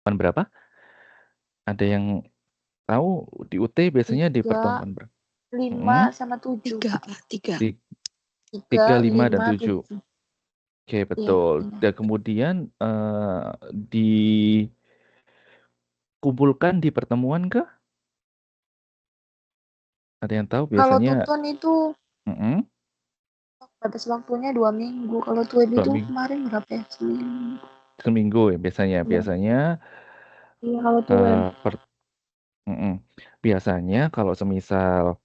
Pertemuan berapa? Ada yang tahu di UT biasanya di Tiga, pertemuan berapa? lima, Mm-mm. sama tujuh. Tiga, tiga. Ti- Tiga, 3, 5, dan lima, 7. tujuh. Oke, Iya, betul. benar. Dan kemudian dikumpulkan di pertemuan ke? Ada yang tahu Kalau biasanya? Tuton itu Mm-mm. batas waktunya 2 minggu. Kalau Tueb Dua itu minggu, kemarin berapa ya? Seminggu. seminggu ya biasanya. Iya, Biasanya iya kalau Tueb. eh, per, mm-mm. Biasanya kalau semisal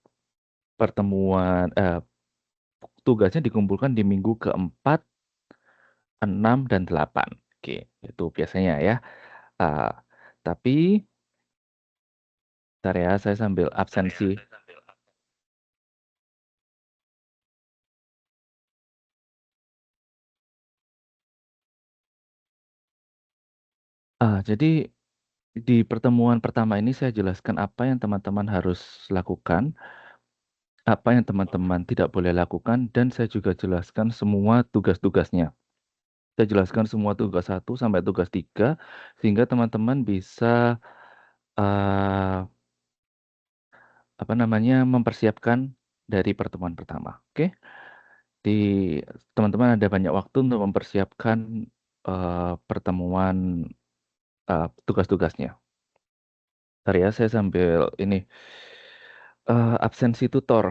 pertemuan tugasnya dikumpulkan di minggu keempat, 6, dan 8. Oke, itu biasanya ya. Ah, tapi bentar ya, saya sambil absensi. Jadi di pertemuan pertama ini saya jelaskan apa yang teman-teman harus lakukan, apa yang teman-teman tidak boleh lakukan, dan saya juga jelaskan semua tugas-tugasnya. Saya jelaskan semua tugas 1 sampai tugas 3, sehingga teman-teman bisa eh, apa namanya mempersiapkan dari pertemuan pertama. Oke, di teman-teman ada banyak waktu untuk mempersiapkan pertemuan tugas-tugasnya. Bentar ya, saya sambil ini absensi tutor.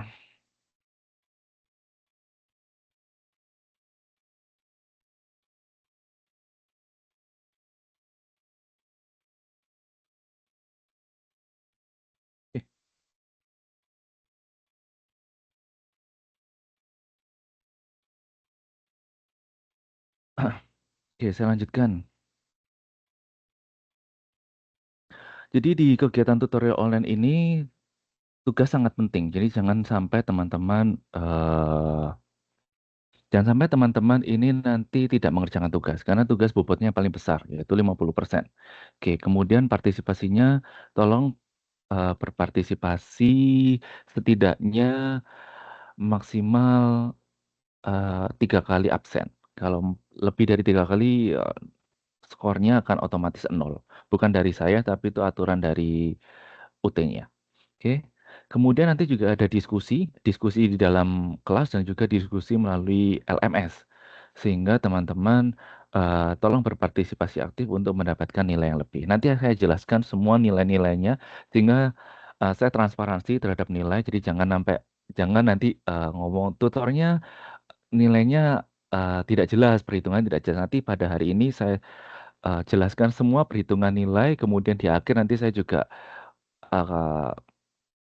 Oke, saya lanjutkan. Jadi di kegiatan tutorial online ini tugas sangat penting. Jadi jangan sampai teman-teman ini nanti tidak mengerjakan tugas karena tugas bobotnya paling besar yaitu 50%. Oke, kemudian partisipasinya tolong berpartisipasi setidaknya maksimal 3 kali absen. Kalau lebih dari 3 kali, skornya akan otomatis nol. Bukan dari saya, tapi itu aturan dari UT-nya. Oke. Kemudian nanti juga ada diskusi di dalam kelas dan juga diskusi melalui LMS. Sehingga teman-teman tolong berpartisipasi aktif untuk mendapatkan nilai yang lebih. Nanti saya jelaskan semua nilai-nilainya sehingga saya transparansi terhadap nilai. Jadi jangan nanti ngomong tutornya nilainya tidak jelas, perhitungan tidak jelas. Nanti pada hari ini saya jelaskan semua perhitungan nilai, kemudian di akhir nanti saya juga uh,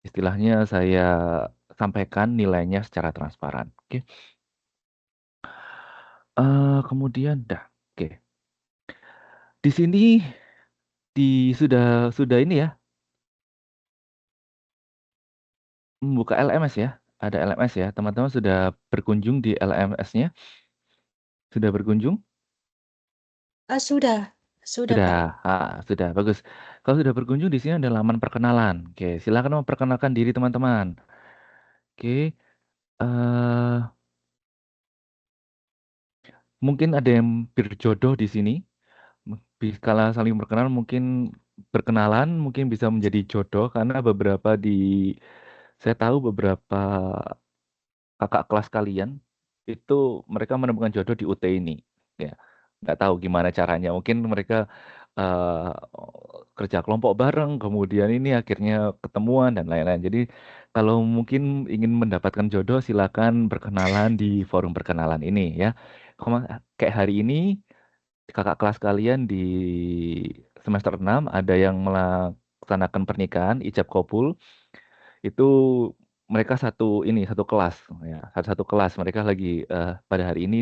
istilahnya saya sampaikan nilainya secara transparan. Oke. Kemudian dah. Oke. Di sini sudah ini ya, membuka LMS ya. Ada LMS ya. Teman-teman sudah berkunjung di LMS-nya? Sudah berkunjung? Sudah Sudah. Pak. Sudah bagus. Kalau sudah berkunjung di sini ada laman perkenalan. Oke, silakan memperkenalkan diri teman-teman. Oke. eh Mungkin ada yang berjodoh di sini. Kala saling berkenalan mungkin berkenalan mungkin bisa menjadi jodoh karena saya tahu beberapa kakak kelas kalian itu mereka menemukan jodoh di UT ini. Ya, nggak tahu gimana caranya. Mungkin mereka eh, kerja kelompok bareng, kemudian ini akhirnya ketemuan dan lain-lain. Jadi kalau mungkin ingin mendapatkan jodoh, silakan berkenalan di forum perkenalan ini ya. Kayak hari ini kakak kelas kalian di semester 6 ada yang melaksanakan pernikahan ijab kabul itu mereka satu kelas ya satu kelas mereka lagi pada hari ini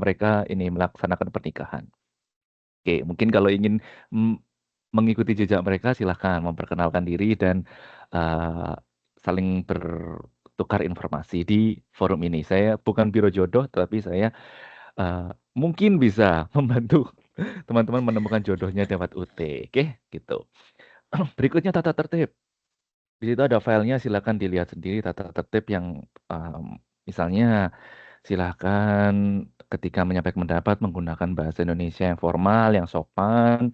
mereka ini melaksanakan pernikahan. Oke, mungkin kalau ingin mm, mengikuti jejak mereka silahkan memperkenalkan diri dan eh, saling bertukar informasi di forum ini. Saya bukan biro jodoh tapi saya eh, mungkin bisa membantu teman-teman menemukan jodohnya lewat UT. Oke, gitu. Berikutnya tata tertib. Di situ ada filenya, silakan dilihat sendiri tata tertib yang misalnya silakan ketika menyampaikan pendapat menggunakan bahasa Indonesia yang formal, yang sopan,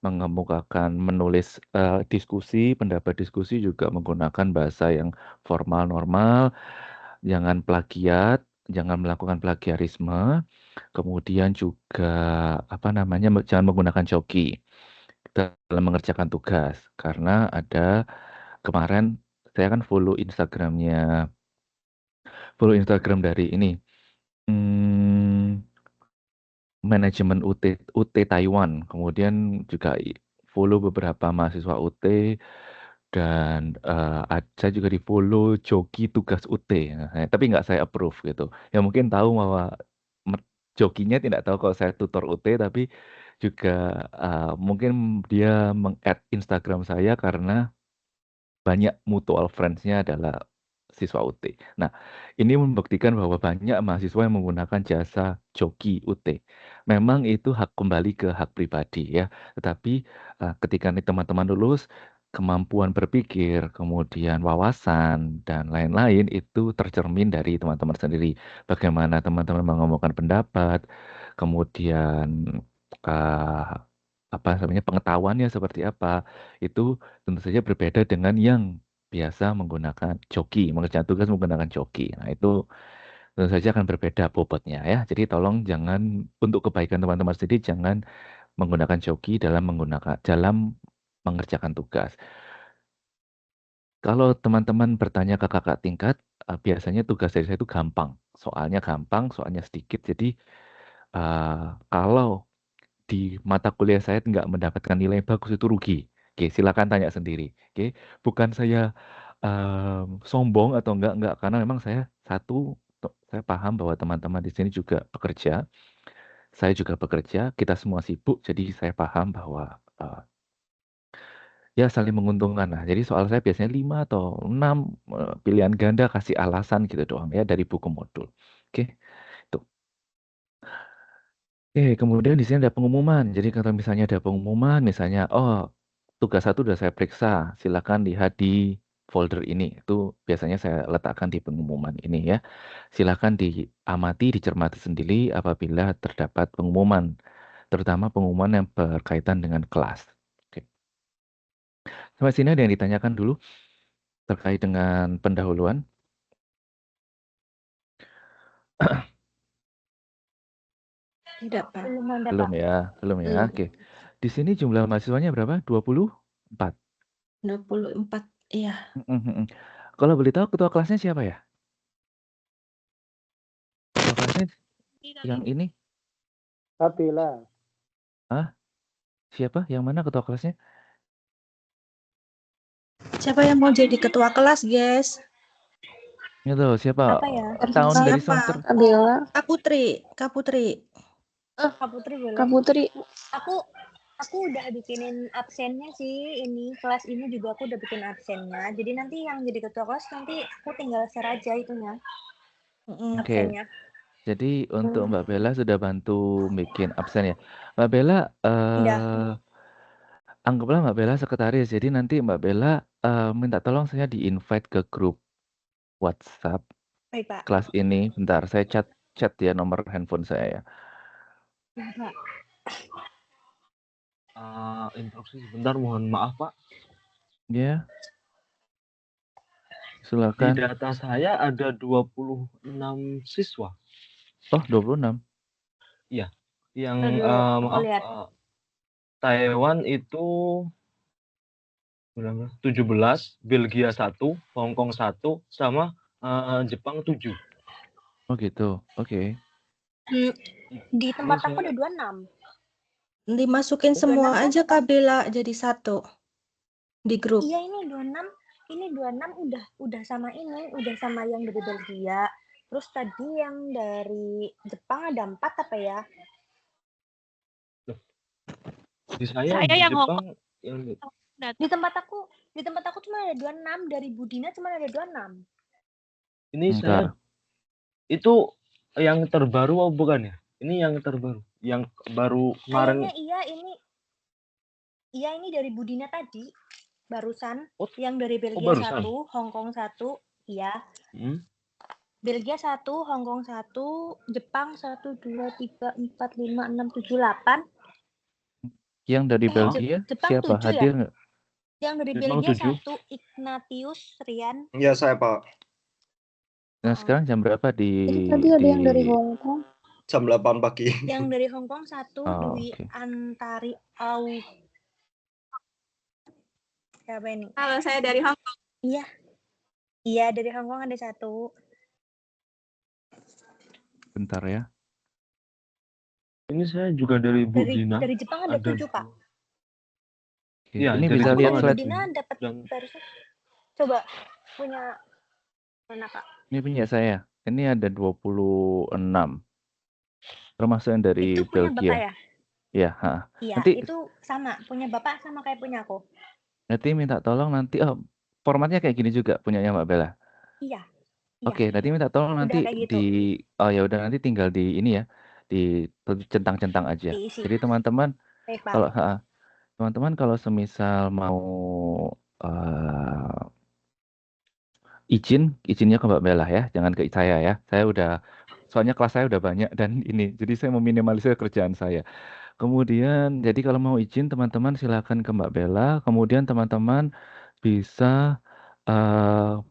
mengemukakan, menulis diskusi, pendapat diskusi juga menggunakan bahasa yang formal, normal, jangan plagiat, jangan melakukan plagiarisme, kemudian juga apa namanya, jangan menggunakan coki dalam mengerjakan tugas, karena ada kemarin saya kan follow Instagram dari ini. Hmm, manajemen UT Taiwan, kemudian juga follow beberapa mahasiswa UT dan saya juga di follow joki tugas UT, nah, tapi nggak saya approve gitu. Ya mungkin tahu bahwa jokinya tidak tahu kalau saya tutor UT, tapi juga mungkin dia meng-add Instagram saya karena banyak mutual friends-nya adalah siswa UT. Nah, ini membuktikan bahwa banyak mahasiswa yang menggunakan jasa joki UT. Memang itu kembali ke hak pribadi ya. Tetapi ketika nih teman-teman lulus, kemampuan berpikir, kemudian wawasan, dan lain-lain itu tercermin dari teman-teman sendiri. Bagaimana teman-teman mengemukakan pendapat, kemudian eh, apa namanya pengetahuannya seperti apa, itu tentu saja berbeda dengan yang biasa menggunakan joki, mengerjakan tugas menggunakan joki. Nah, itu tentu saja akan berbeda bobotnya ya. Jadi tolong jangan, untuk kebaikan teman-teman sendiri, jangan menggunakan joki dalam mengerjakan tugas. Kalau teman-teman bertanya ke kakak tingkat, biasanya tugas dari saya itu gampang, soalnya sedikit. Jadi kalau di mata kuliah saya nggak mendapatkan nilai bagus itu rugi. Oke, silakan tanya sendiri. Oke, bukan saya sombong atau enggak, karena memang saya paham bahwa teman-teman di sini juga bekerja, saya juga bekerja, kita semua sibuk, jadi saya paham bahwa ya saling menguntungkan lah. Jadi soal saya biasanya 5 atau 6 pilihan ganda, kasih alasan gitu doang ya dari buku modul. Oke, itu. Kemudian di sini ada pengumuman. Jadi kalau misalnya ada pengumuman, misalnya, oh, tugas satu sudah saya periksa, silakan lihat di folder ini. Itu biasanya saya letakkan di pengumuman ini ya. Silakan diamati, dicermati sendiri apabila terdapat pengumuman, terutama pengumuman yang berkaitan dengan kelas. Oke. Sampai sini ada yang ditanyakan dulu terkait dengan pendahuluan? Tidak, Pak. Belum ada, Belum Pak. ya, belum ya. Belum. Oke. Di sini jumlah mahasiswanya berapa? 24. 24. Iya. Kalau boleh tahu ketua kelasnya siapa ya? Ketua kelasnya yang ini? Apila. Ah, siapa? Yang mana ketua kelasnya? Siapa yang mau jadi ketua kelas, guys? Itu siapa? Apa ya? Tahun dari Siapa? semester. Abila. Kak Putri. Kak Putri boleh. Kak Putri. Aku udah bikinin absennya sih, ini kelas ini juga aku udah bikin absennya. Jadi nanti yang jadi ketua kelas nanti aku tinggal share aja itunya. Oke. Absennya. Jadi untuk Mbak Bella sudah bantu bikin absen ya. Mbak Bella, Udah. anggaplah Mbak Bella sekretaris. Jadi nanti Mbak Bella minta tolong saya di-invite ke grup WhatsApp Baik, Pak. kelas ini. Bentar, saya chat ya nomor handphone saya ya. Ya, Pak. Interupsi sebentar, mohon maaf Pak. Ya, Di silakan. data saya ada 26 siswa. Oh, 26. Iya. Yang Aku lihat. Taiwan itu 17, Belgia 1, Hong Kong 1, sama Jepang 7. Oh gitu. Oke. Di tempat aku ada 26. Dimasukin semua aja Kak Bella jadi satu di grup. Iya, ini 26. Ini 26 udah sama ini, udah sama yang dari Belgia. Terus tadi yang dari Jepang ada 4 apa ya? Di saya di yang Jepang yang Di tempat aku cuma ada 26, dari Budina cuma ada 26. ini Bentar. saya itu yang terbaru bukan ya? Ini yang terbaru, yang baru kemarin. Iya, ini dari Budina tadi barusan. Oh, yang dari Belgia barusan. 1, Hong Kong 1, iya. Belgia 1, Hong Kong 1, Jepang 1, 2, 3, 4, 5, 6, 7, 8. Yang dari Eh, Belgia Jepang siapa? 7 ya? Hadir nggak? Yang dari Jepang Belgia 7. 1 Ignatius Rian. Ya saya Pak. Nah, Oh. sekarang jam berapa Itu tadi ada yang dari Hong Kong. Jam 8 pagi. Yang dari Hong Kong 1 Oh, Dwi oke. Antari Au. Siapa ini? Kalau saya dari Hong Kong. Iya. Iya, dari Hong Kong ada 1. Bentar ya. Ini saya juga dari Bu Dina. Dari Jepang ada 7, Pak. Oke, Iya, ini dari bisa Aku lihat dari slide. Dina dapat yang barusan. Coba punya mana, Kak? Ini punya saya. Ini ada 26. Termasuk yang dari Itu punya Belgia. Bapak ya? Ya, Iya, Nanti itu sama. Punya Bapak sama kayak punya aku. nanti minta tolong nanti formatnya kayak gini juga punyanya Mbak Bella. Iya. Oke, nanti minta tolong Udah nanti kayak gitu. ya udah nanti tinggal di ini ya, di centang-centang aja. Diisi. Jadi teman-teman Baik, Pak. kalau teman-teman kalau semisal mau izinnya ke Mbak Bella ya, jangan ke saya ya. Soalnya kelas saya udah banyak dan ini, jadi saya meminimalisir kerjaan saya. Kemudian, jadi kalau mau izin teman-teman silakan ke Mbak Bella. Kemudian teman-teman bisa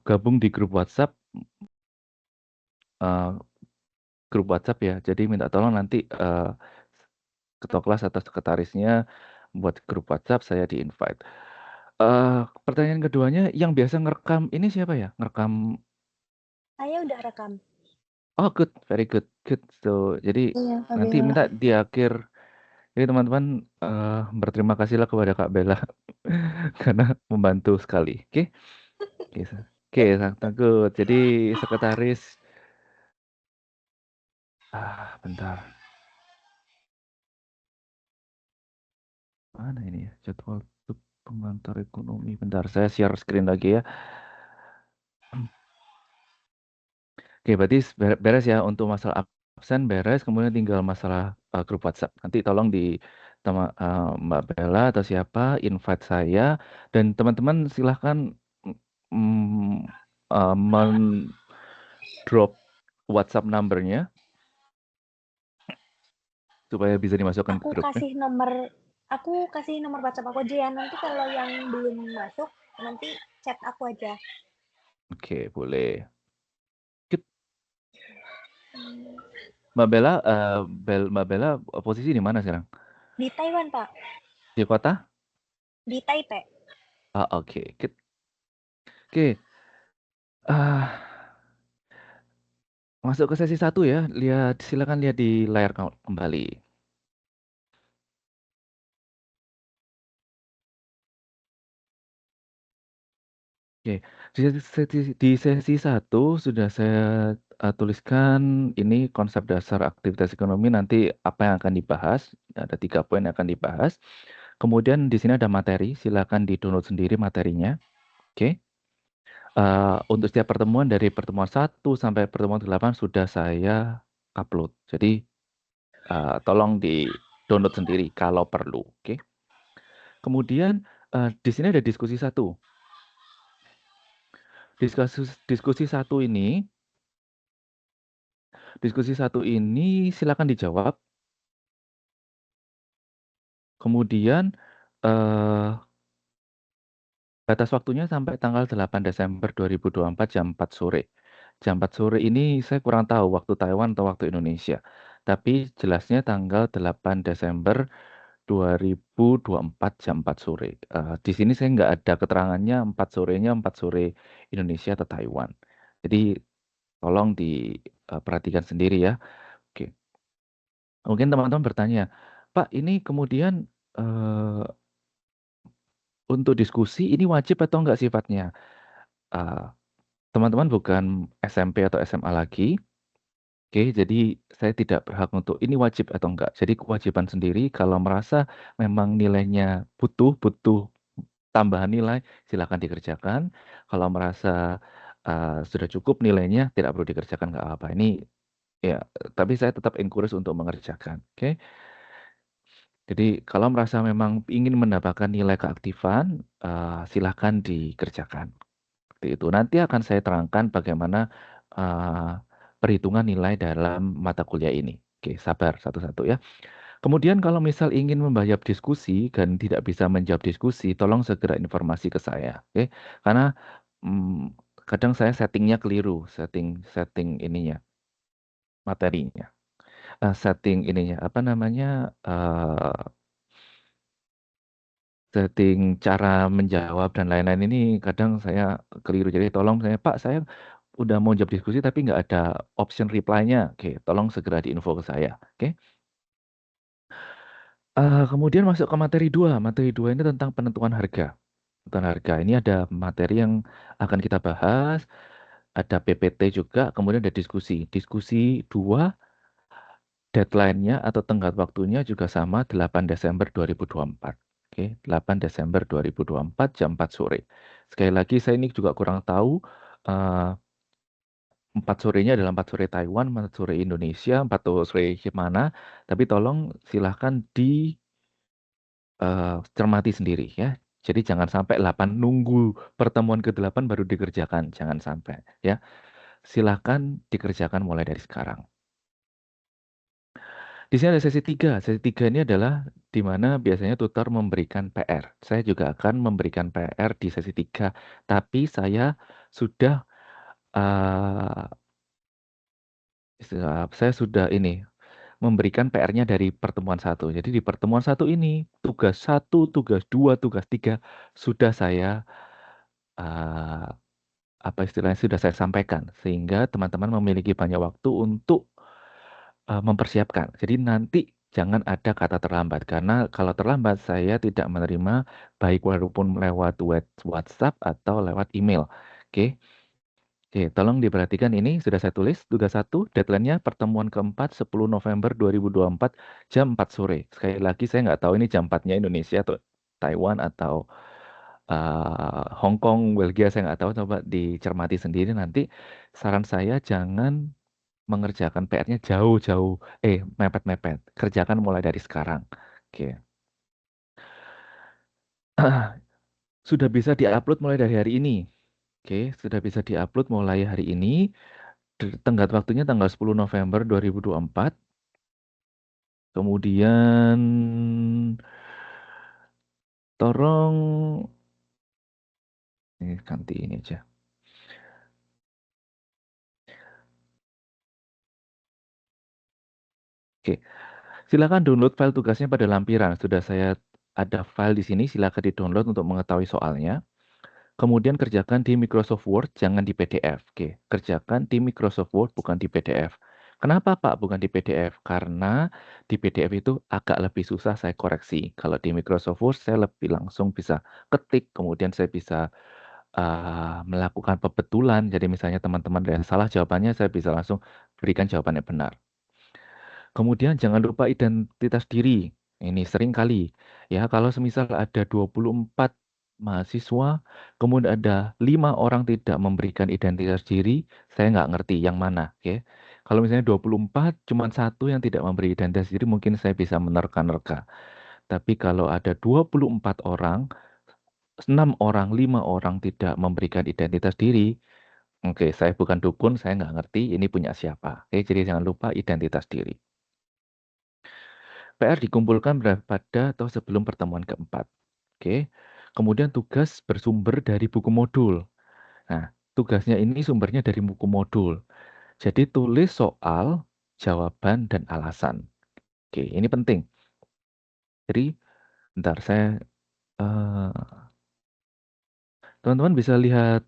gabung di grup WhatsApp ya. Jadi minta tolong nanti ketua kelas atau sekretarisnya buat grup WhatsApp, saya di invite. Pertanyaan keduanya, yang biasa ngerekam ini siapa ya? Ngerekam. Saya udah rekam. Oh, good, very good, good. So, jadi Iya, Kak nanti Bella. minta di akhir. Jadi teman-teman berterima kasihlah kepada Kak Bella karena membantu sekali. Oke, oke, sangat good. Jadi sekretaris. Bentar. Mana ini ya? Jadwal untuk pengantar ekonomi. Bentar, saya share screen lagi ya. Oke, berarti beres ya untuk masalah absen beres. Kemudian tinggal masalah grup WhatsApp. Nanti tolong di Mbak Bella atau siapa invite saya dan teman-teman silahkan drop WhatsApp numbernya supaya bisa dimasukkan ke Aku grupnya. kasih nomor WhatsApp aku aja ya. Nanti kalau yang belum masuk, nanti chat aku aja. Oke, boleh. Mbak Bella posisi di mana sekarang? Di Taiwan, Pak. Di kota? Di Taipei. Oke. Oke. Masuk ke sesi 1 ya. Silakan lihat di layar kembali. Oke, di sesi 1 sudah saya tuliskan ini konsep dasar aktivitas ekonomi, nanti apa yang akan dibahas, ada 3 poin yang akan dibahas. Kemudian di sini ada materi, silakan di-download sendiri materinya. Oke. Untuk setiap pertemuan dari pertemuan 1 sampai pertemuan 8 sudah saya upload. Jadi tolong di-download sendiri kalau perlu, oke. Kemudian di sini ada diskusi 1. Diskusi satu ini silakan dijawab. Kemudian batas waktunya sampai tanggal 8 Desember 2024 jam 4 sore. Jam 4 sore ini saya kurang tahu waktu Taiwan atau waktu Indonesia. Tapi jelasnya tanggal 8 Desember 2024 jam 4 sore. Di sini saya nggak ada keterangannya 4 sorenya 4 sore Indonesia atau Taiwan. Jadi tolong diperhatikan sendiri ya. Oke. Mungkin teman-teman bertanya, Pak, ini kemudian untuk diskusi ini wajib atau enggak sifatnya? Teman-teman bukan SMP atau SMA lagi. Oke, jadi saya tidak berhak untuk ini wajib atau enggak. Jadi kewajiban sendiri kalau merasa memang nilainya butuh tambahan nilai, silakan dikerjakan. Kalau merasa sudah cukup nilainya, tidak perlu dikerjakan, nggak apa-apa. Ini ya, tapi saya tetap encourage untuk mengerjakan. Oke. Jadi kalau merasa memang ingin mendapatkan nilai keaktifan, silahkan dikerjakan. Seperti itu. Nanti akan saya terangkan bagaimana perhitungan nilai dalam mata kuliah ini. Oke, sabar satu-satu ya. Kemudian kalau misal ingin membayar diskusi dan tidak bisa menjawab diskusi, tolong segera informasi ke saya, oke? Karena kadang saya settingnya keliru, setting ininya, materinya, setting ininya, apa namanya, setting cara menjawab dan lain-lain ini kadang saya keliru. Jadi tolong saya, Pak, saya udah mau jawab diskusi tapi nggak ada option reply-nya. Oke, tolong segera diinfo ke saya. Oke. Kemudian masuk ke materi 2. Materi 2 ini tentang penentuan harga. Penentuan harga. Ini ada materi yang akan kita bahas. Ada PPT juga, kemudian ada diskusi. Diskusi 2, deadline-nya atau tenggat waktunya juga sama 8 Desember 2024. Oke, 8 Desember 2024 jam 4 sore. Sekali lagi saya ini juga kurang tahu 4 sorenya adalah 4 sore Taiwan, 4 sore Indonesia, 4 sore mana. Tapi tolong silahkan cermati sendiri ya. Jadi jangan sampai 8 nunggu pertemuan ke-8 baru dikerjakan, jangan sampai ya. Silahkan dikerjakan mulai dari sekarang. Di sini ada sesi 3. Sesi 3 ini adalah di mana biasanya tutor memberikan PR. Saya juga akan memberikan PR di sesi 3, tapi saya sudah uh, saya sudah ini memberikan PR-nya dari pertemuan 1. Jadi di pertemuan 1 ini tugas 1, tugas 2, tugas 3 sudah saya uh, apa istilahnya sudah saya sampaikan sehingga teman-teman memiliki banyak waktu untuk mempersiapkan. Jadi nanti jangan ada kata terlambat karena kalau terlambat saya tidak menerima baik walaupun lewat WhatsApp atau lewat email. Oke. Oke, tolong diperhatikan ini sudah saya tulis tugas 1, deadline-nya pertemuan keempat 10 November 2024 jam 4 sore. Sekali lagi saya nggak tahu ini jam 4-nya Indonesia atau Taiwan atau Hong Kong, Belgia, saya nggak tahu. Coba dicermati sendiri nanti. Saran saya jangan mengerjakan PR-nya jauh-jauh, mepet-mepet. Kerjakan mulai dari sekarang. Oke. Sudah bisa diupload mulai dari hari ini. Oke, sudah bisa diupload mulai hari ini. Tenggat waktunya tanggal 10 November 2024. Kemudian tolong ini ganti ini aja. Oke. Silakan download file tugasnya pada lampiran. Sudah saya ada file di sini, silakan di-download untuk mengetahui soalnya. Kemudian kerjakan di Microsoft Word, jangan di PDF. Oke, kerjakan di Microsoft Word, bukan di PDF. Kenapa Pak bukan di PDF? Karena di PDF itu agak lebih susah saya koreksi. Kalau di Microsoft Word saya lebih langsung bisa ketik, kemudian saya bisa melakukan pembetulan. Jadi misalnya teman-teman ada yang salah jawabannya, saya bisa langsung berikan jawaban yang benar. Kemudian jangan lupa identitas diri. Ini sering kali ya kalau semisal ada 24 mahasiswa, kemudian ada 5 orang tidak memberikan identitas diri, saya nggak ngerti yang mana. Oke. Kalau misalnya 24, cuma satu yang tidak memberi identitas diri, mungkin saya bisa menerka-nerka. Tapi kalau ada 24 orang, 6 orang, 5 orang tidak memberikan identitas diri, oke, saya bukan dukun, saya nggak ngerti ini punya siapa. Oke, jadi jangan lupa identitas diri. PR dikumpulkan pada atau sebelum pertemuan keempat. Oke. Kemudian tugas bersumber dari buku modul. Nah, tugasnya ini sumbernya dari buku modul. Jadi tulis soal, jawaban, dan alasan. Oke, ini penting. Jadi, bentar saya teman-teman bisa lihat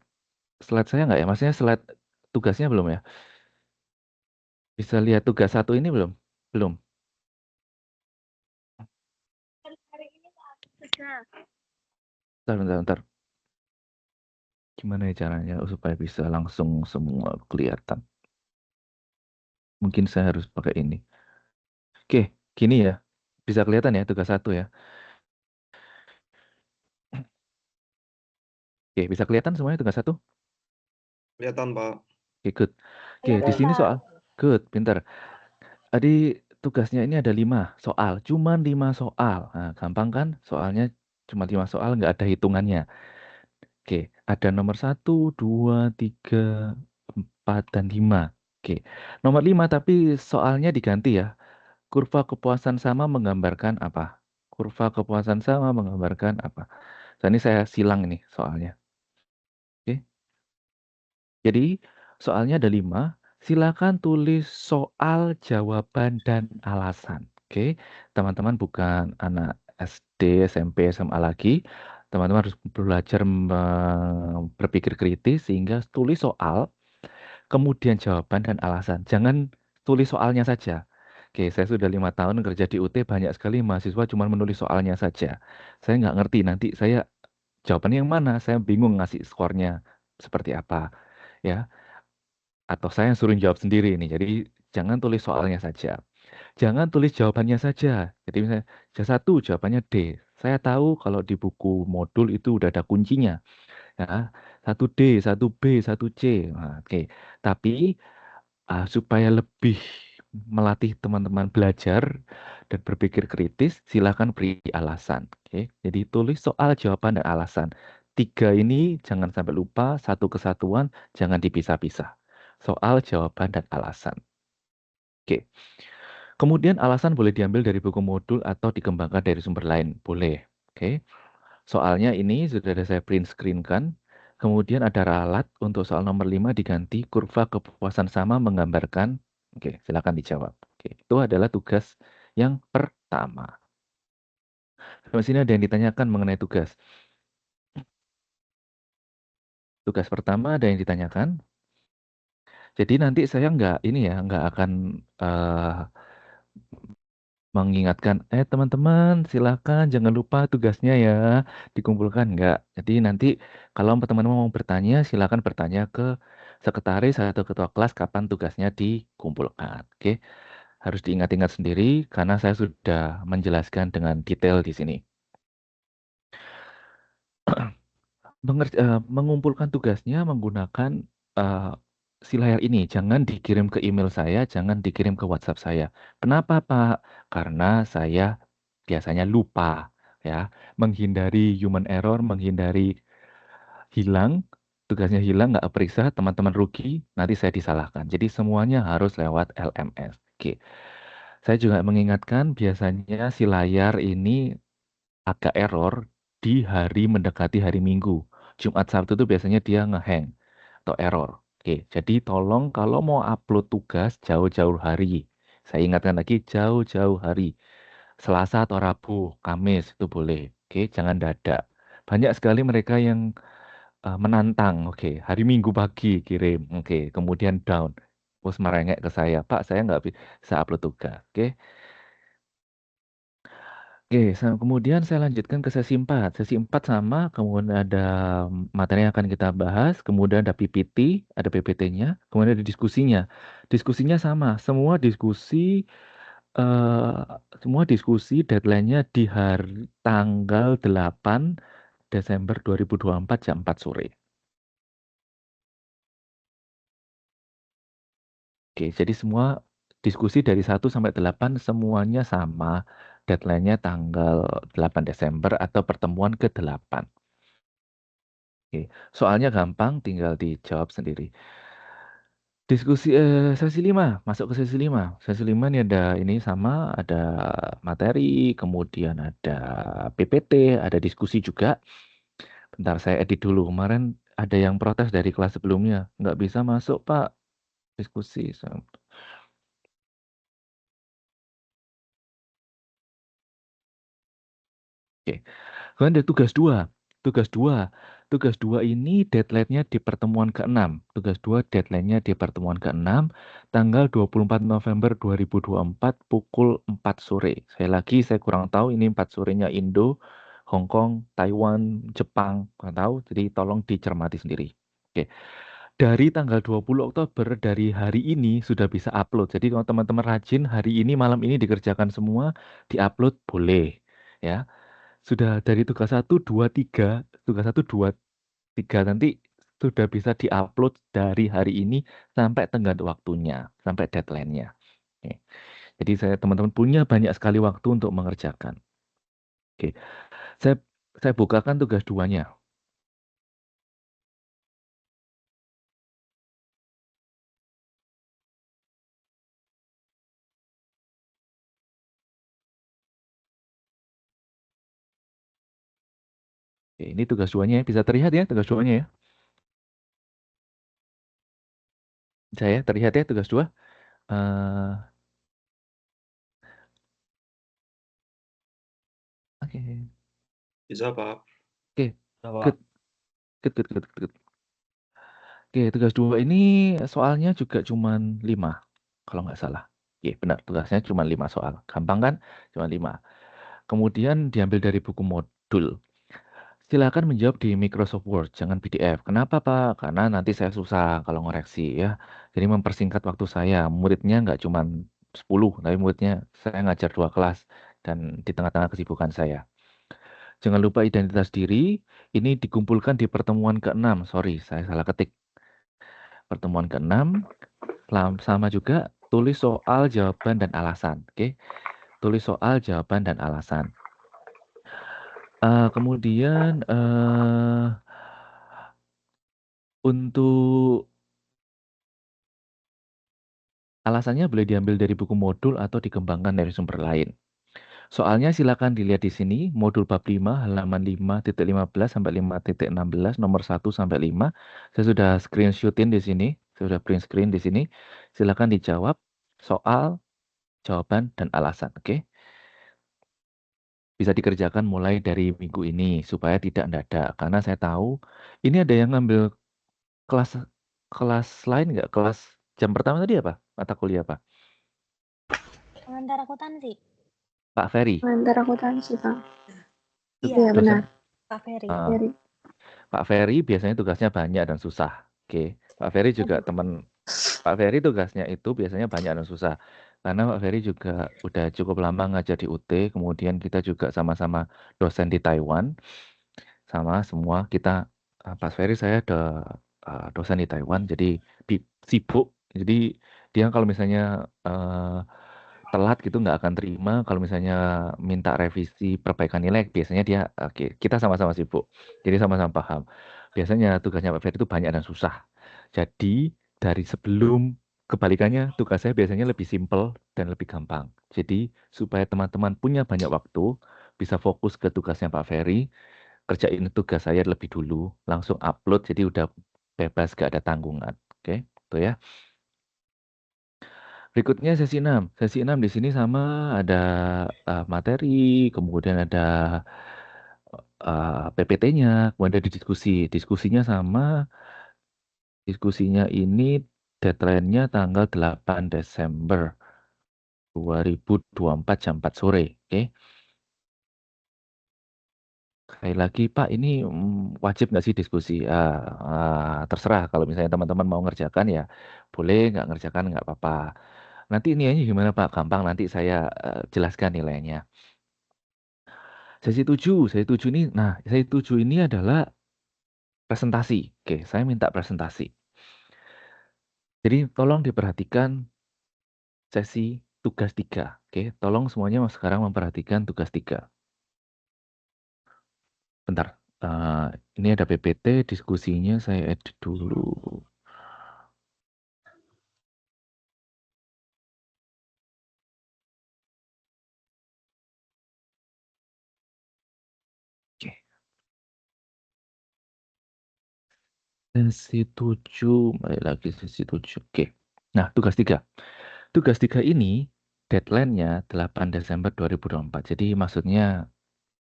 slide saya nggak ya? Maksudnya slide tugasnya belum ya? Bisa lihat tugas 1 ini belum? Belum. Bentar. Gimana ya caranya supaya bisa langsung semua kelihatan? Mungkin saya harus pakai ini. Oke, gini ya. Bisa kelihatan ya tugas 1 ya. Oke, bisa kelihatan semuanya tugas 1? Kelihatan, Pak. Oke, good. Oke, di sini soal. Good, pinter. Tadi tugasnya ini ada 5 soal. Cuman 5 soal. Nah, gampang kan? Soalnya cuma 5 soal, nggak ada hitungannya. Oke, ada nomor 1, 2, 3, 4, dan 5. Oke, nomor 5 tapi soalnya diganti ya. Kurva kepuasan sama menggambarkan apa? Kurva kepuasan sama menggambarkan apa? Nah, ini saya silang ini soalnya. Oke. Jadi soalnya ada 5. Silakan tulis soal, jawaban, dan alasan. Oke. Teman-teman bukan anak SD, SMP, SMA lagi. Teman-teman harus belajar berpikir kritis sehingga tulis soal, kemudian jawaban dan alasan. Jangan tulis soalnya saja. Oke, saya sudah 5 tahun kerja di UT, banyak sekali mahasiswa cuma menulis soalnya saja. Saya nggak ngerti nanti saya jawabannya yang mana, saya bingung ngasih skornya seperti apa, ya. Atau saya yang suruh jawab sendiri ini. Jadi jangan tulis soalnya saja. Jangan tulis jawabannya saja. Jadi misalnya, satu jawabannya D. Saya tahu kalau di buku modul itu udah ada kuncinya. Ya, satu D, satu B, satu C. Nah, oke. Tapi supaya lebih melatih teman-teman belajar dan berpikir kritis, silakan beri alasan. Oke. Jadi tulis soal, jawaban, dan alasan. 3 ini jangan sampai lupa, satu kesatuan, jangan dipisah-pisah. Soal, jawaban, dan alasan. Oke. Kemudian alasan boleh diambil dari buku modul atau dikembangkan dari sumber lain. Boleh. Oke. Soalnya ini sudah ada saya print screen kan. Kemudian ada ralat untuk soal nomor 5 diganti kurva kepuasan sama menggambarkan. Oke, silakan dijawab. Oke, itu adalah tugas yang pertama. Sampai sini ada yang ditanyakan mengenai tugas. Tugas pertama ada yang ditanyakan. Jadi nanti saya nggak akan mengingatkan, teman-teman silakan jangan lupa tugasnya ya dikumpulkan enggak. Jadi nanti kalau teman-teman mau bertanya silakan bertanya ke sekretaris atau ketua kelas kapan tugasnya dikumpulkan. Oke, harus diingat-ingat sendiri karena saya sudah menjelaskan dengan detail di sini. Mengumpulkan tugasnya menggunakan eh, si layar ini. Jangan dikirim ke email saya, jangan dikirim ke WhatsApp saya. Kenapa, Pak? Karena saya biasanya lupa, ya. Menghindari human error, menghindari hilang, tugasnya hilang, nggak periksa, teman-teman rugi, nanti saya disalahkan. Jadi semuanya harus lewat LMS. Oke. Saya juga mengingatkan biasanya si layar ini agak error di hari mendekati hari Minggu. Jumat Sabtu itu biasanya dia ngehang atau error. Oke, jadi tolong kalau mau upload tugas jauh-jauh hari. Saya ingatkan lagi jauh-jauh hari. Selasa atau Rabu, Kamis itu boleh. Oke, jangan dadak. Banyak sekali mereka yang menantang. Oke, hari Minggu pagi kirim. Oke, kemudian down. Terus merengek ke saya, Pak, saya nggak bisa upload tugas. Oke, Oke, kemudian saya lanjutkan ke sesi 4. Sesi 4 sama, kemudian ada materi yang akan kita bahas, kemudian ada PPT, ada PPT-nya, kemudian ada diskusinya. Diskusinya sama, eh, semua diskusi deadline-nya di hari tanggal 8 Desember 2024 jam 4 sore. Oke, jadi semua diskusi dari 1 sampai 8 semuanya sama. Deadline-nya tanggal 8 Desember atau pertemuan ke-8. Oke, soalnya gampang, tinggal dijawab sendiri. Diskusi sesi 5, masuk ke sesi 5. Sesi 5 ini ada ini sama, ada materi, kemudian ada PPT, ada diskusi juga. Bentar saya edit dulu. Kemarin ada yang protes dari kelas sebelumnya. Nggak bisa masuk, Pak. Diskusi. Oke. Kemudian ada tugas 2. Tugas 2. Tugas 2 ini deadline-nya di pertemuan ke-6. Tugas 2 deadline-nya di pertemuan ke-6 tanggal 24 November 2024 pukul 4 sore. Saya lagi saya kurang tahu ini 4 sorenya Indo, Hong Kong, Taiwan, Jepang, kurang tahu. Jadi tolong dicermati sendiri. Oke. Dari tanggal 20 Oktober dari hari ini sudah bisa upload. Jadi kalau teman-teman rajin hari ini malam ini dikerjakan semua, diupload boleh ya. Sudah dari tugas 1, 2, 3 nanti sudah bisa diupload dari hari ini sampai tenggat waktunya, sampai deadline-nya. Oke. Jadi teman-teman punya banyak sekali waktu untuk mengerjakan. Oke, saya saya bukakan tugas 2-nya. Oke, ini tugas 2-nya ya. Bisa terlihat ya tugas 2-nya ya. Saya terlihat ya tugas 2. Eh, oke. Bisa, Pak. Oke, Nah, Pak. good. Good, good, good, good, good. Oke, tugas 2 ini soalnya juga cuman 5 kalau nggak salah. Oke, benar. Tugasnya cuma 5 soal. Gampang kan? Cuma 5. Kemudian diambil dari buku modul. Silakan menjawab di Microsoft Word, jangan PDF. Kenapa, Pak? Karena nanti saya susah kalau ngoreksi ya. Jadi mempersingkat waktu saya. Muridnya nggak cuma 10, tapi muridnya saya ngajar 2 kelas dan di tengah-tengah kesibukan saya. Jangan lupa identitas diri, ini dikumpulkan di pertemuan ke-6. Sorry, saya salah ketik. Pertemuan ke-6, sama juga tulis soal, jawaban, dan alasan. Oke, tulis soal, jawaban, dan alasan. Kemudian untuk alasannya boleh diambil dari buku modul atau dikembangkan dari sumber lain. Soalnya silakan dilihat di sini, modul bab 5, halaman 5.15 sampai 5.16, nomor 1 sampai 5. Saya sudah screenshotin di sini, saya sudah print screen di sini. Silakan dijawab soal, jawaban, dan alasan. Oke? Bisa dikerjakan mulai dari minggu ini supaya tidak mendadak. Karena saya tahu ini ada yang ngambil kelas kelas lain nggak? Kelas jam pertama tadi apa? Mata kuliah apa? Pengantar akuntansi. Pak Ferry. Pengantar akuntansi, Pak. Iya, Iya, benar. Pak Ferry. Ah, Dari Pak Ferry biasanya tugasnya banyak dan susah. Oke, Pak Ferry juga teman. Pak Ferry tugasnya itu biasanya banyak dan susah. Karena Pak Ferry juga udah cukup lama ngajar di UT, kemudian kita juga sama-sama dosen di Taiwan, sama semua kita. Pak Ferry saya ada dosen di Taiwan, jadi sibuk. Jadi dia kalau misalnya telat gitu nggak akan terima. Kalau misalnya minta revisi perbaikan nilai, biasanya dia oke, kita sama-sama sibuk. Jadi sama-sama paham. Biasanya tugasnya Pak Ferry itu banyak dan susah. Jadi dari sebelum kebalikannya tugas saya biasanya lebih simpel dan lebih gampang. Jadi supaya teman-teman punya banyak waktu, bisa fokus ke tugasnya Pak Ferry, kerjain tugas saya lebih dulu, langsung upload jadi udah bebas gak ada tanggungan. Oke, itu ya. Berikutnya sesi 6. Sesi 6 di sini sama ada materi, kemudian ada PPT-nya, kemudian ada diskusi. Diskusinya ini deadline-nya tanggal 8 Desember 2024 jam 4 sore. Oke. Sekali lagi, Pak, ini wajib nggak sih diskusi? Terserah kalau misalnya teman-teman mau ngerjakan ya boleh, nggak ngerjakan nggak apa-apa. Nanti ini aja gimana Pak? Gampang nanti saya jelaskan nilainya. Sesi 7 ini, nah sesi 7 ini adalah presentasi. Oke, saya minta presentasi. Jadi tolong diperhatikan sesi tugas 3. Oke, tolong semuanya sekarang memperhatikan tugas 3. Bentar, ini ada PPT, diskusinya saya edit dulu. Oke, sesi 7, balik lagi sesi 7. Oke, nah tugas 3. Tugas 3 ini deadline-nya 8 Desember 2024. Jadi maksudnya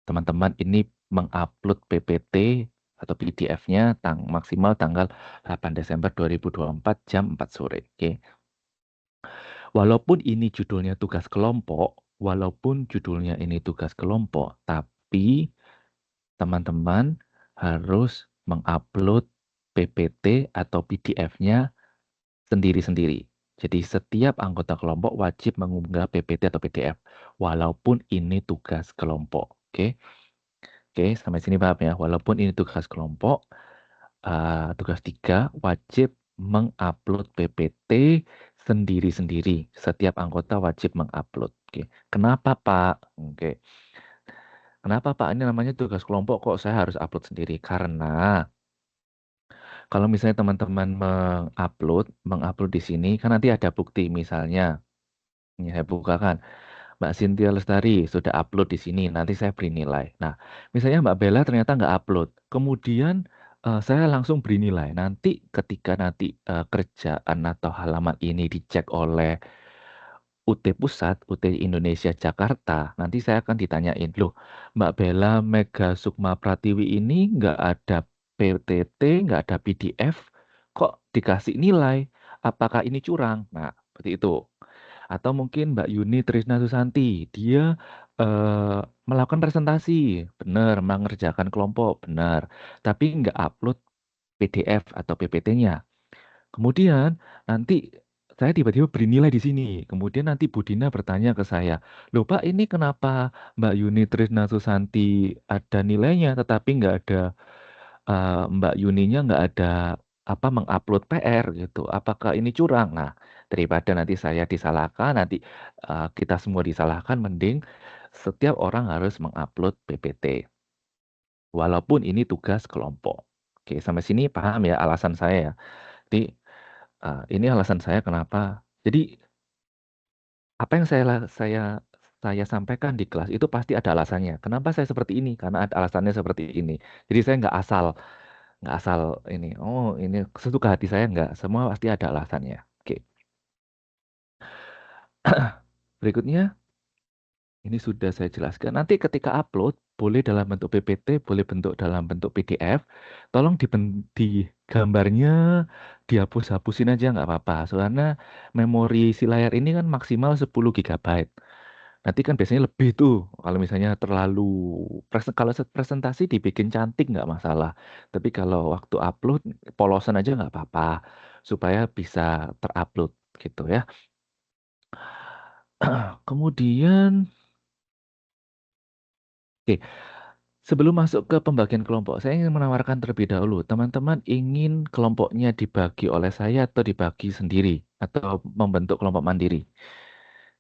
teman-teman ini mengupload PPT atau PDF-nya maksimal tanggal 8 Desember 2024 jam 4 sore. Oke. Walaupun ini judulnya tugas kelompok, tapi teman-teman harus mengupload PPT atau PDF-nya sendiri-sendiri. Jadi setiap anggota kelompok wajib mengunggah PPT atau PDF, walaupun ini tugas kelompok. Oke. Oke, sampai sini paham ya. Walaupun ini tugas kelompok, tugas 3 wajib mengupload PPT sendiri-sendiri. Setiap anggota wajib mengupload. Oke. Kenapa, Pak? Oke. Kenapa, Pak? Ini namanya tugas kelompok kok saya harus upload sendiri? Karena kalau misalnya teman-teman mengupload di sini kan nanti ada bukti misalnya. Ini saya bukakan. Mbak Cynthia Lestari sudah upload di sini, nanti saya beri nilai. Nah, misalnya Mbak Bella ternyata nggak upload, kemudian saya langsung beri nilai. Nanti ketika nanti kerjaan atau halaman ini dicek oleh UT Pusat, UT Indonesia Jakarta, nanti saya akan ditanyain, loh Mbak Bella Mega Sukma Pratiwi ini nggak ada PTT, nggak ada PDF, kok dikasih nilai? Apakah ini curang? Nah, seperti itu. Atau mungkin Mbak Yuni Trisna Susanti, dia melakukan presentasi, benar, mengerjakan kelompok, benar, tapi nggak upload PDF atau PPT-nya. Kemudian nanti saya tiba-tiba beri nilai di sini. Kemudian nanti Bu Dina bertanya ke saya, loh Pak ini kenapa Mbak Yuni Trisna Susanti ada nilainya, tetapi nggak ada Mbak Yuninya nggak ada apa mengupload PR gitu. Apakah ini curang? Nah, daripada nanti saya disalahkan, nanti kita semua disalahkan, mending setiap orang harus mengupload PPT. Walaupun ini tugas kelompok. Oke, sampai sini paham ya alasan saya ya. Jadi ini alasan saya kenapa. Jadi apa yang saya sampaikan di kelas itu pasti ada alasannya. Kenapa saya seperti ini? Karena ada alasannya seperti ini. Jadi saya nggak asal ini. Oh ini sesuka hati saya nggak. Semua pasti ada alasannya. Oke. Berikutnya ini sudah saya jelaskan. Nanti ketika upload boleh dalam bentuk PPT, boleh bentuk dalam bentuk PDF. Tolong di gambarnya dihapus-hapusin aja nggak apa-apa. Soalnya memori si layar ini kan maksimal 10 GB. Nanti kan biasanya lebih tuh kalau misalnya terlalu kalau presentasi dibikin cantik nggak masalah. Tapi kalau waktu upload polosan aja nggak apa-apa supaya bisa terupload gitu ya. Kemudian, oke, sebelum masuk ke pembagian kelompok, saya ingin menawarkan terlebih dahulu. Teman-teman ingin kelompoknya dibagi oleh saya atau dibagi sendiri atau membentuk kelompok mandiri?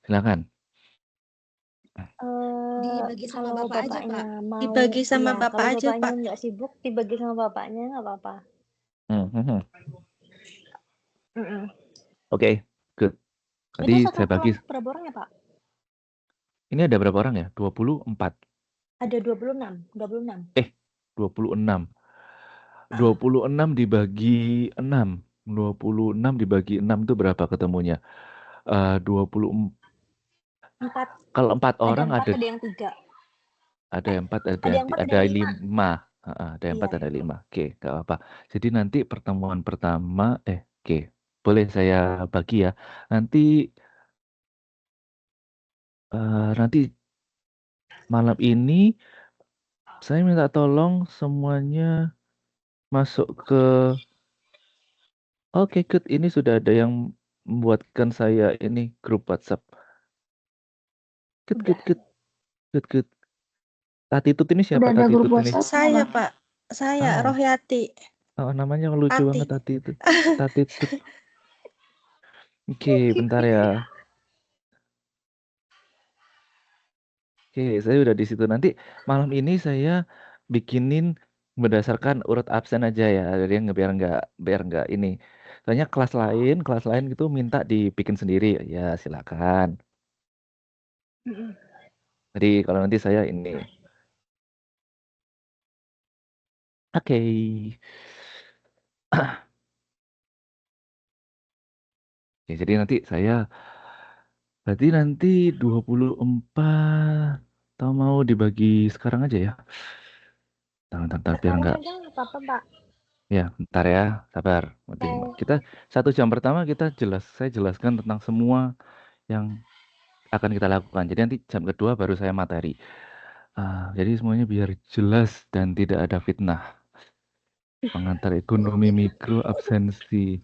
Silakan. Dibagi sama Kalau Bapak aja, Pak. bapaknya mau, Dibagi sama iya, Bapak kalau aja, bapaknya Pak. nggak sibuk, dibagi sama bapaknya nggak apa-apa. Mm-mm. Oke, good. Nanti Itu satu saya bagi. kelompok berapa orang ya, Pak? Ini ada berapa orang ya? 24. Ada 26. 26. 26. 26 dibagi 6. 26 dibagi 6 itu berapa ketemunya? 24. 4. Kalau 4 Ada orang 4, ada ada yang 3. ada 4, Ada yang 4, ada ada yang 5. 5. Ada 4, Iya. ada 5. Oke, nggak apa-apa. Jadi nanti pertemuan pertama, oke, boleh saya bagi ya. Nanti malam ini saya minta tolong semuanya masuk ke. Oke, good. Ini sudah ada yang membuatkan saya ini grup WhatsApp. Good, good, Udah. good, good, good. Tatitut ini Udah siapa ada grup Tatitut ini? WhatsApp Saya, mana? Pak. Saya, Oh, Rohyati. namanya lucu Ati. banget Tatitut. Tatitut. Oke, bentar ya. Oke, saya udah di situ. Nanti malam ini saya bikinin berdasarkan urut absen aja ya. Jadi biar nggak ini. Soalnya kelas lain gitu minta dibikin sendiri. Ya, silakan. Mm-mm. Jadi kalau nanti saya ini. Oke. Ya, jadi nanti berarti nanti 24 atau mau dibagi sekarang aja ya. Bentar, biar Sekarang nggak. aja nggak apa-apa, Pak. Ya, bentar ya, sabar. Nanti Oke. kita 1 jam pertama saya jelaskan tentang semua yang akan kita lakukan. Jadi nanti jam kedua baru saya materi. Jadi semuanya biar jelas dan tidak ada fitnah. Pengantar ekonomi mikro absensi.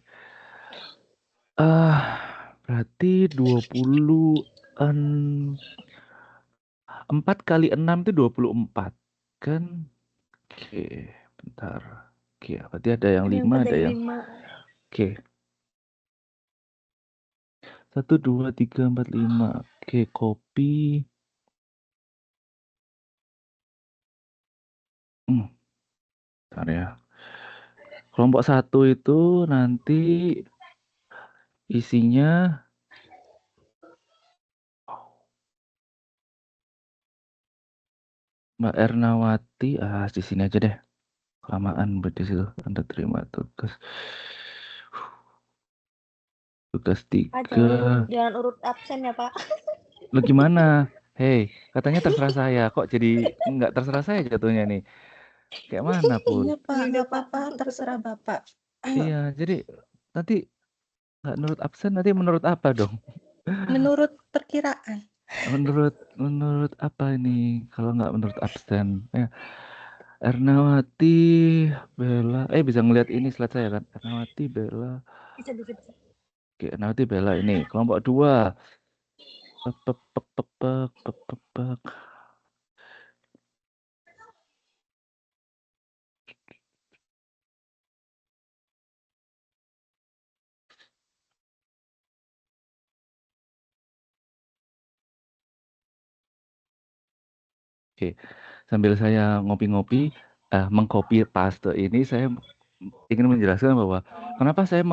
Berarti 4 kali 6 itu 24 kan? Oke, bentar. Oke, berarti ada yang Ada yang 5, 4, ada ada yang yang 5. oke. 1, 2, 3, 4, 5. Oke, kopi. Bentar ya. Kelompok 1 itu nanti isinya Mbak Ernawati, di sini aja deh. Kelamaan di situ. Anda terima tugas. Tugas Pak, 3. jangan urut absen ya, Pak. Lo gimana? Hei, katanya terserah saya. Kok jadi nggak terserah saya jatuhnya nih? Kayak mana pun. Iya Pak, Yaudah, nggak Pak. apa-apa, terserah Bapak. Iya, jadi nanti nggak menurut absen, nanti menurut apa dong? Menurut perkiraan. Menurut apa ini? Kalau nggak menurut absen, Ernawati, Bella, bisa ngelihat ini slide saya kan? Ernawati, Bella, Bisa. oke, Ernawati, Bella ini kelompok 2. Pep, pep, pep, pep, pep, pep, pep, pep. Oke, sambil saya ngopi-ngopi, mengcopy paste ini, saya ingin menjelaskan bahwa kenapa saya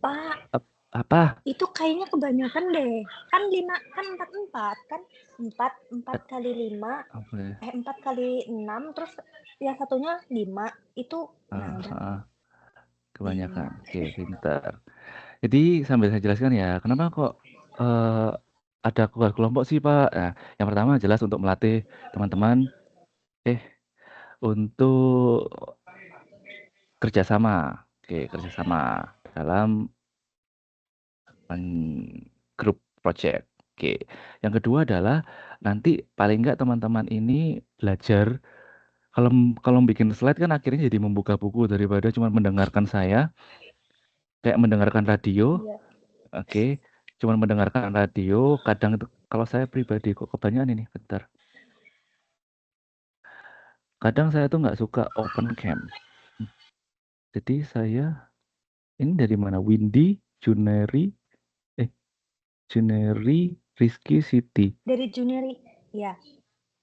Pak, apa itu kayaknya kebanyakan deh. Kan 4 kan? 4 kali 5, apa ya? 4 kali 6, terus yang satunya 5. Itu, nah udah. Kebanyakan. Oke, pintar. Jadi sambil saya jelaskan ya, kenapa kok ada kelompok sih Pak? Nah, yang pertama jelas untuk melatih teman-teman untuk kerjasama. Oke, kerjasama dalam grup project. Oke, yang kedua adalah nanti paling nggak teman-teman ini belajar. Kalau kalau bikin slide kan akhirnya jadi membuka buku daripada cuma mendengarkan saya kayak mendengarkan radio. Iya. Oke, cuma mendengarkan radio. Kadang itu kalau saya pribadi kok kebanyakan ini, bentar. Kadang saya tuh nggak suka open cam. Jadi saya ini dari mana? Windy, Juneri, Juneri, Rizky Siti. Dari Juneri. Ya.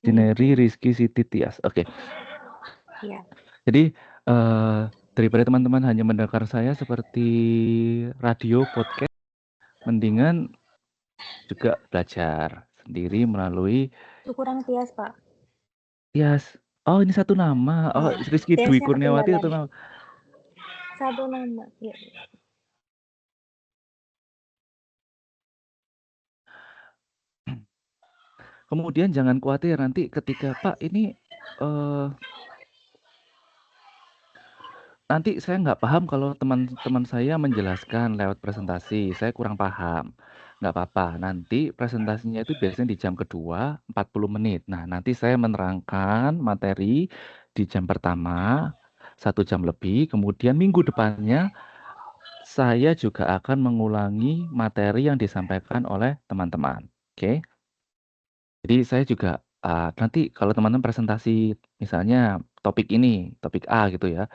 Juneri, Rizky Siti, Tias. Oke. Iya. Jadi daripada teman-teman hanya mendengar saya seperti radio, podcast, mendingan juga belajar sendiri melalui Itu kurang Tias, Pak. Tias. Oh, ini satu nama. Oh, Rizky Dwi Tiasnya Kurniawati ketinggalan. satu nama. Satu nama. Iya. Kemudian jangan khawatir nanti ketika Pak ini nanti saya nggak paham kalau teman-teman saya menjelaskan lewat presentasi, saya kurang paham. Nggak apa-apa, nanti presentasinya itu biasanya di jam kedua 40 menit. Nah, nanti saya menerangkan materi di jam pertama 1 jam lebih, kemudian minggu depannya saya juga akan mengulangi materi yang disampaikan oleh teman-teman. Oke? Jadi saya juga nanti kalau teman-teman presentasi misalnya topik ini, topik A gitu ya,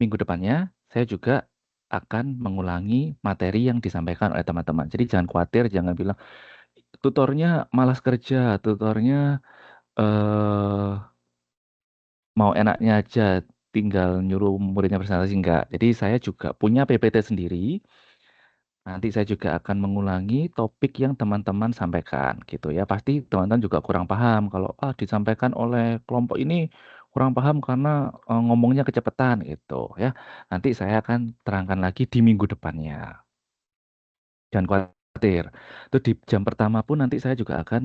minggu depannya saya juga akan mengulangi materi yang disampaikan oleh teman-teman. Jadi jangan khawatir, jangan bilang tutornya malas kerja, tutornya eh mau enaknya aja tinggal nyuruh muridnya presentasi enggak. Jadi saya juga punya PPT sendiri. Nanti saya juga akan mengulangi topik yang teman-teman sampaikan gitu ya. Pasti teman-teman juga kurang paham kalau disampaikan oleh kelompok ini kurang paham karena ngomongnya kecepatan gitu ya. Nanti saya akan terangkan lagi di minggu depannya. Jangan khawatir. Itu di jam pertama pun nanti saya juga akan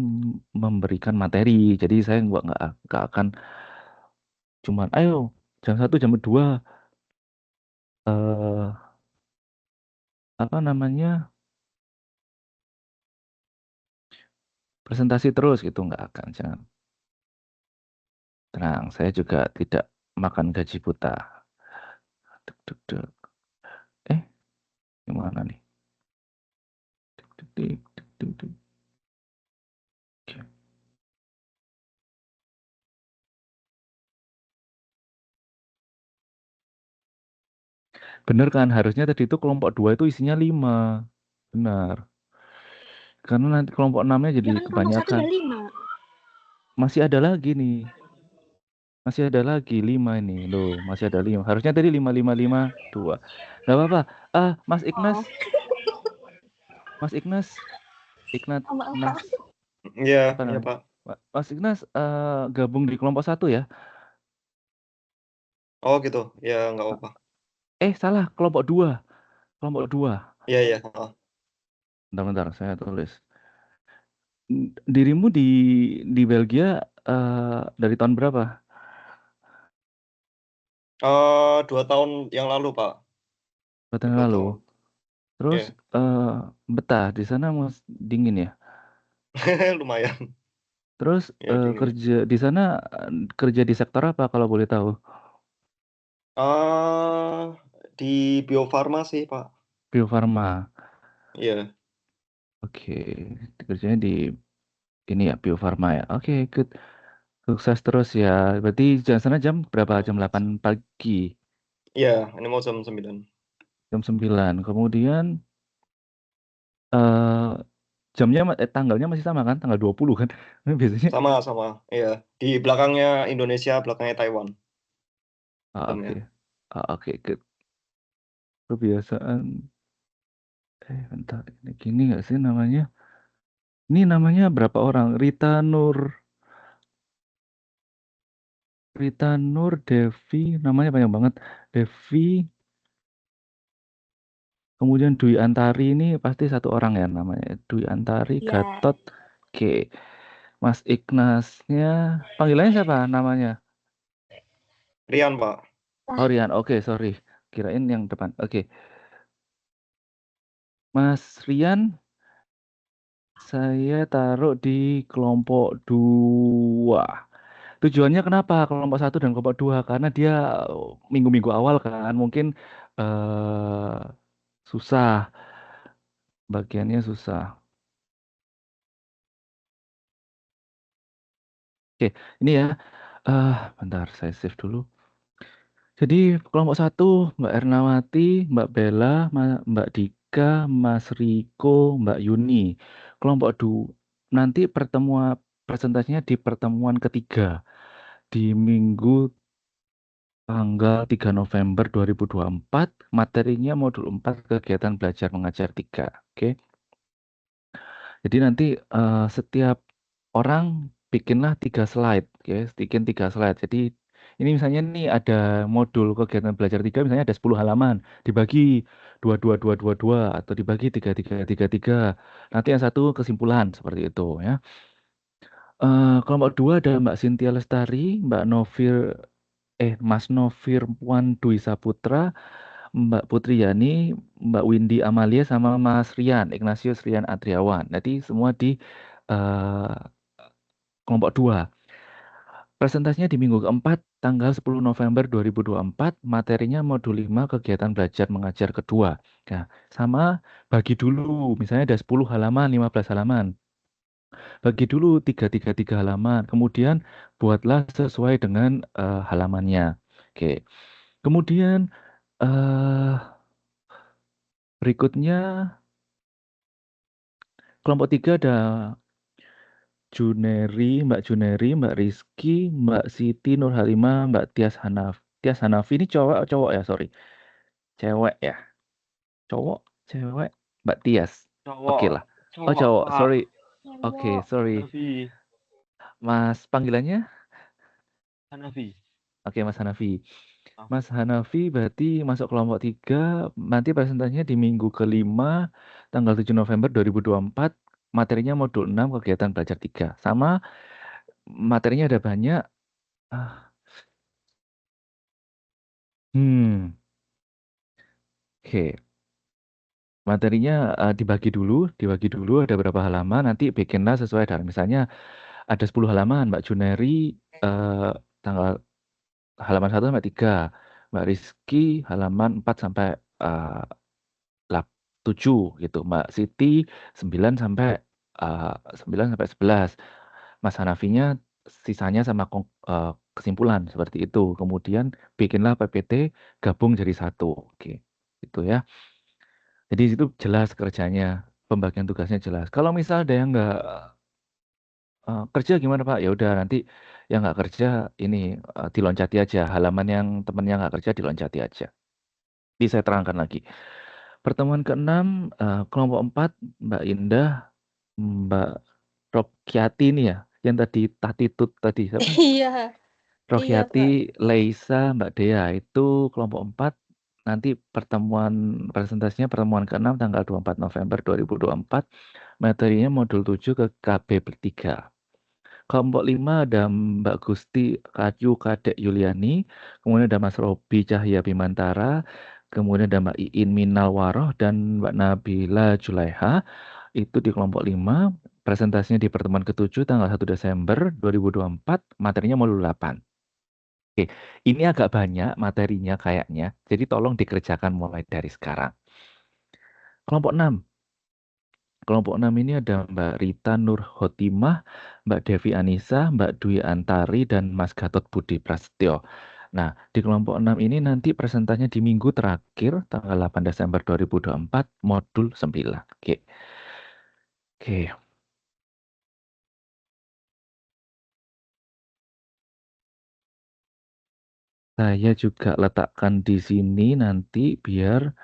memberikan materi. Jadi saya nggak akan cuman ayo jam 1 jam 2 eh apa namanya presentasi terus gitu nggak akan, jangan. Tenang, saya juga tidak makan gaji buta. Duk, duk, duk. Gimana nih? Duk, duk, duk, duk, duk, duk. Oke. Bener kan? Harusnya tadi itu kelompok 2 itu isinya 5. Benar. Karena nanti kelompok 6-nya jadi Ya kan kelompok 1 kebanyakan. udah 5. Masih ada lagi nih. Masih ada lagi 5 ini. Loh, masih ada 5. Harusnya tadi 5, 5, 5, 2. Gak apa-apa. Mas Ignas. Oh. Mas Ignas. Sama apa? Ignas. Iya, Apa iya namanya? Pak. Mas Ignas gabung di kelompok 1 ya? Oh gitu, ya nggak apa-apa. Salah, kelompok 2. Kelompok 2. Iya, iya. Heeh. Bentar, saya tulis. Dirimu di Belgia dari tahun berapa? 2 tahun yang lalu Pak. 2 tahun Dua lalu. tahun. Terus Iya, betah di sana dingin ya? lumayan. Terus Ya dingin. kerja di sana kerja di sektor apa kalau boleh tahu? Ah, di Bio Farma sih Pak. Bio Farma. Iya, Oke, kerjanya di ini ya Bio Farma ya. Oke, good. Sukses terus ya. Berarti jam sana jam berapa? Jam 8 pagi, iya. Ini mau jam 9. jam 9. Kemudian eh jamnya tanggalnya masih sama kan? Tanggal 20 kan? Biasanya. Sama-sama. Iya. Di belakangnya Indonesia, belakangnya Taiwan. Oke. Sistemnya. Oke, good. Kebiasaan. Bentar. Ini gini nggak sih namanya? Ini namanya berapa orang? Rita Nur, Devi, namanya banyak banget. Devi, kemudian Dwi Antari ini pasti satu orang ya namanya. Dwi Antari, Ya, Gatot, oke. Mas Ignasnya, panggilannya siapa namanya? Rian Pak. Oh Rian, oke sorry. Kirain yang depan. Oke. Mas Rian, saya taruh di kelompok 2. Tujuannya kenapa kelompok 1 dan kelompok 2? Karena dia minggu-minggu awal kan mungkin eh susah. Bagiannya susah. Oke, ini ya. Bentar, saya save dulu. Jadi kelompok 1, Mbak Ernawati, Mbak Bella, Mbak Dika, Mas Riko, Mbak Yuni. Kelompok 2, nanti pertemuan presentasinya di pertemuan ketiga di Minggu tanggal 3 November 2024. Materinya modul 4 kegiatan belajar mengajar 3. Oke. Jadi nanti setiap orang bikinlah 3 slide, ya, bikin 3 slide. Jadi ini misalnya nih ada modul kegiatan belajar 3, misalnya ada 10 halaman, dibagi 2 atau dibagi 3. Nanti yang satu kesimpulan seperti itu ya. Kelompok 2 ada Mbak Cynthia Lestari, Mas Novir Puan Dwi Saputra, Mbak Putri Yani, Mbak Windy Amalia sama Mas Rian, Ignatius Rian Adriawan. Nanti semua di eh, kelompok 2. Presentasinya di minggu keempat, tanggal 10 November 2024, materinya modul 5 kegiatan belajar mengajar kedua. Nah, sama bagi dulu, misalnya ada 10 halaman, 15 halaman. Bagi dulu 3 halaman, kemudian buatlah sesuai dengan halamannya. Oke. Kemudian eh berikutnya kelompok 3 ada Mbak Juneri, Mbak Rizky, Mbak Siti Nurhalimah, Mbak Tias Hanafi ini cowok ya, sorry. Cewek ya. Cowok, cewek, Mbak Tias. Oke Cowok, lah. Oh, cowok cowok, Pak. sorry. Oke, cowok. sorry. Hanafi, Mas panggilannya? Hanafi. Oke, Mas Hanafi. Ah, Mas Hanafi berarti masuk kelompok 3. Nanti presentasinya di minggu kelima, tanggal 7 November 2024. Materinya modul 6 kegiatan belajar 3. Sama materinya ada banyak. Ah, Hmm, oke. Materinya dibagi dulu ada berapa halaman, nanti bikinlah sesuai dengan misalnya ada 10 halaman, Mbak Juneri eh, tanggal halaman 1 sampai 3, Mbak Rizky halaman 4 sampai eh, 7 gitu, Mbak Siti 9 sampai eh, 9 sampai 11. Mas Hanafinya sisanya sama kesimpulan seperti itu. Kemudian bikinlah PPT gabung jadi satu. Oke. Itu ya. Jadi itu jelas kerjanya, pembagian tugasnya jelas. Kalau misal ada yang nggak kerja gimana Pak? Ya udah nanti yang nggak kerja ini diloncati aja. Halaman yang temennya nggak kerja diloncati aja. Jadi saya terangkan lagi. Pertemuan ke-6 kelompok 4 Mbak Indah, Mbak Rokyati nih ya, yang tadi Tatitut tadi siapa? Iya, Kak. Rokyati, Leisa, Mbak Dea itu kelompok 4. Nanti presentasinya pertemuan ke-6 tanggal 24 November 2024. Materinya modul 7 ke KB bertiga. Kelompok 5 ada Mbak Gusti Kayu Kadek Yuliani, kemudian ada Mas Robi Cahya Bimantara, kemudian ada Mbak Iin Minalwaroh dan Mbak Nabila Julaiha. Itu di kelompok 5. Presentasinya di pertemuan ke-7 tanggal 1 Desember 2024. Materinya modul 8. Oke, ini agak banyak materinya kayaknya, jadi tolong dikerjakan mulai dari sekarang. Kelompok 6. Kelompok 6 ini ada Mbak Rita Nur Hotimah, Mbak Devi Anissa, Mbak Dwi Antari, dan Mas Gatot Budi Prasetyo. Nah, di kelompok 6 ini nanti presentasinya di minggu terakhir, tanggal 8 Desember 2024, modul 9. Oke. Oke. Saya juga letakkan di sini nanti biar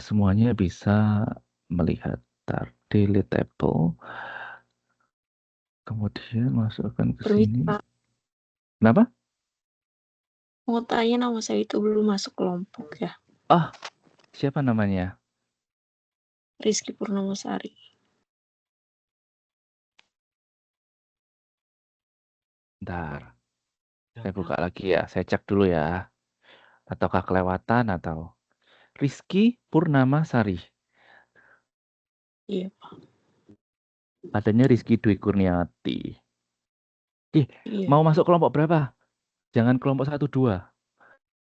semuanya bisa melihat. Deletable. Kemudian masukkan ke Permisi, sini. Pak. Kenapa? Mau tanya, nama saya itu belum masuk kelompok ya. Oh, siapa namanya? Rizky Purnamasari. Bentar, saya buka lagi ya. Saya cek dulu ya. Ataukah kelewatan atau Rizky Purnamasari. Iya, Pak. Adanya Rizky Dwi Kurniati. Iya. Mau masuk kelompok berapa? Jangan kelompok 1, 2.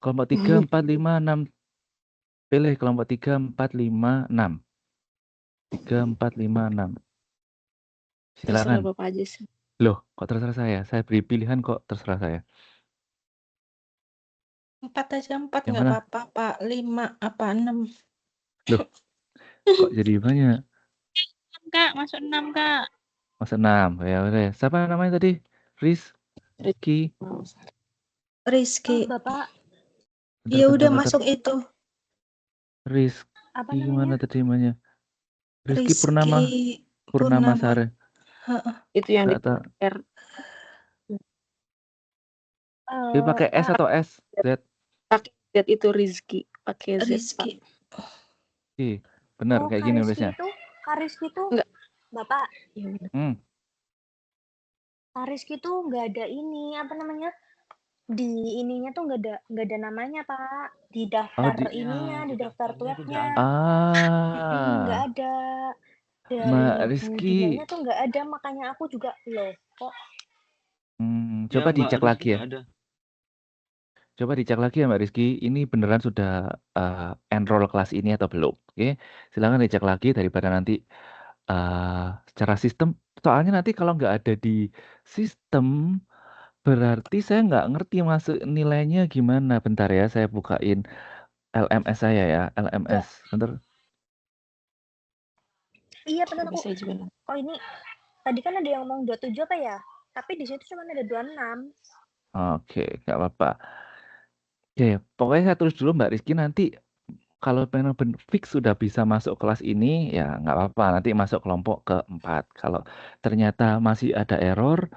Kelompok 3, 4, 5, 6. Pilih kelompok 3, 4, 5, 6. 3, 4, 5, 6. Terserah Silakan. Bapak aja sih. Loh, kok terserah saya? Saya beri pilihan kok terserah saya. 4 aja, 4 Yang nggak mana? apa-apa, Pak. 5 apa 6? Loh, kok jadi banyak? Kak, masuk 6, Kak. Masuk 6. Ya udah. Siapa namanya tadi? Rizky. Rizky. Bapak, Bentar, Ya bentar, udah bentar. masuk itu. apa Rizky mana namanya? tadi namanya? Rizky Rizky Purnamasari. Heeh. Itu yang di Nggak tahu. R. Dia pakai S Kak, atau S? Z. Pakai Z itu Rizky. Pakai Z, Pak. Rizky. Benar oh, kayak gini nulisnya. Kak Rizky itu, Enggak. Bapak, Iya, benar. Kak Rizky tuh nggak ada ini, apa namanya? Di ininya tuh nggak ada namanya, Pak. Di daftar ininya, di daftar tulisnya. Nggak ada. Dari Mbak Bu Rizky. Dianya tuh nggak ada, makanya aku juga loh kok. Coba dicek lagi ya. Coba dicek lagi ya Mbak Rizky, ini beneran sudah enroll kelas ini atau belum? Oke, silakan dicek lagi daripada nanti secara sistem. Soalnya nanti kalau nggak ada di sistem, berarti saya nggak ngerti masuk nilainya gimana. Bentar ya, saya bukain LMS saya ya, LMS. Bentar. Iya benar aku. Bisa juga. Oh ini tadi kan ada yang ngomong 27 apa ya? Tapi di situ cuma ada 26. Oke, nggak apa-apa. Ya, pokoknya saya tulis dulu Mbak Rizky, nanti kalau pengen fix sudah bisa masuk kelas ini, ya nggak apa-apa. Nanti masuk kelompok ke-4. Kalau ternyata masih ada error,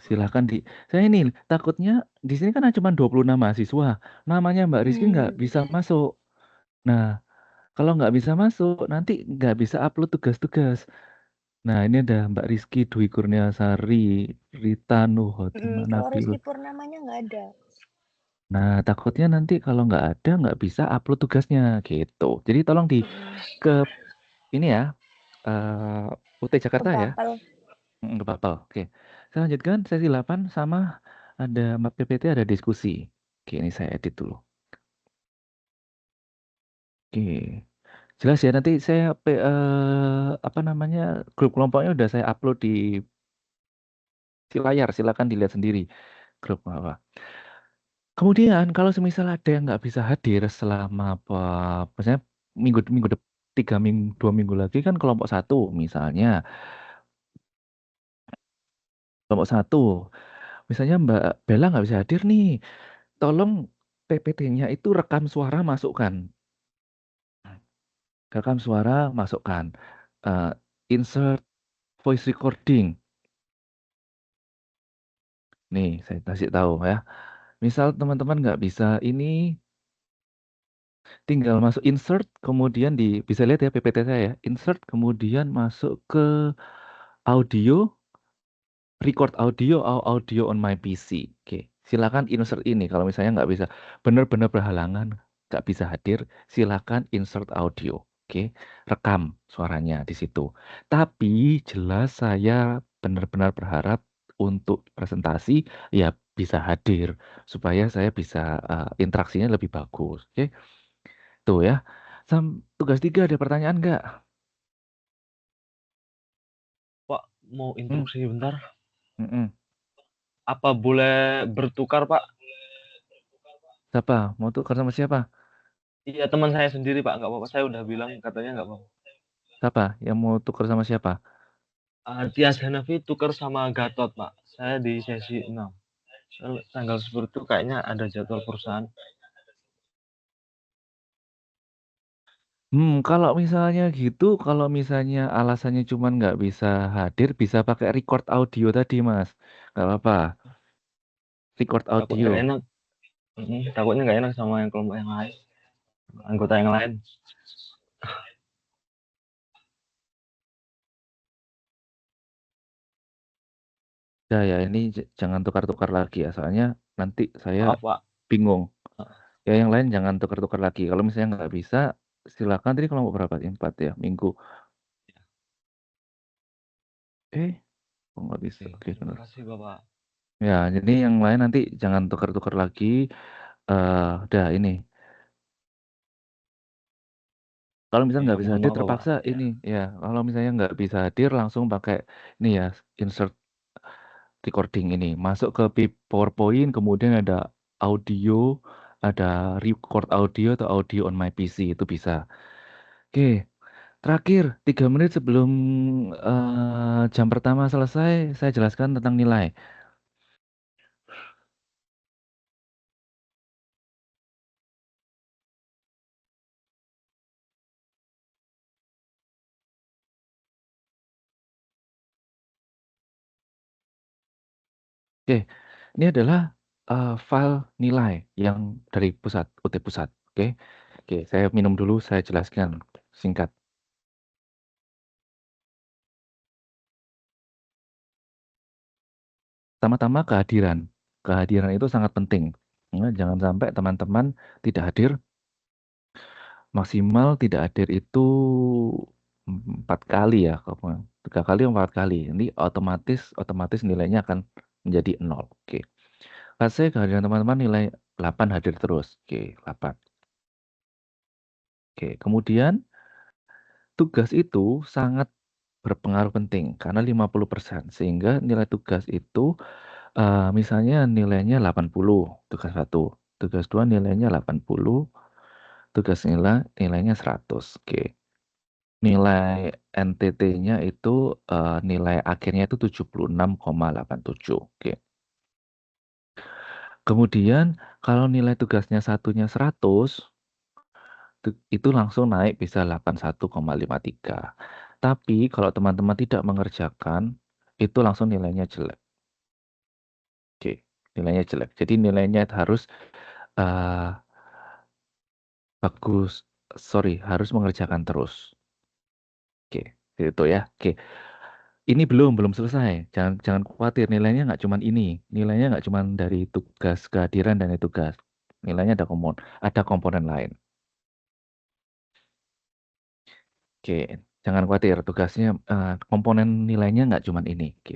silakan saya ini takutnya di sini kan cuma 26 mahasiswa. Namanya Mbak Rizky nggak bisa masuk. Nah, kalau nggak bisa masuk, nanti nggak bisa upload tugas-tugas. Nah, ini ada Mbak Rizky Dwi Kurniasari, Rita Nuhotimah Kalau Nabil. Rizky Purnamanya nggak ada. Nah, takutnya nanti kalau nggak ada, nggak bisa upload tugasnya gitu. Jadi tolong ke ini ya, UT Jakarta ya. Ke Papel. Oke. Saya lanjutkan sesi 8 sama ada Mbak PPT, ada diskusi. Oke, ini saya edit dulu. Oke. Jelas ya, nanti saya apa namanya, grup kelompoknya udah saya upload di layar, silakan dilihat sendiri grup apa. Kemudian kalau semisal ada yang nggak bisa hadir selama misalnya minggu 2 minggu lagi kan kelompok 1 misalnya. Kelompok 1, misalnya Mbak Bella nggak bisa hadir nih, tolong PPT-nya itu rekam suara masukkan. Rekam suara masukkan. insert voice recording. Nih, saya kasih tahu ya. Misal teman-teman nggak bisa ini, tinggal masuk insert, kemudian bisa lihat ya PPT saya ya. Insert, kemudian masuk ke audio, record audio, audio on my PC. Oke, silakan insert ini. Kalau misalnya nggak bisa, benar-benar berhalangan, nggak bisa hadir, silakan insert audio. Oke, rekam suaranya di situ. Tapi jelas saya benar-benar berharap untuk presentasi ya bisa hadir supaya saya bisa interaksinya lebih bagus. Oke, tuh ya. Tugas 3 ada pertanyaan nggak? Pak, mau Hmm, instruksi bentar. mm-mm. Apa boleh bertukar, Pak? Siapa? Mau tukar sama siapa? Iya, teman saya sendiri, Pak. Nggak apa-apa. Saya udah bilang katanya nggak apa-apa. Siapa? Yang mau tukar sama siapa? Tias Hanafi tukar sama Gatot, Pak. Saya di sesi 6. Tanggal 10 itu kayaknya ada jadwal perusahaan. Kalau misalnya gitu, kalau misalnya alasannya cuman nggak bisa hadir, bisa pakai record audio tadi, Mas. Nggak apa-apa. Record Takutnya nggak audio. enak. Takutnya nggak enak sama yang kelompok yang lain. Anggota yang lain. Ya, ini jangan tukar-tukar lagi ya, soalnya nanti saya Maaf, Pak. bingung. Ya, yang lain jangan tukar-tukar lagi. Kalau misalnya nggak bisa, silakan. Tadi kelompok berapa? 4 ya, minggu. Kok nggak bisa? Oke, Oke, terima benar. kasih, Bapak. Ya, jadi yang lain nanti jangan tukar-tukar lagi. Udah ini. Kalau misalnya Iya, nggak bisa mohon hadir maaf, Bapak. terpaksa ini ya. Kalau misalnya nggak bisa hadir langsung pakai ini ya, insert recording ini. Masuk ke PowerPoint, kemudian ada audio, ada record audio atau audio on my PC itu bisa. Oke, terakhir 3 menit sebelum jam pertama selesai, saya jelaskan tentang nilai. Oke, ini adalah file nilai yang dari pusat, UT pusat. Oke, oke, saya minum dulu, saya jelaskan singkat. Pertama-tama kehadiran. Kehadiran itu sangat penting. Ya, jangan sampai teman-teman tidak hadir. Maksimal tidak hadir itu 4 kali ya, 3 kali atau 4 kali. Ini otomatis nilainya akan menjadi 0. Oke. Let's say kehadiran teman-teman nilai 8 hadir terus. Oke, 8. Oke, kemudian tugas itu sangat berpengaruh penting karena 50%. Sehingga nilai tugas itu misalnya nilainya 80, tugas 1. Tugas 2 nilainya 80, tugas nilainya 100. Oke. Nilai NTT-nya itu nilai akhirnya itu 76,87. Oke. Kemudian kalau nilai tugasnya satunya 100, itu langsung naik bisa 81,53. Tapi kalau teman-teman tidak mengerjakan, itu langsung nilainya jelek. Oke, nilainya jelek. Jadi nilainya harus eh, harus mengerjakan terus. Oke, itu ya. Oke, ini belum selesai. Jangan jangan khawatir, nilainya nggak cuman ini. Nilainya nggak cuman dari tugas kehadiran dan tugas. Nilainya ada komponen lain. Oke, jangan khawatir. Tugasnya komponen nilainya nggak cuman ini. Oke.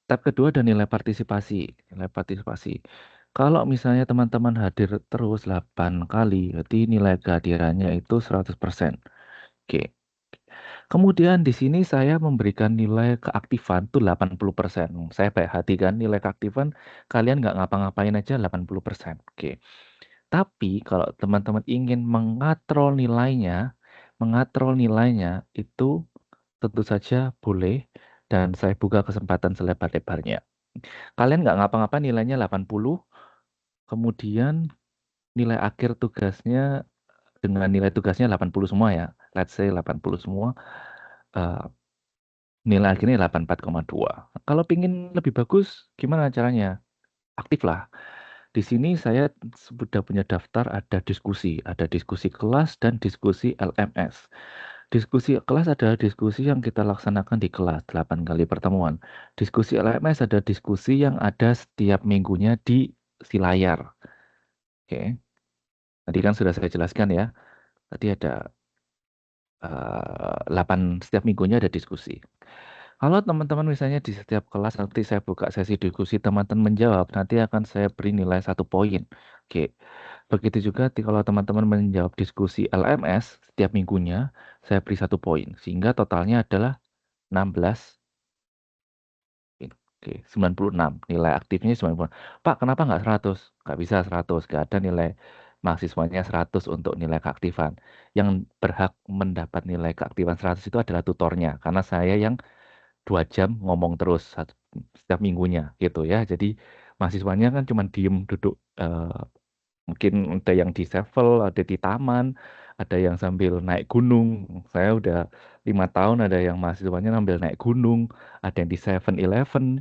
Tab kedua ada nilai partisipasi. Nilai partisipasi. Kalau misalnya teman-teman hadir terus 8 kali, berarti nilai kehadirannya itu 100%. Oke. Kemudian di sini saya memberikan nilai keaktifan tuh 80%. Saya baik hati kan nilai keaktifan kalian nggak ngapa-ngapain aja 80%. Oke. Tapi kalau teman-teman ingin mengatrol nilainya itu tentu saja boleh dan saya buka kesempatan selebar-lebarnya. Kalian nggak ngapa-ngapain nilainya 80, kemudian nilai akhir tugasnya dengan nilai tugasnya 80 semua ya. Let's say 80 semua. eh, nilai akhirnya 84,2. Kalau pingin lebih bagus, gimana caranya? Aktif lah. Di sini saya sudah punya daftar, ada diskusi kelas dan diskusi LMS. Diskusi kelas adalah diskusi yang kita laksanakan di kelas, 8 kali pertemuan. Diskusi LMS ada diskusi yang ada setiap minggunya di si layar. Oke, tadi kan sudah saya jelaskan ya. Tadi ada 8 setiap minggunya ada diskusi. Kalau teman-teman misalnya di setiap kelas nanti saya buka sesi diskusi, teman-teman menjawab, nanti akan saya beri nilai 1 poin. Oke. Begitu juga kalau teman-teman menjawab diskusi LMS setiap minggunya, saya beri 1 poin. Sehingga totalnya adalah 16. Oke, 96. Nilai aktifnya 96. Pak, kenapa nggak 100? Nggak bisa 100. Nggak ada nilai mahasiswanya 100 untuk nilai keaktifan. Yang berhak mendapat nilai keaktifan 100 itu adalah tutornya. Karena saya yang 2 jam ngomong terus setiap minggunya gitu ya. Jadi mahasiswanya kan cuma diem duduk, mungkin ada yang di sevel, ada di taman, ada yang sambil naik gunung. Saya udah 5 tahun ada yang mahasiswanya sambil naik gunung, ada yang di 7-Eleven.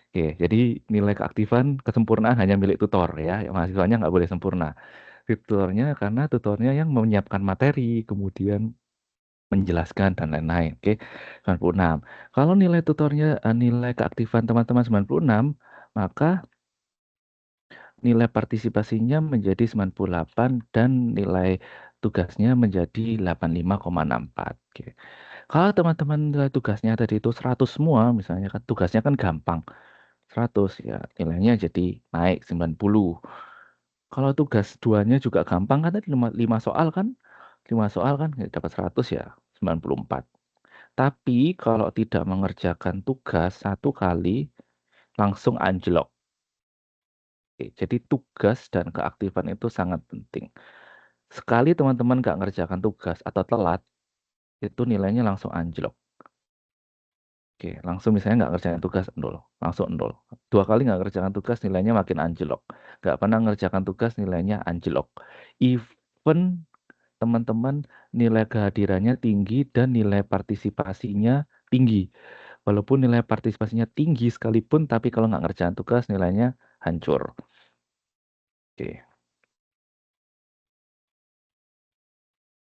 Oke, jadi nilai keaktifan kesempurnaan hanya milik tutor ya. Mahasiswanya nggak boleh sempurna. Tutornya karena tutornya yang menyiapkan materi, kemudian menjelaskan dan lain-lain. Oke, 96. Kalau nilai tutornya, nilai keaktifan teman-teman 96, maka nilai partisipasinya menjadi 98 dan nilai tugasnya menjadi 85,64. Oke. Kalau teman-teman nilai tugasnya tadi itu 100 semua, misalnya kan tugasnya kan gampang. 100 ya, nilainya jadi naik 90. Kalau tugas duanya juga gampang kan tadi 5 soal kan? 5 soal kan ya dapat 100 ya 94. Tapi kalau tidak mengerjakan tugas 1 kali langsung anjlok. Oke, jadi tugas dan keaktifan itu sangat penting. Sekali teman-teman nggak ngerjakan tugas atau telat, itu nilainya langsung anjlok. Oke, langsung misalnya nggak ngerjakan tugas, 0. Langsung 0. 2 kali nggak ngerjakan tugas, nilainya makin anjlok. Nggak pernah ngerjakan tugas, nilainya anjlok. Even teman-teman nilai kehadirannya tinggi dan nilai partisipasinya tinggi. Walaupun nilai partisipasinya tinggi sekalipun, tapi kalau nggak ngerjakan tugas, nilainya hancur. Oke.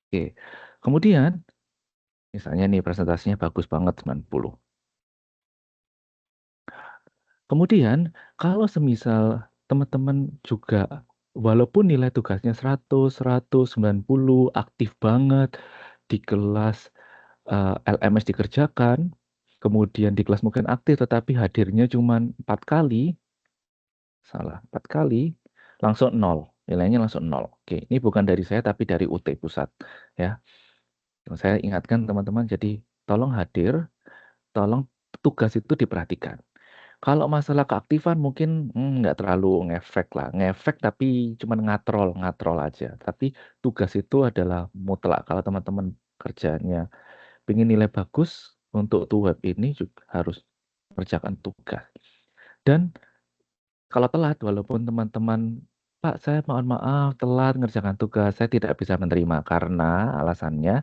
Oke. Kemudian, misalnya nih presentasinya bagus banget 90. Kemudian, kalau semisal teman-teman juga walaupun nilai tugasnya 100, 100, 90, aktif banget di kelas, LMS dikerjakan, kemudian di kelas mungkin aktif tetapi hadirnya cuma 4 kali, salah, 4 kali, langsung 0, nilainya langsung 0. Oke, ini bukan dari saya tapi dari UT Pusat ya. Saya ingatkan teman-teman, jadi tolong hadir, tolong tugas itu diperhatikan. Kalau masalah keaktifan mungkin nggak terlalu ngefek lah, ngefek tapi cuma ngatrol, ngatrol aja. Tapi tugas itu adalah mutlak. Kalau teman-teman kerjanya pengen nilai bagus untuk tuh web ini juga harus kerjakan tugas. Dan kalau telat, walaupun teman-teman, Pak, saya mohon maaf telat ngerjakan tugas, saya tidak bisa menerima karena alasannya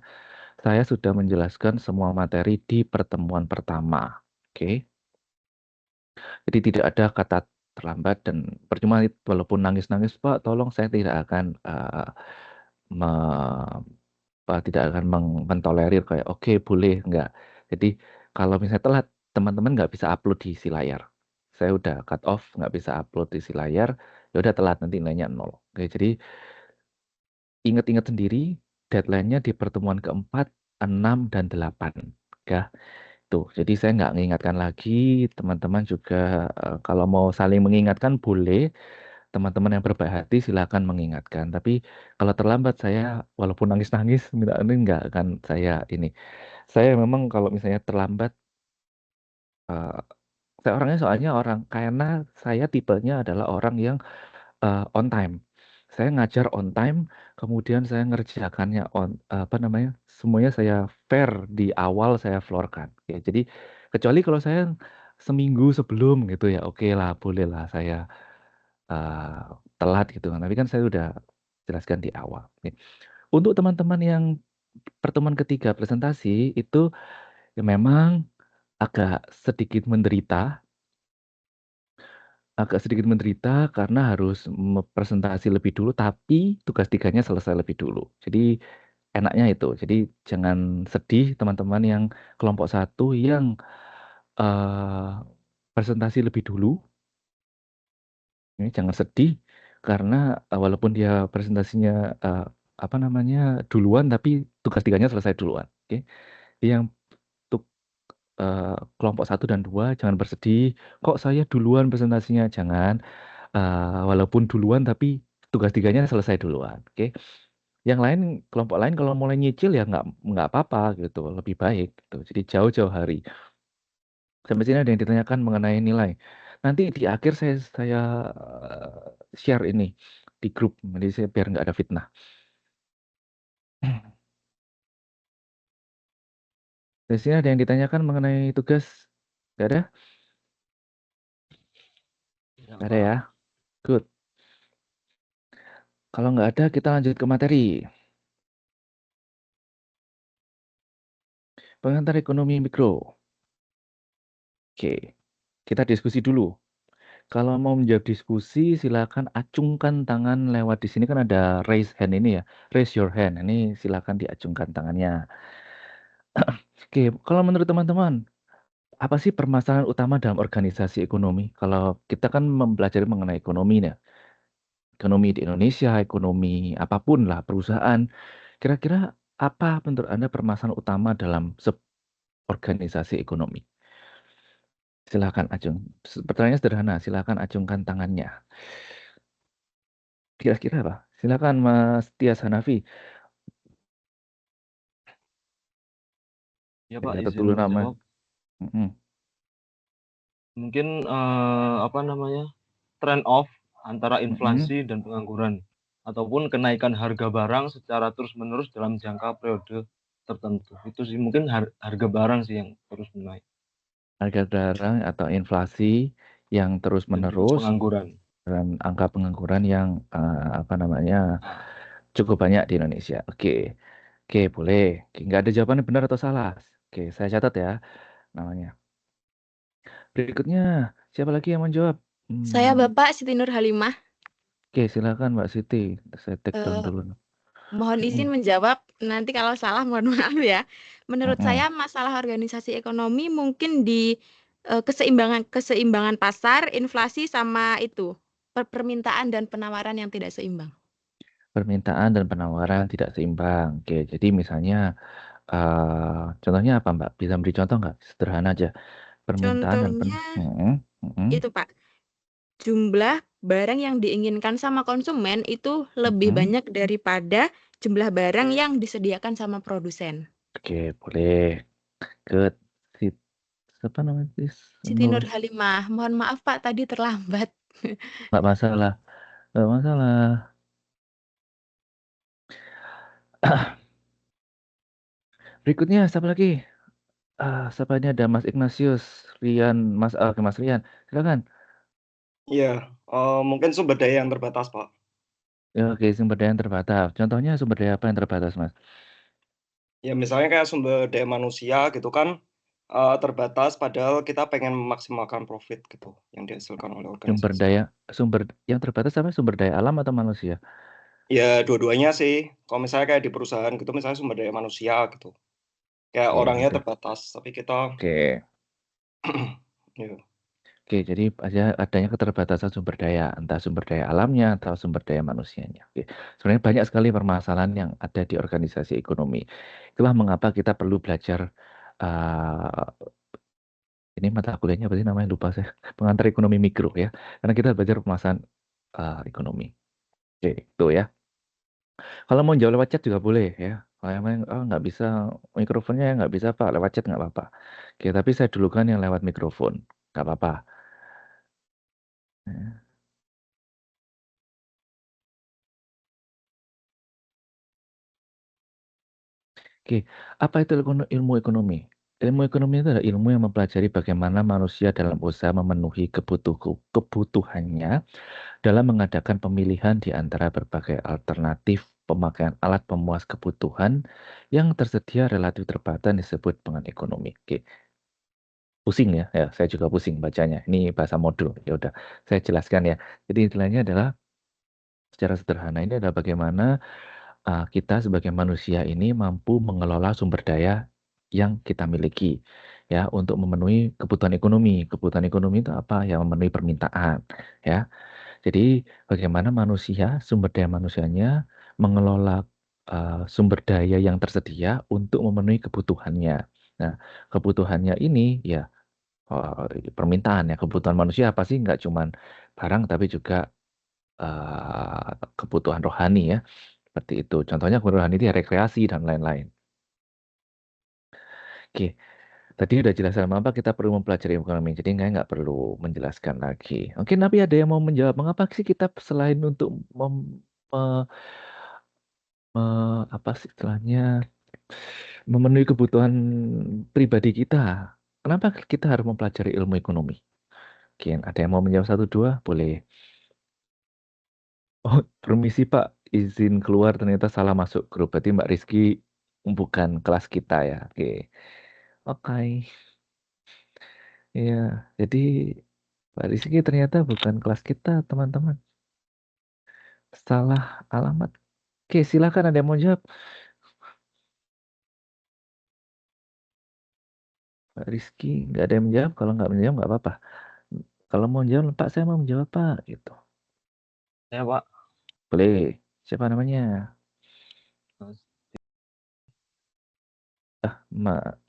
saya sudah menjelaskan semua materi di pertemuan pertama. Oke. Jadi tidak ada kata terlambat dan percuma walaupun nangis-nangis, Pak, tolong saya tidak akan tidak akan mentolerir kayak oke boleh enggak. Jadi kalau misalnya telat, teman-teman nggak bisa upload di si layar. Saya udah cut off, nggak bisa upload di si layar, ya udah telat nanti nilainya 0. Oke, jadi ingat-ingat sendiri deadline-nya di pertemuan keempat, 6, dan 8. Ya. Tuh, jadi saya nggak mengingatkan lagi, teman-teman juga kalau mau saling mengingatkan boleh, teman-teman yang berbaik hati silakan mengingatkan. Tapi kalau terlambat saya walaupun nangis-nangis minta ini nggak akan saya ini. Saya memang kalau misalnya terlambat, saya orangnya soalnya karena saya tipenya adalah orang yang on time. Saya ngajar on time, kemudian saya ngerjakannya semuanya saya fair di awal saya floorkan. Ya, jadi kecuali kalau saya seminggu sebelum gitu ya, oke lah, boleh lah saya uh, telat gitu kan. Tapi kan saya udah jelaskan di awal. Oke. Untuk teman-teman yang pertemuan ketiga presentasi itu Ya, memang agak sedikit menderita karena harus presentasi lebih dulu, tapi tugas 3-nya selesai lebih dulu. Jadi enaknya itu. Jadi jangan sedih teman-teman yang kelompok 1 yang presentasi lebih dulu. Ini jangan sedih karena walaupun dia presentasinya duluan, tapi tugas 3-nya selesai duluan. Oke. Yang untuk kelompok 1 dan 2 jangan bersedih. Kok saya duluan presentasinya? Jangan. Walaupun duluan tapi tugas 3-nya selesai duluan. Oke. Yang lain, kelompok lain kalau mulai nyicil ya nggak apa-apa gitu, lebih baik gitu. Jadi jauh-jauh hari. Sampai sini ada yang ditanyakan mengenai nilai. Nanti di akhir saya share ini di grup, jadi saya biar nggak ada fitnah. Di sini ada yang ditanyakan mengenai tugas, nggak ada? Nggak ada ya? Good. Kalau nggak ada, kita lanjut ke materi. Pengantar ekonomi mikro. Oke, kita diskusi dulu. Kalau mau menjawab diskusi, silakan acungkan tangan lewat di sini kan ada raise hand ini ya, raise your hand. Ini silakan diacungkan tangannya. Oke, kalau menurut teman-teman, apa sih permasalahan utama dalam organisasi ekonomi? Kalau kita kan mempelajari mengenai ekonomi nih, ekonomi di Indonesia, ekonomi apapun lah, perusahaan. Kira-kira apa menurut Anda permasalahan utama dalam organisasi ekonomi? Silakan acung. Pertanyaannya sederhana, silakan acungkan tangannya. Kira-kira apa? Silakan Mas Tias Hanafi. Ya Pak, Catat izin dulu nama. menjawab. Mungkin trend off antara inflasi dan pengangguran ataupun kenaikan harga barang secara terus-menerus dalam jangka periode tertentu. Itu sih mungkin harga barang sih yang terus menaik. Harga barang atau inflasi yang terus-menerus Pengangguran. dan angka pengangguran yang cukup banyak di Indonesia. Oke, boleh. Oke, nggak ada jawabannya benar atau salah. Oke, saya catat ya namanya. Berikutnya, siapa lagi yang menjawab? Saya Bapak Siti Nur Halimah. Oke, silakan Mbak Siti. Saya take down dulu. Mohon izin menjawab. Nanti kalau salah mohon maaf ya. Menurut saya masalah organisasi ekonomi mungkin di keseimbangan pasar, inflasi sama itu permintaan dan penawaran yang tidak seimbang. Permintaan dan penawaran tidak seimbang. Oke, jadi misalnya contohnya apa Mbak? Bisa beri contoh nggak? Sederhana aja. Permintaan Contohnya itu Pak, jumlah barang yang diinginkan sama konsumen itu lebih banyak daripada jumlah barang yang disediakan sama produsen. Oke, boleh. Good. Siapa namanya? Siti Nur Halimah. Mohon maaf Pak, tadi terlambat. Nggak masalah. Nggak masalah. Berikutnya, siapa lagi? Siapa ini ada Mas Ignatius, Rian, Mas Rian. Silakan. Iya, mungkin sumber daya yang terbatas, Pak. Ya, oke, sumber daya yang terbatas. Contohnya sumber daya apa yang terbatas, Mas? Ya, misalnya kayak sumber daya manusia gitu kan, terbatas padahal kita pengen memaksimalkan profit gitu yang dihasilkan oleh organisasi. Sumber yang terbatas apa? Sumber daya alam atau manusia? Ya, dua-duanya sih. Kalau misalnya kayak di perusahaan gitu, misalnya sumber daya manusia gitu. Kayak orangnya terbatas, tapi kita Oke. ya. Oke, jadi adanya keterbatasan sumber daya, entah sumber daya alamnya atau sumber daya manusianya. Oke. Sebenarnya banyak sekali permasalahan yang ada di organisasi ekonomi. Itulah mengapa kita perlu belajar ini mata kuliahnya apa sih namanya, lupa saya. Pengantar ekonomi mikro ya. Karena kita belajar permasalahan ekonomi. Oke, itu ya. Kalau mau jawab lewat chat juga boleh ya. Kalau yang nggak bisa mikrofonnya ya nggak bisa Pak, lewat chat nggak apa-apa. Oke, tapi saya dulukan yang lewat mikrofon. Nggak apa-apa. Oke, apa itu ilmu ekonomi? Ilmu ekonomi itu adalah ilmu yang mempelajari bagaimana manusia dalam usaha memenuhi kebutuhannya dalam mengadakan pemilihan di antara berbagai alternatif pemakaian alat pemuas kebutuhan yang tersedia relatif terbatas disebut dengan ekonomi. Oke. Pusing ya, saya juga pusing bacanya. Ini bahasa modul. Ya udah, saya jelaskan ya. Jadi istilahnya adalah secara sederhana ini adalah bagaimana kita sebagai manusia ini mampu mengelola sumber daya yang kita miliki ya untuk memenuhi kebutuhan ekonomi. Kebutuhan ekonomi itu apa? Yang memenuhi permintaan ya. Jadi bagaimana manusia, sumber daya manusianya mengelola sumber daya yang tersedia untuk memenuhi kebutuhannya. Nah, kebutuhannya ini ya permintaan ya. Kebutuhan manusia apa sih? Nggak cuma barang tapi juga kebutuhan rohani ya. Seperti itu. Contohnya kebutuhan rohani itu ya rekreasi dan lain-lain. Oke. Tadi udah jelas mengapa kita perlu mempelajari ekonomi, jadi nggak perlu menjelaskan lagi. Oke, tapi ada yang mau menjawab mengapa sih kita selain untuk apa sih istilahnya memenuhi kebutuhan pribadi kita, kenapa kita harus mempelajari ilmu ekonomi? Mungkin ada yang mau menjawab satu dua, boleh. Oh, permisi Pak, izin keluar ternyata salah masuk grup. Berarti Mbak Rizky bukan kelas kita ya. Oke. Oke. Iya, jadi Mbak Rizky ternyata bukan kelas kita, teman-teman. Salah alamat. Oke, silakan ada yang mau jawab. Mbak Rizky, nggak ada yang menjawab. Kalau nggak menjawab, nggak apa-apa. Kalau mau menjawab, Pak, saya mau menjawab, Pak. Gitu. Ya, Pak. Boleh. Siapa namanya?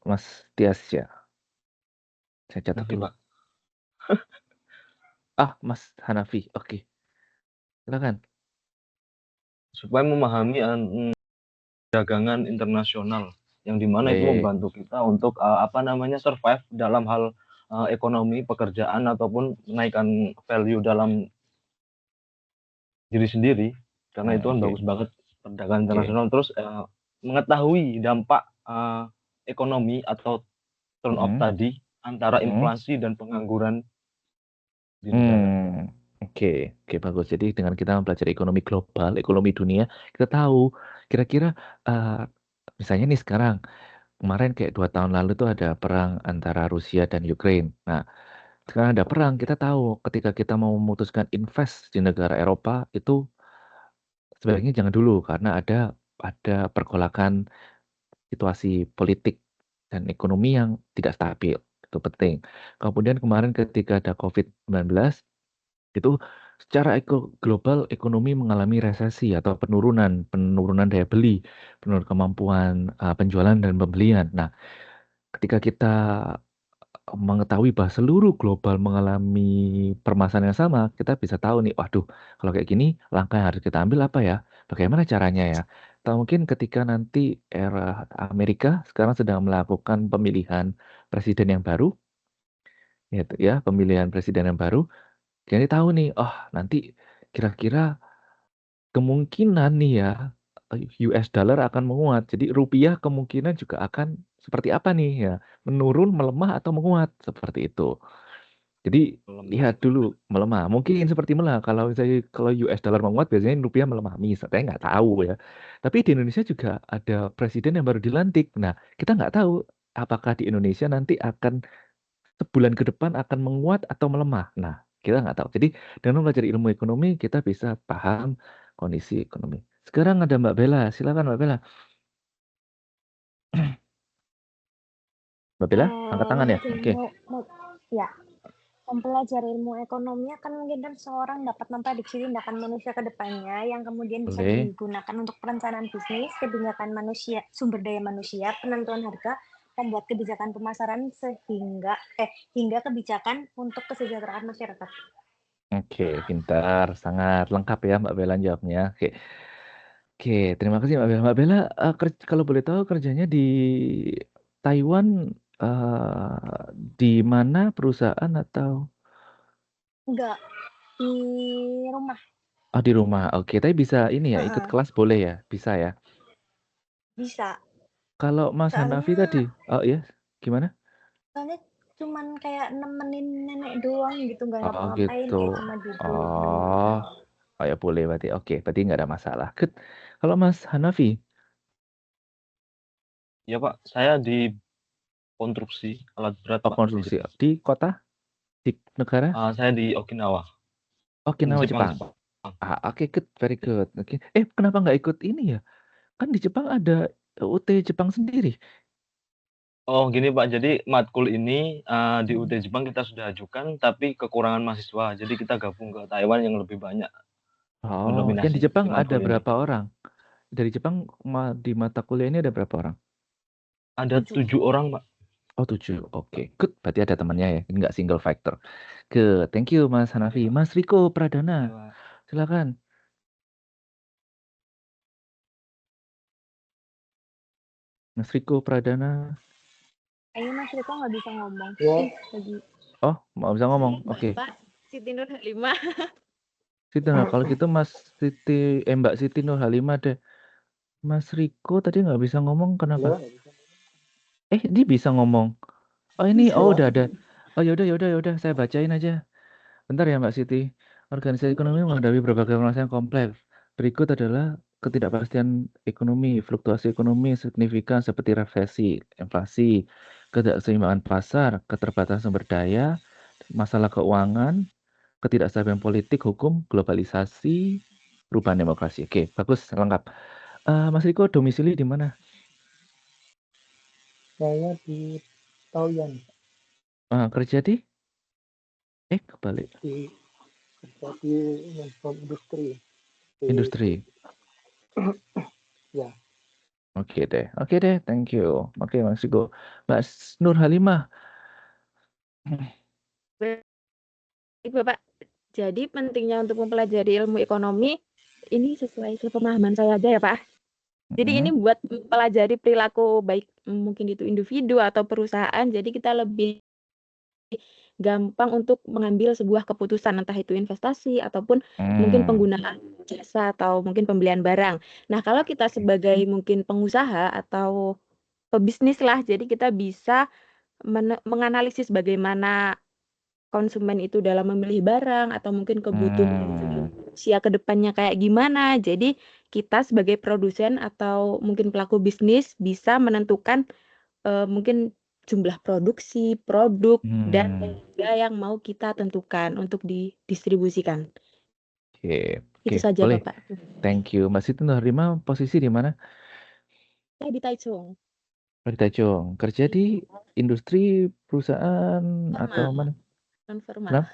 Mas Tiasya. Saya catat Hanafi, dulu. Pak. Mas Hanafi. Oke. Silakan. Supaya memahami dagangan internasional yang dimana itu membantu kita untuk survive dalam hal ekonomi, pekerjaan ataupun menaikkan value dalam diri sendiri, karena itu kan bagus banget perdagangan internasional. Terus mengetahui dampak ekonomi atau turn off tadi antara inflasi dan pengangguran di negara. Oke, bagus. Jadi dengan kita mempelajari ekonomi global, ekonomi dunia, kita tahu kira-kira misalnya nih sekarang, kemarin kayak 2 tahun lalu tuh ada perang antara Rusia dan Ukraine. Nah, sekarang ada perang, kita tahu ketika kita mau memutuskan invest di negara Eropa itu sebaiknya jangan dulu karena ada pergolakan situasi politik dan ekonomi yang tidak stabil. Itu penting. Kemudian kemarin ketika ada COVID-19 itu secara global ekonomi mengalami resesi atau penurunan daya beli, penurunan kemampuan penjualan dan pembelian. Nah, ketika kita mengetahui bahwa seluruh global mengalami permasalahan yang sama, kita bisa tahu nih, waduh, kalau kayak gini langkah yang harus kita ambil apa ya? Bagaimana caranya ya? Atau mungkin ketika nanti era Amerika sekarang sedang melakukan pemilihan presiden yang baru, ya, pemilihan presiden yang baru, jadi tahu nih, oh nanti kira-kira kemungkinan nih ya US dollar akan menguat. Jadi rupiah kemungkinan juga akan seperti apa nih ya, menurun, melemah atau menguat seperti itu. Jadi lihat dulu melemah. Mungkin seperti melemah. Kalau US dollar menguat biasanya rupiah melemah. Saya nggak tahu ya. Tapi di Indonesia juga ada presiden yang baru dilantik. Nah, kita nggak tahu apakah di Indonesia nanti akan sebulan ke depan akan menguat atau melemah. Nah, kita nggak tahu. Jadi dengan belajar ilmu ekonomi kita bisa paham kondisi ekonomi. Sekarang ada Mbak Bella. Silakan Mbak Bella. Mbak Bella, angkat tangan ya. Oke. Ya. Mempelajari ilmu ekonomi akan memungkinkan seseorang dapat memprediksi tindakan manusia ke depannya yang kemudian bisa digunakan untuk perencanaan bisnis, kebijakan manusia, sumber daya manusia, penentuan harga, membuat kebijakan pemasaran hingga kebijakan untuk kesejahteraan masyarakat. Oke, pintar, sangat lengkap ya Mbak Bella jawabnya. Oke, terima kasih Mbak Bella. Mbak Bella, kalau boleh tahu kerjanya di Taiwan di mana perusahaan atau? Enggak, di rumah. Oh, di rumah. Oke, tapi bisa ini ya, ikut kelas boleh ya? Bisa ya? Bisa. Kalau Mas Hanafi tadi, oh iya, gimana? Soalnya cuman kayak nemenin nenek doang gitu, nggak ngapa-ngapain, gitu. kayak cuma duduk. Oh, Oh ya boleh berarti. Oke, berarti nggak ada masalah. Good. Kalau Mas Hanafi, Ya Pak, saya di konstruksi alat berat Pak. konsumsi di kota, di negara, Saya di Okinawa, Okinawa, Jepang. Jepang. Oke, good, very good. Oke. Kenapa nggak ikut ini ya? Kan di Jepang ada UT Jepang sendiri. Oh gini Pak, jadi matkul ini di UT Jepang kita sudah ajukan, tapi kekurangan mahasiswa, jadi kita gabung ke Taiwan yang lebih banyak Oh, yang mendominasi di Jepang ada matkul ini. berapa orang? Dari Jepang di mata kuliah ini ada berapa orang? Ada 7 orang Pak. Oh 7, oke. Good, berarti ada temannya ya, nggak single factor. Good, thank you Mas Hanafi. Iya, Pak. Mas Riko Iya, Pradana, Pak. silakan. Mas Riko Pradana. Ayo Mas Riko nggak bisa ngomong. Lagi. Oh, mau bisa ngomong, oke. Mbak Siti Nur Halimah. Siti, kalau gitu Mbak Siti Nur Halimah deh. Mas Riko tadi nggak bisa ngomong, kenapa? Dia bisa ngomong. Oh ini, udah ada. Oh yaudah, saya bacain aja. Bentar ya Mbak Siti. Organisasi ekonomi menghadapi berbagai permasalahan kompleks. Berikut adalah ketidakpastian ekonomi, fluktuasi ekonomi signifikan seperti resesi, inflasi, ketidakseimbangan pasar, keterbatasan sumber daya, masalah keuangan, ketidakstabilan politik, hukum, globalisasi, perubahan demokrasi. Oke, bagus, lengkap. Mas Riko domisili di mana? Saya di Taoyuan. Kerja di? Kebalik. Kerja di industri. Industri. Ya. Oke deh, thank you. Oke, Mas Riko. Mbak Nur Halimah. Bapak, jadi pentingnya untuk mempelajari ilmu ekonomi ini sesuai sepemahaman saya aja ya Pak. Jadi ini buat mempelajari perilaku baik mungkin itu individu atau perusahaan, jadi kita lebih gampang untuk mengambil sebuah keputusan entah itu investasi ataupun mungkin penggunaan jasa atau mungkin pembelian barang. Nah, kalau kita sebagai mungkin pengusaha atau pebisnis lah, jadi kita bisa menganalisis bagaimana konsumen itu dalam memilih barang atau mungkin kebutuhan usia ke depannya kayak gimana. Jadi kita sebagai produsen atau mungkin pelaku bisnis bisa menentukan mungkin jumlah produksi, produk, dan harga yang mau kita tentukan untuk didistribusikan. Oke, Itu saja boleh. Bapak. Thank you. Mas Siti Nur Halimah posisi di mana? Saya di Taichung. Di Taichung. Kerja di industri, perusahaan, atau mana? Non-formal.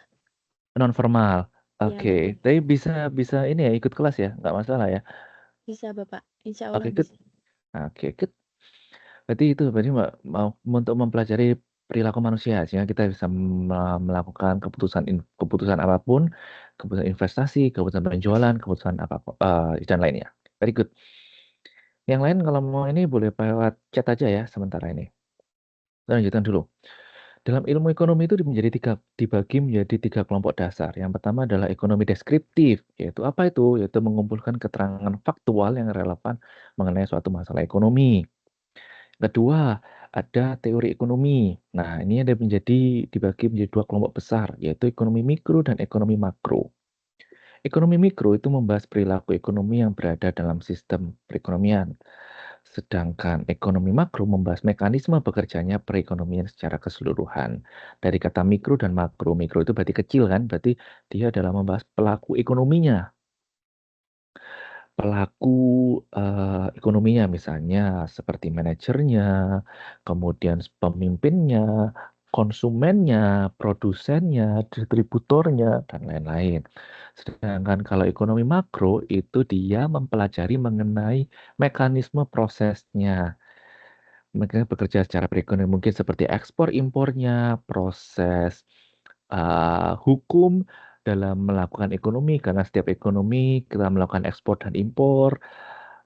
Non-formal. Oke, Ya, tapi bisa ini ya, ikut kelas ya, nggak masalah ya. bisa Bapak, insya Allah Oke, good. bisa. Oke, good. Berarti Mbak mau untuk mempelajari perilaku manusia, sehingga kita bisa melakukan keputusan apapun, keputusan investasi, keputusan penjualan, keputusan apapun dan lainnya. Very good. Yang lain kalau mau ini boleh lewat chat aja ya sementara ini. Kita lanjutkan dulu. Dalam ilmu ekonomi itu dibagi menjadi 3 kelompok dasar. Yang pertama adalah ekonomi deskriptif, yaitu apa itu? Yaitu mengumpulkan keterangan faktual yang relevan mengenai suatu masalah ekonomi. Kedua, ada teori ekonomi. Nah, ini dibagi menjadi 2 kelompok besar, yaitu ekonomi mikro dan ekonomi makro. Ekonomi mikro itu membahas perilaku ekonomi yang berada dalam sistem perekonomian. Sedangkan ekonomi makro membahas mekanisme bekerjanya perekonomian secara keseluruhan. Dari kata mikro dan makro, mikro itu berarti kecil kan, berarti dia adalah membahas pelaku ekonominya. Ekonominya misalnya seperti manajernya, kemudian pemimpinnya, konsumennya, produsennya, distributornya, dan lain-lain. Sedangkan kalau ekonomi makro itu dia mempelajari mengenai mekanisme prosesnya. Mereka bekerja secara perekonomian mungkin seperti ekspor impornya, proses hukum dalam melakukan ekonomi, karena setiap ekonomi kita melakukan ekspor dan impor,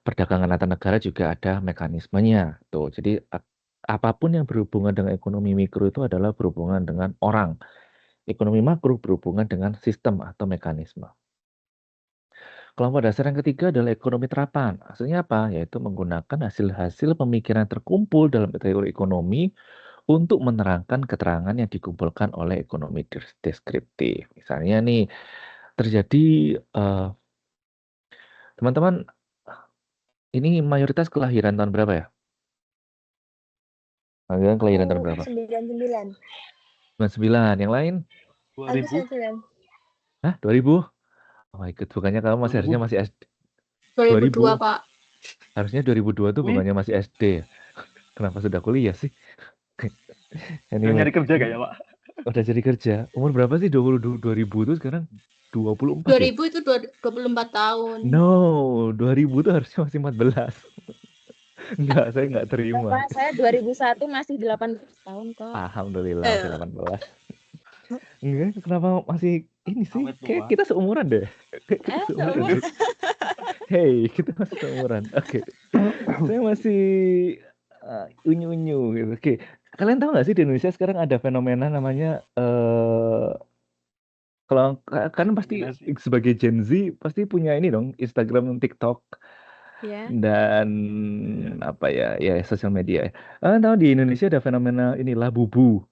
perdagangan antar negara juga ada mekanismenya. Tuh, jadi apapun yang berhubungan dengan ekonomi mikro itu adalah berhubungan dengan orang. Ekonomi makro berhubungan dengan sistem atau mekanisme. Kelompok dasar yang ketiga adalah ekonomi terapan. Hasilnya apa? Yaitu menggunakan hasil-hasil pemikiran terkumpul dalam teori ekonomi untuk menerangkan keterangan yang dikumpulkan oleh ekonomi deskriptif. Misalnya nih, terjadi Teman-teman, ini mayoritas kelahiran tahun berapa ya? Kalian kelahiran tahun berapa? 99. 99. Yang lain? Aku 99. Hah? 2000? Oh my God, bukannya kamu harusnya masih SD. 2002, Pak. Harusnya 2002 tuh bukannya masih SD ya? Kenapa sudah kuliah sih? Anyway, nyari kerja kayak Pak. udah jadi kerja. Umur berapa sih 2000 tuh sekarang? 24 ya? 2000 itu 24 tahun. No, 2000 tuh harusnya masih 14. Enggak, saya nggak terima. Pak, saya 2001 masih 18 tahun kok. Alhamdulillah masih 18. Enggak, kenapa masih ini sih? Kayak kita seumuran deh. Kita seumuran deh. Hey, kita masih seumuran. Oke. Saya masih unyu-unyu gitu. Oke. Kalian tahu nggak sih di Indonesia sekarang ada fenomena namanya kalau kan pasti sebagai Gen Z pasti punya ini dong, Instagram, TikTok, dan apa ya sosial media. Kalian tahu di Indonesia ada fenomena ini Labubu,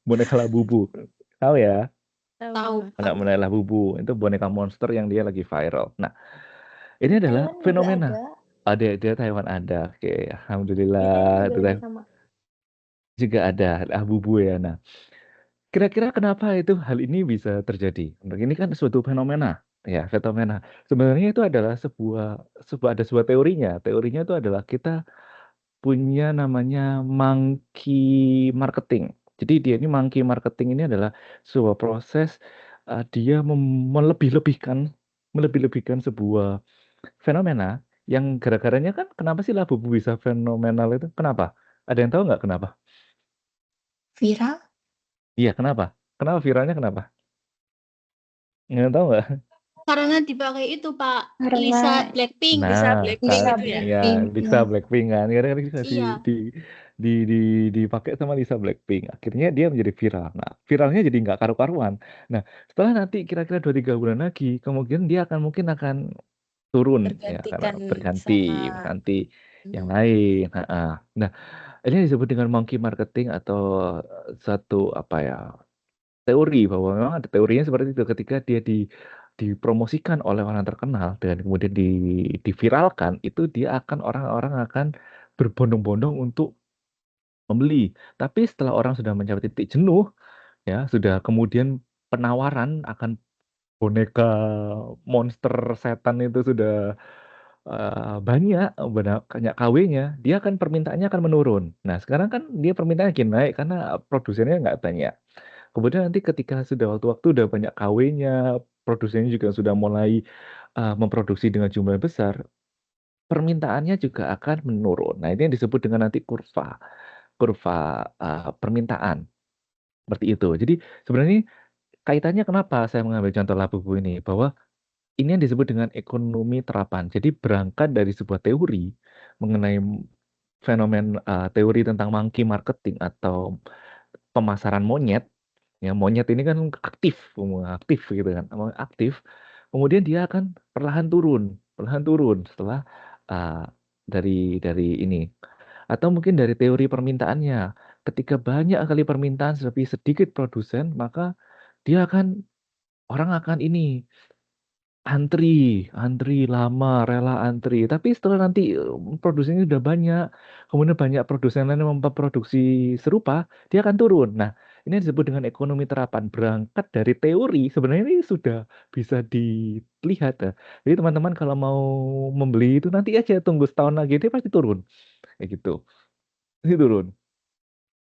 boneka Labubu. Tahu ya? Tahu. Boneka Labubu itu boneka monster yang dia lagi viral. Nah, ini adalah Taiwan fenomena. juga Ada di Taiwan ada. Oke, alhamdulillah. Juga ada Labubu ya. Nah, kira-kira kenapa itu hal ini bisa terjadi? Ini kan suatu fenomena, ya fenomena. Sebenarnya itu adalah ada sebuah teorinya. Teorinya itu adalah kita punya namanya monkey marketing. Jadi dia ini monkey marketing ini adalah sebuah proses dia melebih-lebihkan sebuah fenomena yang gara-garanya kan kenapa sih Labubu bisa fenomenal itu? Kenapa? Ada yang tahu nggak kenapa? Viral? Iya, kenapa? Kenapa viralnya kenapa? Nggak tahu nggak? Karena dipakai itu, Pak. Karena Lisa Blackpink. Nah, Lisa Blackpink Lisa itu ya. Iya, Lisa Blackpink kan. Kadang-kadang bisa Iya. dipakai sama Lisa Blackpink. Akhirnya dia menjadi viral. Nah, viralnya jadi nggak karu-karuan. Nah, setelah nanti kira-kira 2-3 bulan lagi, kemungkinan dia mungkin akan turun ya, karena berganti yang lain. Nah, ini disebut dengan monkey marketing atau satu apa ya? Teori bahwa memang ada teorinya seperti itu ketika dia dipromosikan oleh orang terkenal dan kemudian diviralkan itu dia orang-orang akan berbondong-bondong untuk membeli. Tapi setelah orang sudah mencapai titik jenuh ya sudah kemudian penawaran akan boneka monster setan itu sudah banyak KW-nya, dia kan permintaannya akan menurun. Nah, sekarang kan dia permintaannya makin naik karena produsennya nggak banyak. Kemudian nanti ketika sudah waktu-waktu udah banyak KW-nya, produsennya juga sudah mulai memproduksi dengan jumlah besar, permintaannya juga akan menurun. Nah, ini yang disebut dengan nanti kurva permintaan seperti itu. Jadi sebenarnya kaitannya kenapa saya mengambil contoh Labubu ini bahwa ini yang disebut dengan ekonomi terapan. Jadi berangkat dari sebuah teori mengenai teori tentang monkey marketing atau pemasaran monyet. Ya, monyet ini kan aktif gitu kan, aktif. Kemudian dia akan perlahan turun setelah dari ini. Atau mungkin dari teori permintaannya. Ketika banyak kali permintaan lebih sedikit produsen, maka orang akan ini antri lama, rela antri. Tapi setelah nanti produsennya sudah banyak, kemudian banyak produsen lain yang memproduksi serupa, dia akan turun. Nah, ini disebut dengan ekonomi terapan. Berangkat dari teori, sebenarnya ini sudah bisa dilihat ya. Jadi teman-teman kalau mau membeli itu nanti aja tunggu setahun lagi, dia pasti turun. Kayak gitu. Pasti turun.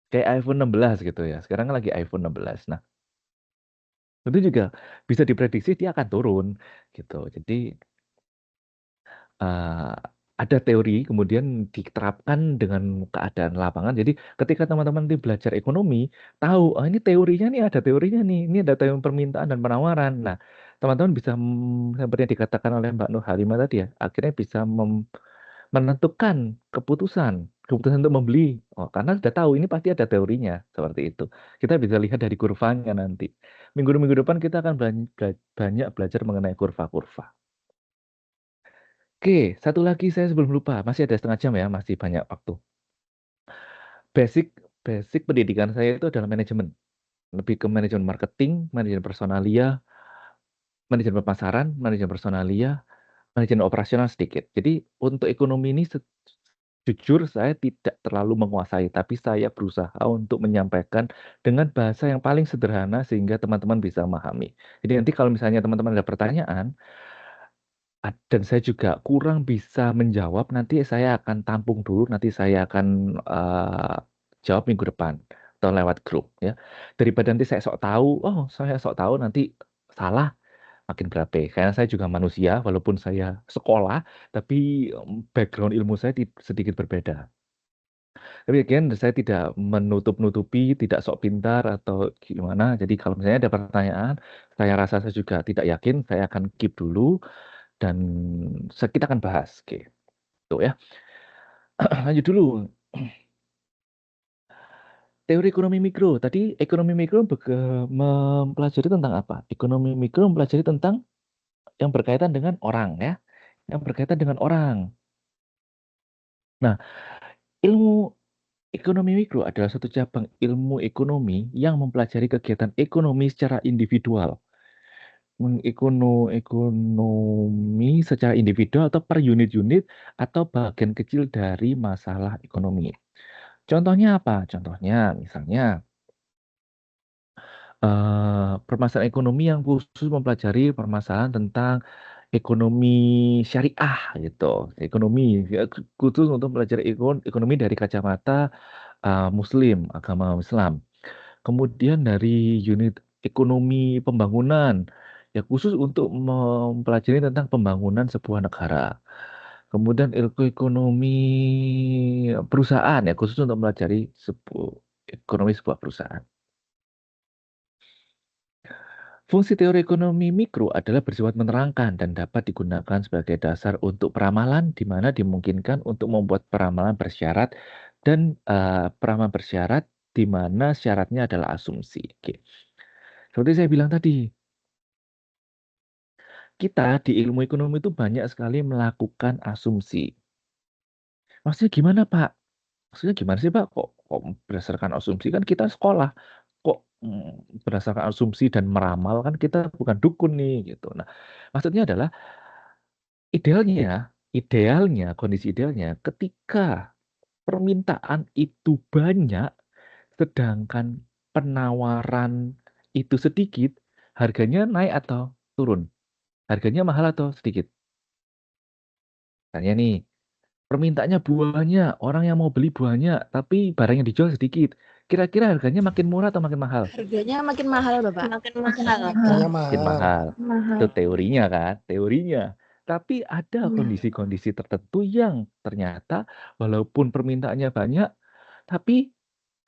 Kayak iPhone 16 gitu ya. Sekarang lagi iPhone 16. Nah, itu juga bisa diprediksi dia akan turun gitu. Jadi ada teori kemudian diterapkan dengan keadaan lapangan. Jadi ketika teman-teman nanti belajar ekonomi, tahu ini teorinya nih ada teorinya nih, ini ada teori permintaan dan penawaran. Nah, teman-teman bisa seperti yang dikatakan oleh Mbak Nur Halimah tadi ya, akhirnya bisa menentukan keputusan untuk membeli. Oh, karena sudah tahu ini pasti ada teorinya seperti itu. Kita bisa lihat dari kurvanya nanti. Minggu depan kita akan banyak belajar mengenai kurva-kurva. Oke, satu lagi saya sebelum lupa, masih ada setengah jam ya, masih banyak waktu. Basic pendidikan saya itu adalah manajemen. Lebih ke manajemen marketing, manajemen personalia, manajemen pemasaran, manajemen personalia, manajemen operasional sedikit. Jadi untuk ekonomi ini jujur saya tidak terlalu menguasai, tapi saya berusaha untuk menyampaikan dengan bahasa yang paling sederhana sehingga teman-teman bisa memahami. Jadi nanti kalau misalnya teman-teman ada pertanyaan, dan saya juga kurang bisa menjawab, nanti saya akan tampung dulu, nanti saya akan jawab minggu depan atau lewat grup ya. Daripada nanti saya sok tahu, saya sok tahu nanti salah makin berabe. Karena saya juga manusia, walaupun saya sekolah, tapi background ilmu saya sedikit berbeda. Tapi again, saya tidak menutup-nutupi, tidak sok pintar atau gimana. Jadi kalau misalnya ada pertanyaan, saya rasa saya juga tidak yakin, saya akan keep dulu dan kita akan bahas. Oke, tuh ya. Lanjut dulu. Teori ekonomi mikro. Tadi ekonomi mikro mempelajari tentang apa? Ekonomi mikro mempelajari tentang yang berkaitan dengan orang ya. Yang berkaitan dengan orang. Nah, ilmu ekonomi mikro adalah satu cabang ilmu ekonomi yang mempelajari kegiatan ekonomi secara individual. Ekonomi secara individual atau per unit-unit atau bagian kecil dari masalah ekonomi. Contohnya apa? Contohnya misalnya permasalahan ekonomi yang khusus mempelajari permasalahan tentang ekonomi syariah gitu. Ekonomi khusus untuk mempelajari ekonomi dari kacamata Muslim, agama Islam. Kemudian dari unit ekonomi pembangunan, ya khusus untuk mempelajari tentang pembangunan sebuah negara. Kemudian ilmu ekonomi perusahaan, ya khusus untuk mempelajari ekonomi sebuah perusahaan. Fungsi teori ekonomi mikro adalah bersifat menerangkan dan dapat digunakan sebagai dasar untuk peramalan, di mana dimungkinkan untuk membuat peramalan bersyarat dan peramalan bersyarat di mana syaratnya adalah asumsi. Oke. Seperti saya bilang tadi, kita di ilmu ekonomi itu banyak sekali melakukan asumsi. Maksudnya gimana, Pak? Maksudnya gimana sih, Pak? Kok berdasarkan asumsi kan kita sekolah? Kok berdasarkan asumsi dan meramal kan kita bukan dukun nih gitu. Nah, maksudnya adalah idealnya, kondisi idealnya ketika permintaan itu banyak sedangkan penawaran itu sedikit, harganya naik atau turun? Harganya mahal atau sedikit? Tanya nih, permintaannya buahnya, orang yang mau beli buahnya, tapi barang yang dijual sedikit. Kira-kira harganya makin murah atau makin mahal? Harganya makin mahal, Bapak. Makin mahal. Harganya Makin mahal. mahal. Itu teorinya kan, teorinya. Tapi ada kondisi-kondisi tertentu yang ternyata walaupun permintaannya banyak, tapi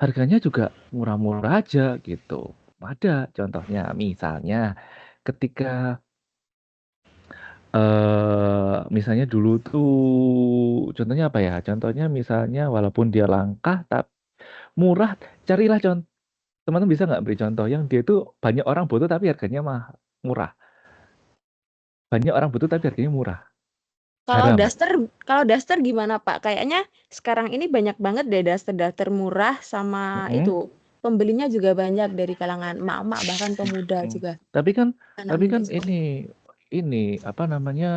harganya juga murah-murah aja gitu. Ada contohnya, misalnya ketika misalnya dulu tuh contohnya apa ya? Contohnya misalnya walaupun dia langka tapi murah, carilah teman-teman bisa nggak beri contoh yang dia itu banyak orang butuh tapi harganya murah. Banyak orang butuh tapi harganya murah. Kalau Garam. daster gimana, Pak? Kayaknya sekarang ini banyak banget deh daster murah sama itu. Pembelinya juga banyak dari kalangan emak-emak bahkan pemuda juga. Tapi kan Anak muda juga. ini apa namanya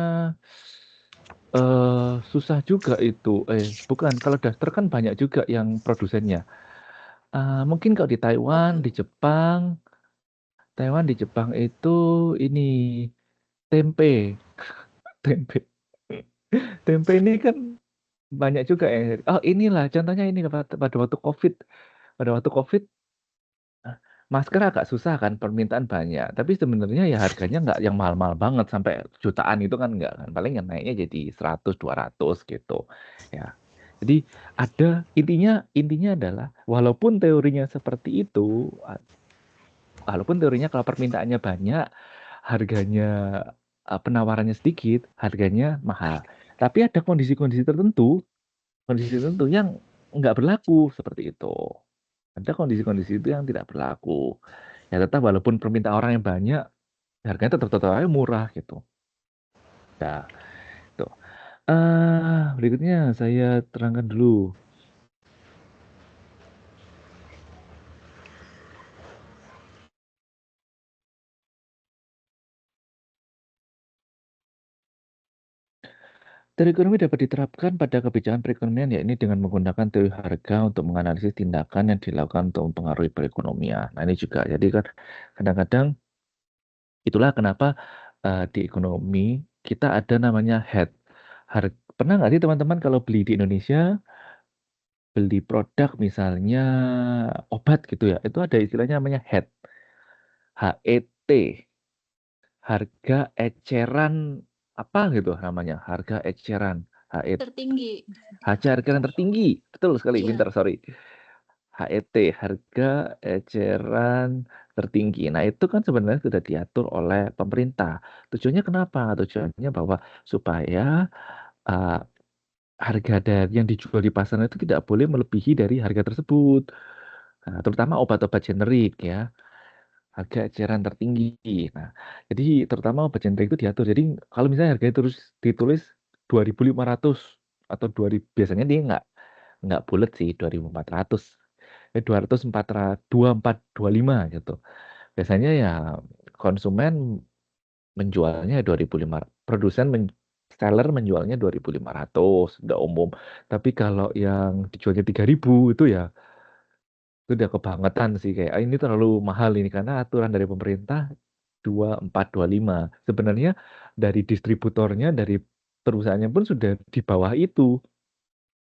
susah juga itu. Bukan, kalau daster kan banyak juga yang produsennya. Mungkin kalau di Taiwan, di Jepang itu ini tempe. Tempe ini kan banyak juga ya. Oh, inilah contohnya ini pada waktu COVID. Pada waktu COVID masker agak susah kan, permintaan banyak. Tapi sebenarnya ya harganya nggak yang mahal-mahal banget sampai jutaan itu kan nggak kan. Paling yang naiknya jadi 100 200 gitu. Ya. Jadi intinya adalah walaupun teorinya seperti itu, walaupun teorinya kalau permintaannya banyak, harganya penawarannya sedikit, harganya mahal. Tapi ada kondisi-kondisi tertentu yang nggak berlaku seperti itu. Ada kondisi-kondisi itu yang tidak berlaku. Ya tetap walaupun permintaan orang yang banyak, harganya tetap aja murah gitu. Nah, itu. Berikutnya saya terangkan dulu. Teori ekonomi dapat diterapkan pada kebijakan perekonomian, yakni dengan menggunakan teori harga untuk menganalisis tindakan yang dilakukan untuk mempengaruhi perekonomian. Nah, ini juga. Jadi kan kadang-kadang itulah kenapa di ekonomi kita ada namanya head. Pernah nggak sih teman-teman kalau beli di Indonesia, beli produk misalnya obat gitu ya, itu ada istilahnya namanya head. HET. Harga eceran apa gitu namanya, harga eceran. HET. Tertinggi. Harga yang tertinggi. Betul sekali, Iya. pintar, sorry. HET, harga eceran tertinggi. Nah, itu kan sebenarnya sudah diatur oleh pemerintah. Tujuannya kenapa? Tujuannya bahwa supaya uh, harga yang dijual di pasaran itu tidak boleh melebihi dari harga tersebut. Nah, terutama obat-obat generik ya, harga eceran tertinggi. Nah, jadi terutama obat generik itu diatur. Jadi kalau misalnya harganya terus ditulis 2.500 atau 2.000, biasanya dia nggak bulat sih, 2.400. 200, 400, 24, 25 gitu. Biasanya ya konsumen menjualnya 2.500, seller menjualnya 2.500, udah umum. Tapi kalau yang dijualnya 3.000 itu ya itu udah kebangetan sih, kayak ini terlalu mahal ini karena aturan dari pemerintah 24, 25. Sebenarnya dari distributornya, dari perusahaannya pun sudah di bawah itu.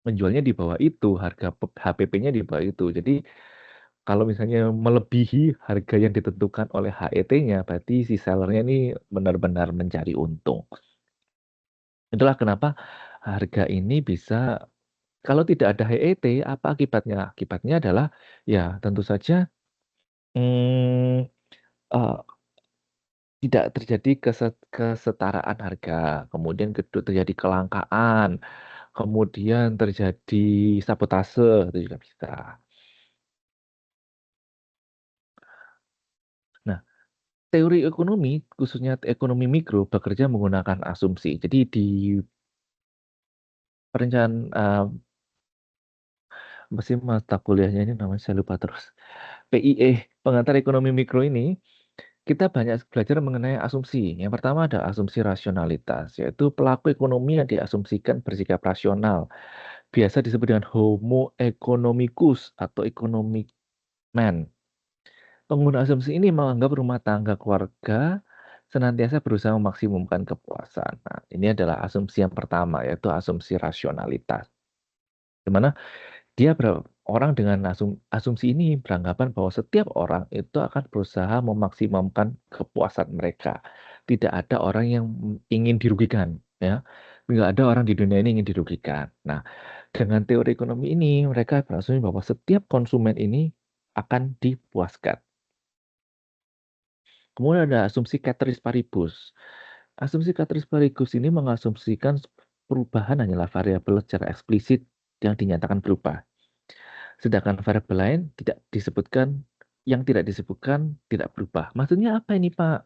Menjualnya di bawah itu, harga HPP-nya di bawah itu. Jadi kalau misalnya melebihi harga yang ditentukan oleh HET-nya, berarti si sellernya ini benar-benar mencari untung. Itulah kenapa harga ini bisa, kalau tidak ada HET, apa akibatnya? Akibatnya adalah, ya tentu saja hmm, eh, tidak terjadi kesetaraan harga, kemudian kedua terjadi kelangkaan, kemudian terjadi sabotase, itu juga bisa. Nah, teori ekonomi, khususnya ekonomi mikro, bekerja menggunakan asumsi. Jadi di perencanaan, masih mata kuliahnya ini namanya saya lupa terus. PIE, pengantar ekonomi mikro ini, kita banyak belajar mengenai asumsi. Yang pertama ada asumsi rasionalitas, yaitu pelaku ekonomi yang diasumsikan bersikap rasional. Biasa disebut dengan homo economicus atau economic man. Pengguna asumsi ini menganggap rumah tangga keluarga senantiasa berusaha memaksimumkan kepuasan. Nah, ini adalah asumsi yang pertama, yaitu asumsi rasionalitas. Di mana orang dengan asumsi ini beranggapan bahwa setiap orang itu akan berusaha memaksimumkan kepuasan mereka. Tidak ada orang yang ingin dirugikan, ya. Nggak ada orang di dunia ini ingin dirugikan. Nah, dengan teori ekonomi ini, mereka berasumsi bahwa setiap konsumen ini akan dipuaskan. Kemudian ada asumsi ceteris paribus. Asumsi ceteris paribus ini mengasumsikan perubahan hanyalah variabel secara eksplisit yang dinyatakan berubah. Sedangkan variabel lain yang tidak disebutkan tidak berubah. Maksudnya apa ini, Pak?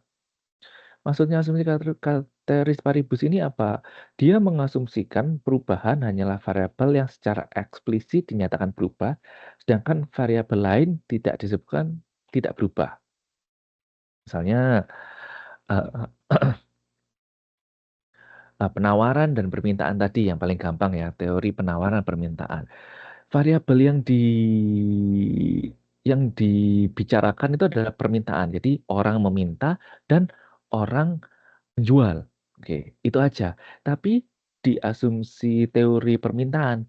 Maksudnya asumsi ceteris paribus ini apa? Dia mengasumsikan perubahan hanyalah variabel yang secara eksplisit dinyatakan berubah, sedangkan variabel lain tidak disebutkan tidak berubah. Misalnya penawaran dan permintaan tadi yang paling gampang ya, teori penawaran dan permintaan. Variabel yang dibicarakan itu adalah permintaan. Jadi orang meminta dan orang menjual. Oke, itu aja. Tapi di asumsi teori permintaan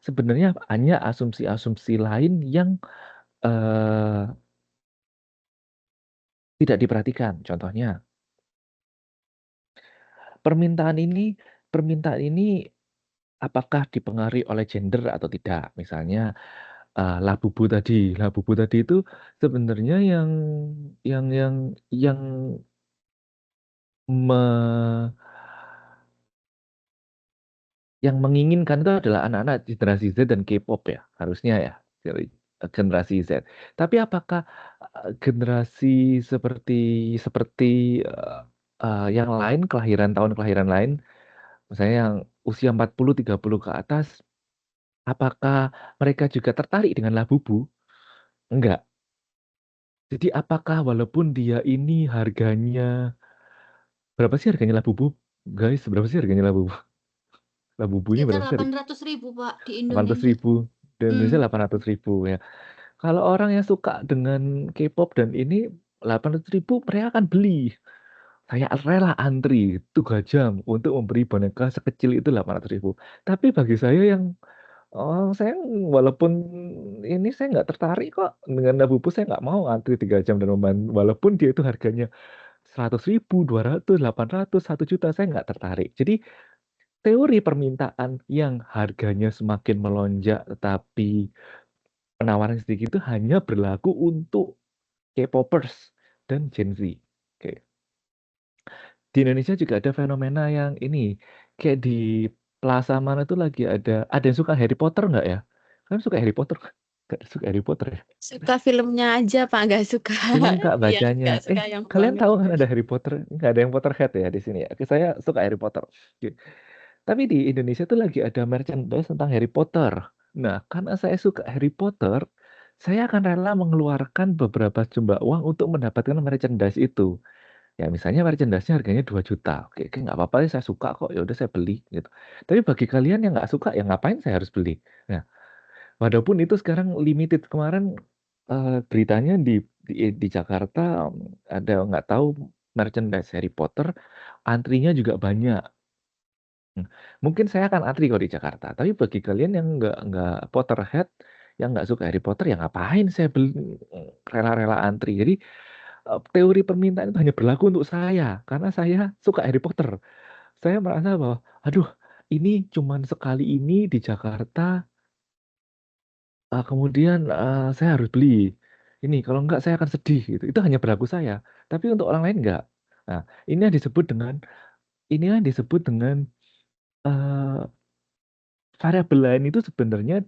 sebenarnya hanya asumsi-asumsi lain yang tidak diperhatikan. Contohnya, permintaan ini apakah dipengaruhi oleh gender atau tidak? Misalnya Labubu tadi itu sebenarnya yang menginginkan itu adalah anak-anak generasi Z dan K-pop ya, harusnya ya, generasi Z. Tapi apakah generasi seperti yang lain, tahun kelahiran lain, misalnya yang usia 40, 30 ke atas, apakah mereka juga tertarik dengan Labubu? Enggak. Jadi apakah walaupun dia ini harganya, berapa sih harganya Labubu? Guys, berapa sih harganya Labubu? Labu bubunya Sekitar berapa sih? 800.000 Pak di 800 Indonesia. ribu. Di Indonesia Hmm. 800 ribu ya. Kalau orang yang suka dengan K-pop dan ini 800 ribu mereka akan beli. Saya rela antri 3 jam untuk memberi boneka sekecil itu 800 ribu. Tapi bagi saya yang saya walaupun ini saya nggak tertarik kok dengan Labubu, saya nggak mau antri 3 jam dan walaupun dia itu harganya 100 ribu, 200, 800, 1 juta, saya nggak tertarik. Jadi teori permintaan yang harganya semakin melonjak tetapi penawaran sedikit itu hanya berlaku untuk K-popers dan Gen Z. Oke. Di Indonesia juga ada fenomena yang ini, kayak di Plaza mana tuh lagi ada yang suka Harry Potter nggak ya? Kan suka Harry Potter, nggak suka Harry Potter ya? Suka filmnya aja Pak, nggak suka Film nggak yang bacanya. nggak suka yang Kalian banget tahu kan gitu. ada Harry Potter? Nggak ada yang Potterhead ya di sini ya. Oke, saya suka Harry Potter. Oke. Tapi di Indonesia tuh lagi ada merchandise tentang Harry Potter. Nah, karena saya suka Harry Potter, saya akan rela mengeluarkan beberapa jumlah uang untuk mendapatkan merchandise itu. Ya misalnya merchandise-nya harganya 2 juta. Oke, oke nggak apa-apa saya suka kok. Ya udah saya beli gitu. Tapi bagi kalian yang nggak suka ya ngapain saya harus beli? Nah, walaupun itu sekarang limited kemarin beritanya di Jakarta ada nggak tahu merchandise Harry Potter antrinya juga banyak. Mungkin saya akan antri kalau di Jakarta. Tapi bagi kalian yang nggak Potterhead, yang nggak suka Harry Potter, ya ngapain saya beli rela-rela antri. Jadi teori permintaan itu hanya berlaku untuk saya karena saya suka Harry Potter. Saya merasa bahwa, aduh, ini cuman sekali ini di Jakarta, kemudian saya harus beli. Ini kalau enggak saya akan sedih gitu. Itu hanya berlaku saya. Tapi untuk orang lain enggak. Nah, ini yang disebut dengan variabel lain itu sebenarnya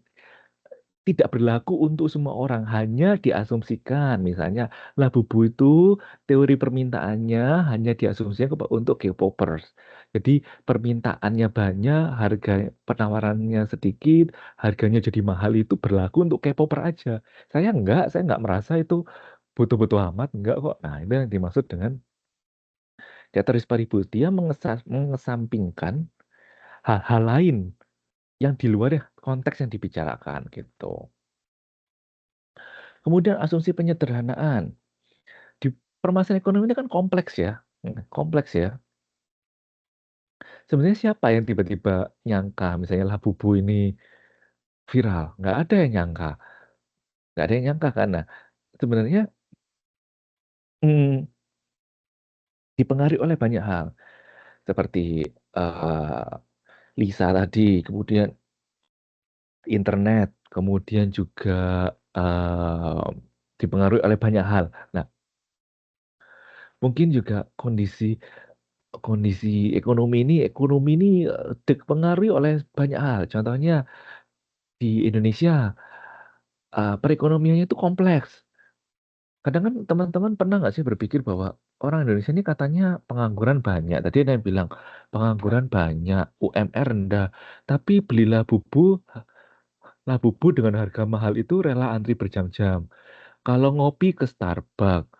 tidak berlaku untuk semua orang, hanya diasumsikan. Misalnya, Labubu itu teori permintaannya hanya diasumsikan untuk K-popers. Jadi permintaannya banyak, harga penawarannya sedikit, harganya jadi mahal itu berlaku untuk K-popper aja. Saya nggak merasa itu butuh-butuh amat, enggak kok. Nah, itu yang dimaksud dengan teateris paribus. Dia mengesampingkan hal-hal lain yang di luar ya konteks yang dibicarakan gitu. Kemudian asumsi penyederhanaan. Di permasalahan ekonomi ini kan kompleks ya. Kompleks ya. Sebenarnya siapa yang tiba-tiba nyangka misalnya Labubu ini viral? Nggak ada yang nyangka. Nggak ada yang nyangka karena sebenarnya hmm, dipengaruhi oleh banyak hal. Seperti Lisa tadi, kemudian internet, kemudian juga dipengaruhi oleh banyak hal. Nah, mungkin juga kondisi ekonomi ini dipengaruhi oleh banyak hal. Contohnya di Indonesia perekonomiannya itu kompleks. Kadang kan teman-teman pernah nggak sih berpikir bahwa orang Indonesia ini katanya pengangguran banyak. Tadi ada yang bilang pengangguran banyak, UMR rendah, tapi belilah Labubu dengan harga mahal itu rela antri berjam-jam. Kalau ngopi ke Starbucks,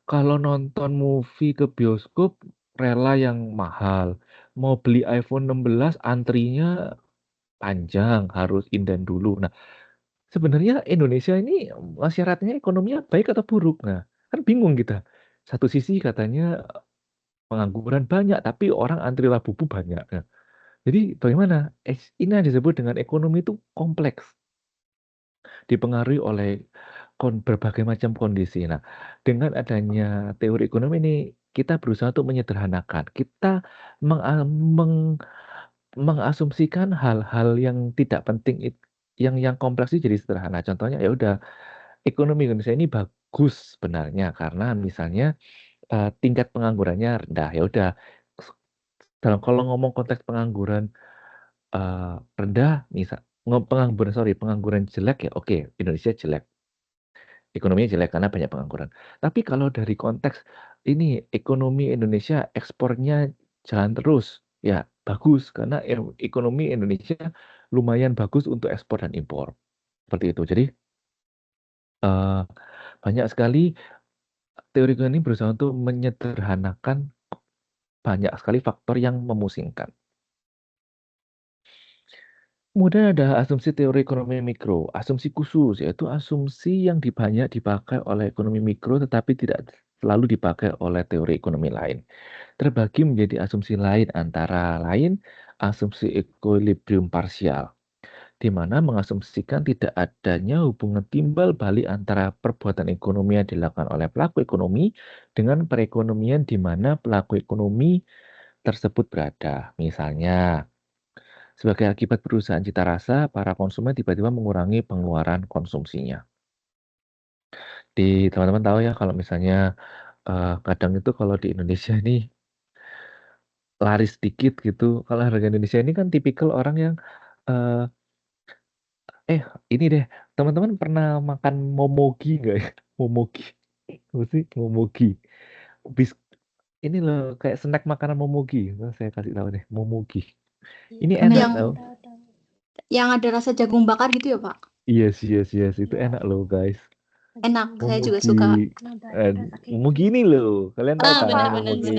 kalau nonton movie ke bioskop rela yang mahal. Mau beli iPhone 16 antrinya panjang, harus inden dulu. Nah, sebenarnya Indonesia ini masyarakatnya ekonominya baik atau buruk? Nah, kan bingung kita. Satu sisi katanya pengangguran banyak, tapi orang antri Labubu banyak. Nah, jadi bagaimana? Ini yang disebut dengan ekonomi itu kompleks, dipengaruhi oleh berbagai macam kondisi. Nah, dengan adanya teori ekonomi ini, kita berusaha untuk menyederhanakan. Kita mengasumsikan hal-hal yang tidak penting, yang kompleks itu jadi sederhana. Contohnya ya udah ekonomi Indonesia ini bagus sebenarnya karena misalnya tingkat penganggurannya rendah. Ya udah kalau ngomong konteks pengangguran rendah, pengangguran jelek ya oke, Indonesia jelek. Ekonominya jelek karena banyak pengangguran. Tapi kalau dari konteks ini ekonomi Indonesia ekspornya jalan terus, ya bagus karena ekonomi Indonesia lumayan bagus untuk ekspor dan impor. Seperti itu. Jadi banyak sekali teori ekonomi berusaha untuk menyederhanakan banyak sekali faktor yang memusingkan. Kemudian ada asumsi teori ekonomi mikro, asumsi khusus, yaitu asumsi yang banyak dipakai oleh ekonomi mikro tetapi tidak selalu dipakai oleh teori ekonomi lain. Terbagi menjadi asumsi lain antara lain asumsi equilibrium parsial, di mana mengasumsikan tidak adanya hubungan timbal balik antara perbuatan ekonomi yang dilakukan oleh pelaku ekonomi dengan perekonomian di mana pelaku ekonomi tersebut berada. Misalnya, sebagai akibat perusahaan cita rasa, para konsumen tiba-tiba mengurangi pengeluaran konsumsinya. Teman-teman tahu ya kalau misalnya kadang itu kalau di Indonesia ini laris sedikit gitu. Kalau harga Indonesia ini kan tipikal orang yang ini deh, teman-teman pernah makan momogi nggak ya? Momogi, apa sih momogi? Ini loh kayak snack makanan momogi. Saya kasih tahu deh, momogi. Ini Iya, enak Yang tau. yang ada rasa jagung bakar gitu ya, Pak? Yes, itu Iya. enak loh guys. Enak, saya juga suka. Momogi ini loh, kalian tahu kan benar-benar momogi?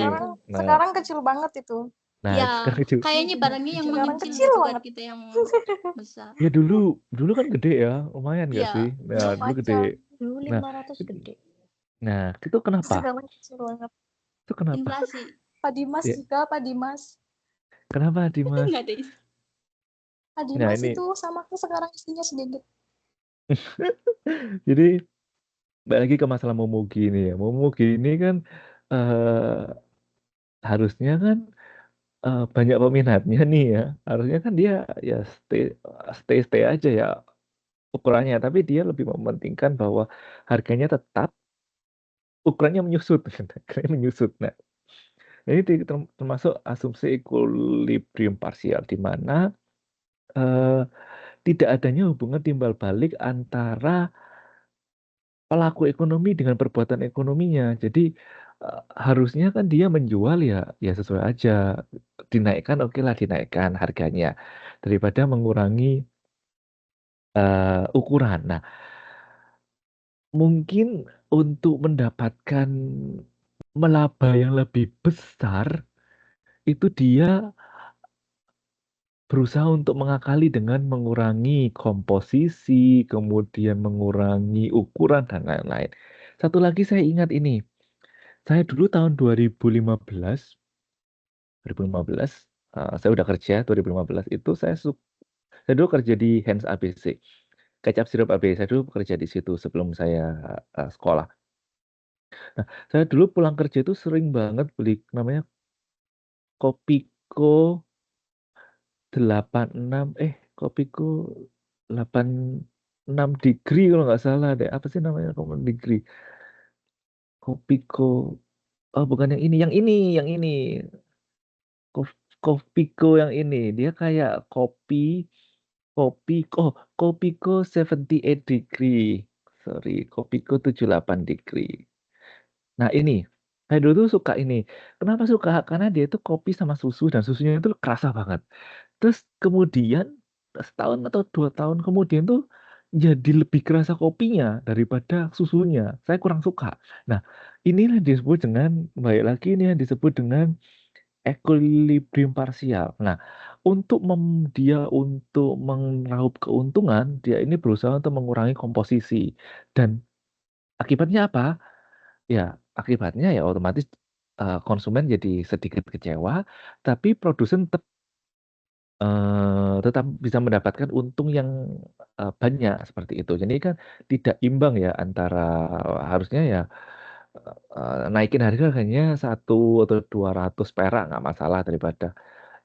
Nah, Sekarang kecil banget itu. nah Ya, sekarang kecil. kayaknya barangnya yang Sekarang mengecil kecil gitu kan, banget. kita yang besar. Ya dulu kan gede ya, lumayan nggak Iya, sih? Nah, dulu gede. Dulu Nah, 500 gede. Nah, itu kenapa? Sekarang kecil banget. Itu kenapa? Inflasi. Pak Dimas Ya. juga, Pak Dimas. Kenapa Dimas? Nggak ada isi. Pak Nah, Dimas ini itu sama aku sekarang isinya sedikit. jadi balik lagi ke masalah momogi ini ya. Momogi ini kan harusnya kan banyak peminatnya nih ya. Harusnya kan dia ya stay aja ya ukurannya, tapi dia lebih mementingkan bahwa harganya tetap, ukurannya menyusut. Harganya menyusut. Nah, ini termasuk asumsi equilibrium parsial di mana tidak adanya hubungan timbal balik antara pelaku ekonomi dengan perbuatan ekonominya. Jadi harusnya kan dia menjual ya sesuai aja. Dinaikkan, oke lah dinaikkan harganya daripada mengurangi ukuran. Nah, mungkin untuk mendapatkan laba yang lebih besar itu dia berusaha untuk mengakali dengan mengurangi komposisi, kemudian mengurangi ukuran dan lain-lain. Satu lagi saya ingat ini. Saya dulu tahun 2015 saya udah kerja 2015 itu saya dulu kerja di Hands ABC. Kecap Sirup ABC, saya dulu bekerja di situ sebelum saya sekolah. Nah, saya dulu pulang kerja itu sering banget beli namanya Kopiko 86 degree kalau nggak salah deh. Apa sih namanya 8 degree? Kopiko. Oh, bukan yang ini. Kopiko yang ini. Dia kayak Kopiko 78 degree. Sorry, Kopiko 78 degree. Nah, ini saya dulu tuh suka ini. Kenapa suka? Karena dia itu kopi sama susu dan susunya itu kerasa banget. Terus kemudian setahun atau 2 tahun kemudian tuh jadi lebih kerasa kopinya daripada susunya. Saya kurang suka. Nah, inilah disebut dengan baik lagi ini yang disebut dengan equilibrium parsial. Nah, untuk dia untuk meraup keuntungan, dia ini berusaha untuk mengurangi komposisi. Dan akibatnya apa? Ya, akibatnya ya otomatis konsumen jadi sedikit kecewa, tapi produsen tetap bisa mendapatkan untung yang banyak seperti itu. Jadi kan tidak imbang ya antara harusnya ya naikin harga hanya 1 atau 200 perak nggak masalah daripada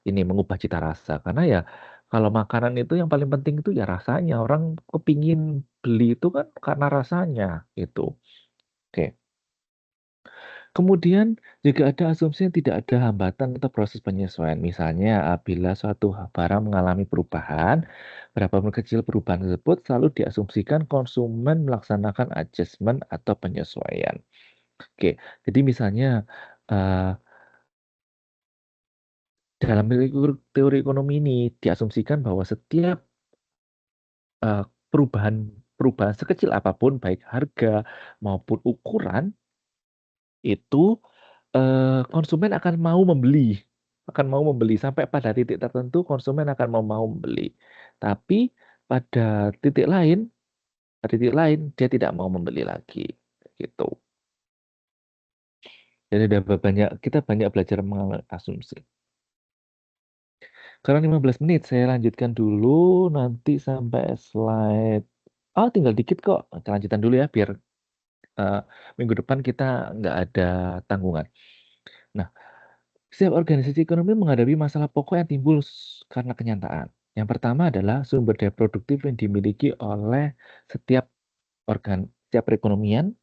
ini mengubah cita rasa. Karena ya kalau makanan itu yang paling penting itu ya rasanya. Orang kepingin beli itu kan karena rasanya gitu. Oke. Kemudian juga ada asumsi yang tidak ada hambatan atau proses penyesuaian. Misalnya, apabila suatu barang mengalami perubahan, berapapun kecil perubahan tersebut selalu diasumsikan konsumen melaksanakan adjustment atau penyesuaian. Oke, jadi misalnya dalam teori ekonomi ini diasumsikan bahwa setiap perubahan sekecil apapun, baik harga maupun ukuran, itu konsumen akan mau membeli. akan mau membeli. Sampai pada titik tertentu konsumen akan mau membeli. Tapi pada titik lain dia tidak mau membeli lagi. Gitu. Jadi kita banyak belajar mengenai asumsi. Sekarang 15 menit, saya lanjutkan dulu nanti sampai slide. Oh, tinggal dikit kok. Lanjutan dulu ya, biar minggu depan kita nggak ada tanggungan. Nah, setiap organisasi ekonomi menghadapi masalah pokok yang timbul karena kenyataan. Yang pertama adalah sumber daya produktif yang dimiliki oleh setiap perekonomian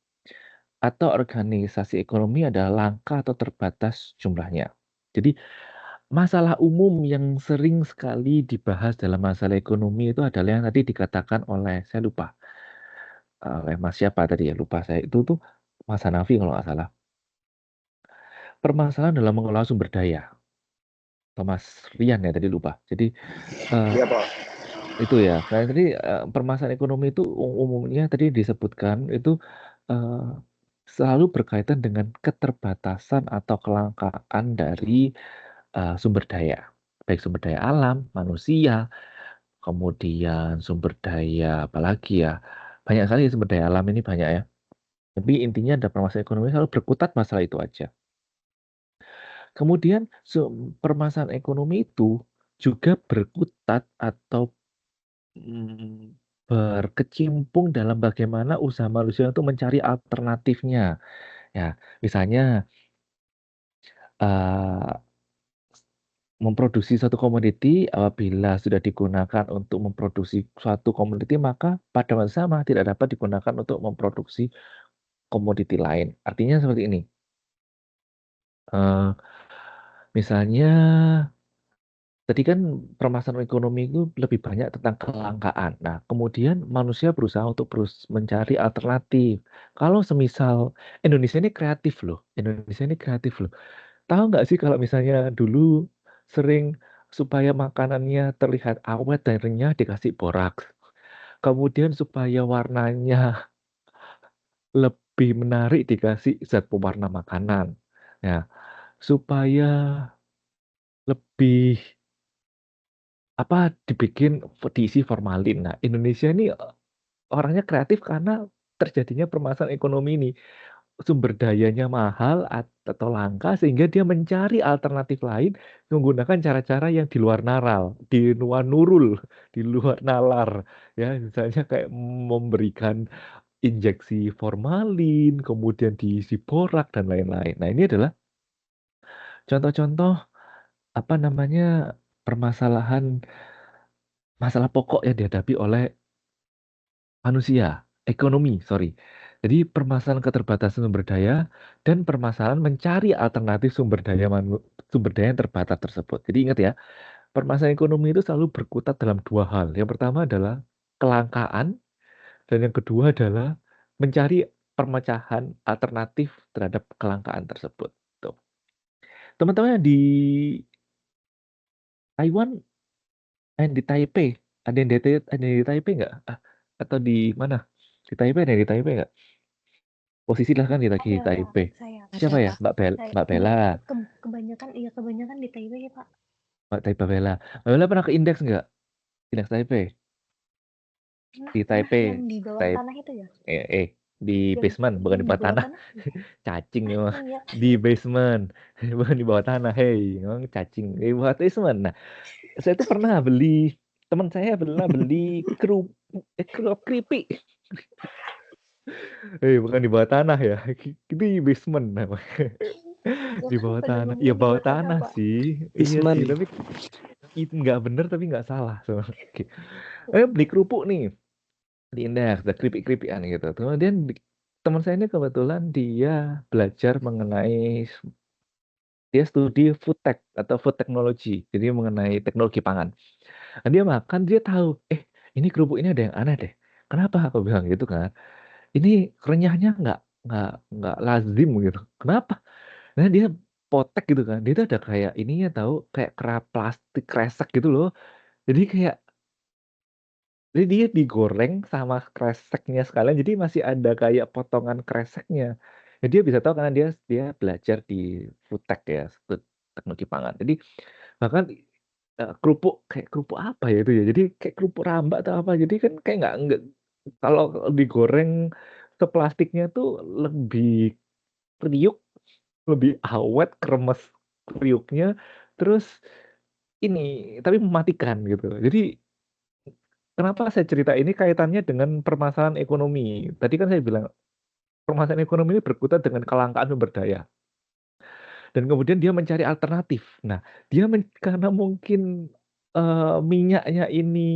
atau organisasi ekonomi adalah langka atau terbatas jumlahnya. Jadi, masalah umum yang sering sekali dibahas dalam masalah ekonomi itu adalah yang tadi dikatakan oleh, saya lupa, oleh Mas siapa tadi ya, lupa saya. Itu tuh Mas Hanafi kalau nggak salah. Permasalahan dalam mengelola sumber daya. Atau Mas Rian ya tadi lupa. Jadi Iya, Pak. itu ya. Karena tadi permasalahan ekonomi itu umumnya tadi disebutkan itu selalu berkaitan dengan keterbatasan atau kelangkaan dari sumber daya. Baik sumber daya alam, manusia, kemudian sumber daya apalagi ya. Banyak sekali sumber daya alam ini banyak ya. Tapi intinya ada permasalahan ekonomi selalu berkutat masalah itu aja. Kemudian permasalahan ekonomi itu juga berkutat atau berkecimpung dalam bagaimana usaha manusia untuk mencari alternatifnya. Ya, misalnya memproduksi suatu komoditi apabila sudah digunakan untuk memproduksi suatu komoditi maka pada masa sama tidak dapat digunakan untuk memproduksi komoditi lain. Artinya seperti ini. Misalnya tadi kan permasalahan ekonomi itu lebih banyak tentang kelangkaan. Nah, kemudian manusia berusaha untuk mencari alternatif. Kalau semisal Indonesia ini kreatif loh. Tahu nggak sih kalau misalnya dulu sering supaya makanannya terlihat awet dan renyah dikasih boraks. Kemudian supaya warnanya lebih menarik dikasih zat pewarna makanan. Nah, supaya lebih dibikin diisi formalin. Nah, Indonesia ini orangnya kreatif karena terjadinya permasalahan ekonomi ini. Sumber dayanya mahal atau langka sehingga dia mencari alternatif lain menggunakan cara-cara yang di luar nalar ya, misalnya kayak memberikan injeksi formalin, kemudian diisi borak dan lain-lain. Nah, ini adalah contoh-contoh masalah pokok yang dihadapi oleh manusia, ekonomi, sorry. Jadi permasalahan keterbatasan sumber daya dan permasalahan mencari alternatif sumber daya yang terbatas tersebut. Jadi ingat ya, permasalahan ekonomi itu selalu berkutat dalam dua hal. Yang pertama adalah kelangkaan dan yang kedua adalah mencari pemecahan alternatif terhadap kelangkaan tersebut. Tuh. Teman-teman yang di Taiwan, yang di Taipei, ada yang di Taipei nggak? Atau di mana? Di Taipei ada yang di Taipei nggak? Posisi lah kan di Taipei. Siapa ya? Mbak Bella. Kebanyakan di Taipei ya, Pak. Mbak Bella. Mbak Bella pernah ke indeks nggak? Indeks Taipei? Di Taipei. Yang di bawah tanah itu ya? Di basement, bukan di bawah tanah. Cacing memang. Iya. Di basement, bukan di bawah tanah. Hey, memang cacing. Di bawah basement. Nah, saya tuh pernah teman saya pernah beli keripik. Bukan di bawah tanah ya. Itu di basement namanya. Di bawah tanah. Ya bawah tanah sih. Iya sih, tapi itu nggak bener tapi nggak salah. Oke. Beli kerupuk nih di indeks, ada keripik-keripikan gitu. Kemudian teman saya ini kebetulan dia belajar dia studi food tech atau food technology, jadi mengenai teknologi pangan. Dan dia makan, dia tahu, ini kerupuk ini ada yang aneh deh. Kenapa? Aku bilang gitu kan. Ini renyahnya nggak lazim gitu. Kenapa? Nah dia potek gitu kan. Dia tuh ada kayak ininya tahu, kayak kerak plastik kresek gitu loh. Jadi dia digoreng sama kreseknya sekalian. Jadi masih ada kayak potongan kreseknya. Jadi dia bisa tahu karena dia belajar di food tech ya, teknologi pangan. Jadi bahkan kerupuk kayak kerupuk apa ya itu ya? Jadi kayak kerupuk rambak atau apa. Jadi kan kayak nggak kalau digoreng seplastiknya tuh lebih kriuk, lebih awet, kremes kriuknya, terus ini tapi mematikan gitu. Jadi kenapa saya cerita ini kaitannya dengan permasalahan ekonomi. Tadi kan saya bilang permasalahan ekonomi ini berkutat dengan kelangkaan sumber daya. Dan kemudian dia mencari alternatif. Nah, dia karena mungkin minyaknya ini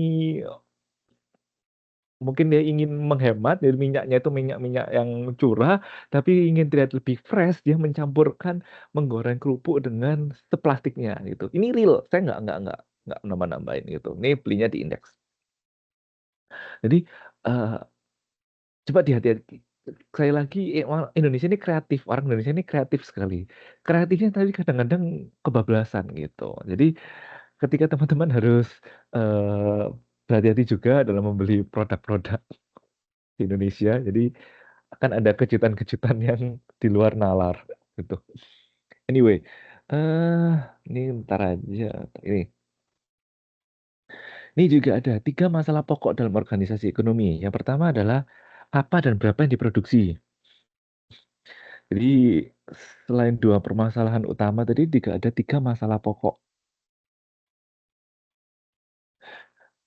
mungkin dia ingin menghemat, jadi minyaknya itu minyak-minyak yang curah, tapi ingin terlihat lebih fresh, dia mencampurkan menggoreng kerupuk dengan seplastiknya gitu. Ini real, saya nggak nambah-nambahin gitu. Ini belinya di indeks. Jadi coba hati-hati. Sekali lagi Indonesia ini kreatif, orang Indonesia ini kreatif sekali. Kreatifnya tapi kadang-kadang kebablasan gitu. Jadi ketika teman-teman harus berhati-hati juga dalam membeli produk-produk di Indonesia. Jadi akan ada kejutan-kejutan yang di luar nalar gitu. Anyway, ini bentar aja. Ini juga ada 3 masalah pokok dalam organisasi ekonomi. Yang pertama adalah apa dan berapa yang diproduksi. Jadi selain 2 permasalahan utama tadi juga ada 3 masalah pokok.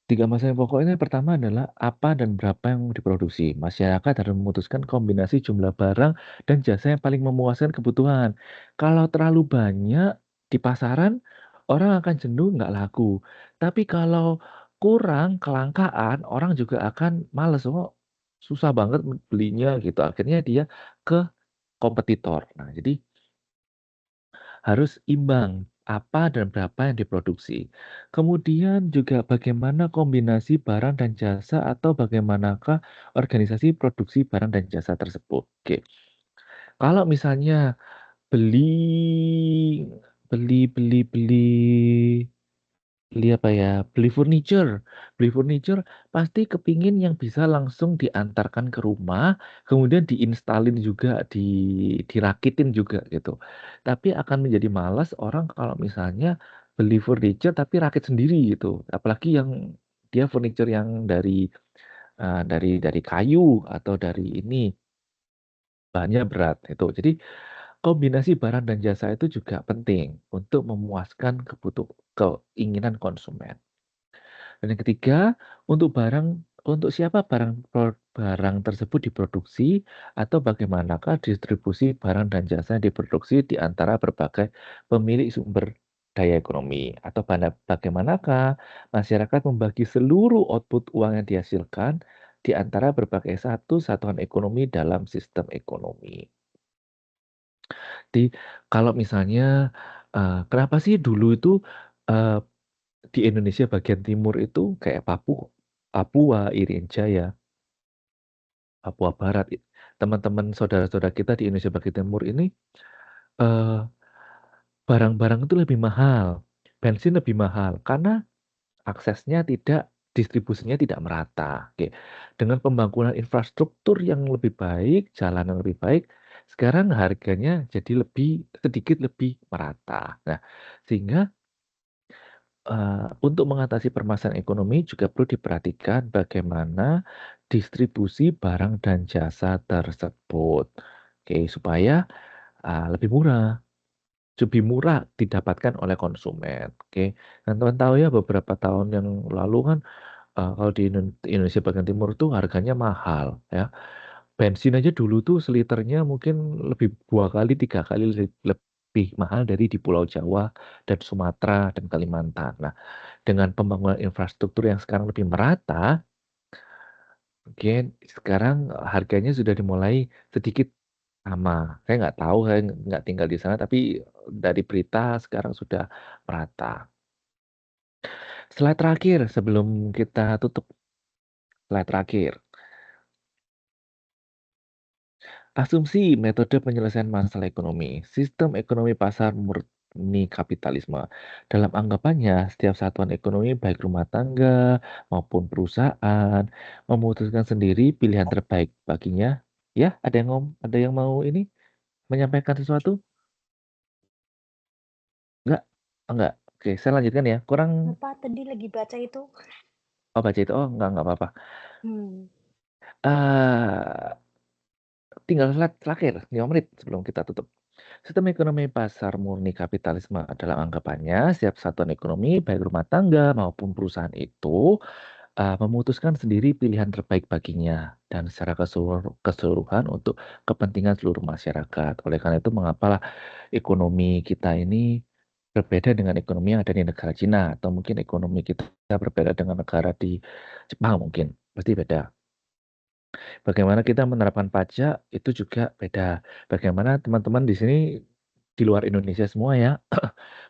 3 masalah pokok ini pertama adalah apa dan berapa yang diproduksi. Masyarakat harus memutuskan kombinasi jumlah barang dan jasa yang paling memuaskan kebutuhan. Kalau terlalu banyak di pasaran, orang akan jenuh nggak laku. Tapi kalau kurang kelangkaan, orang juga akan males. Oh, susah banget belinya gitu. Akhirnya dia ke kompetitor. Nah, jadi harus imbang apa dan berapa yang diproduksi. Kemudian juga bagaimana kombinasi barang dan jasa atau bagaimanakah organisasi produksi barang dan jasa tersebut. Oke. Kalau misalnya beli beli beli beli beli apa ya? Beli furniture. Beli furniture pasti kepingin yang bisa langsung diantarkan ke rumah, kemudian diinstalin juga, dirakitin juga gitu. Tapi akan menjadi malas orang kalau misalnya beli furniture tapi rakit sendiri gitu. Apalagi yang dia furniture yang dari kayu atau dari ini bahannya berat itu. Jadi kombinasi barang dan jasa itu juga penting untuk memuaskan keinginan konsumen. Dan yang ketiga, untuk siapa barang tersebut diproduksi atau bagaimanakah distribusi barang dan jasa yang diproduksi di antara berbagai pemilik sumber daya ekonomi atau bagaimanakah masyarakat membagi seluruh output uang yang dihasilkan di antara berbagai satuan ekonomi dalam sistem ekonomi. Jadi kalau misalnya kenapa sih dulu itu di Indonesia bagian timur itu kayak Papua, Irian Jaya, Papua Barat, teman-teman saudara-saudara kita di Indonesia bagian timur ini eh, barang-barang itu lebih mahal, bensin lebih mahal karena aksesnya distribusinya tidak merata. Oke. Dengan pembangunan infrastruktur yang lebih baik, jalan yang lebih baik, sekarang harganya jadi sedikit lebih merata. Nah, sehingga untuk mengatasi permasalahan ekonomi juga perlu diperhatikan bagaimana distribusi barang dan jasa tersebut. Oke, supaya lebih murah didapatkan oleh konsumen. Oke, dan teman tahu ya beberapa tahun yang lalu kan kalau di Indonesia bagian timur tuh harganya mahal ya. Bensin aja dulu tuh seliternya mungkin lebih 2 kali, 3 kali lebih mahal dari di Pulau Jawa dan Sumatera dan Kalimantan. Nah, dengan pembangunan infrastruktur yang sekarang lebih merata, mungkin sekarang harganya sudah dimulai sedikit sama. Saya nggak tahu, saya nggak tinggal di sana, tapi dari berita sekarang sudah merata. Slide terakhir sebelum kita tutup. Slide terakhir. Asumsi metode penyelesaian masalah ekonomi. Sistem ekonomi pasar murni kapitalisme. Dalam anggapannya, setiap satuan ekonomi baik rumah tangga maupun perusahaan memutuskan sendiri pilihan terbaik baginya. Ya, ada yang mau ini menyampaikan sesuatu? Enggak? Enggak. Oke, saya lanjutkan ya. Kurang Apa tadi lagi baca itu? baca itu. Oh, enggak apa-apa. Hmm. Tinggal terakhir 5 menit sebelum kita tutup. Sistem ekonomi pasar murni kapitalisme adalah anggapannya setiap satuan ekonomi, baik rumah tangga maupun perusahaan itu memutuskan sendiri pilihan terbaik baginya dan secara keseluruhan untuk kepentingan seluruh masyarakat. Oleh karena itu, mengapalah ekonomi kita ini berbeda dengan ekonomi yang ada di negara Cina, atau mungkin ekonomi kita berbeda dengan negara di Jepang mungkin. Pasti beda. Bagaimana kita menerapkan pajak itu juga beda. Bagaimana teman-teman di sini di luar Indonesia semua ya,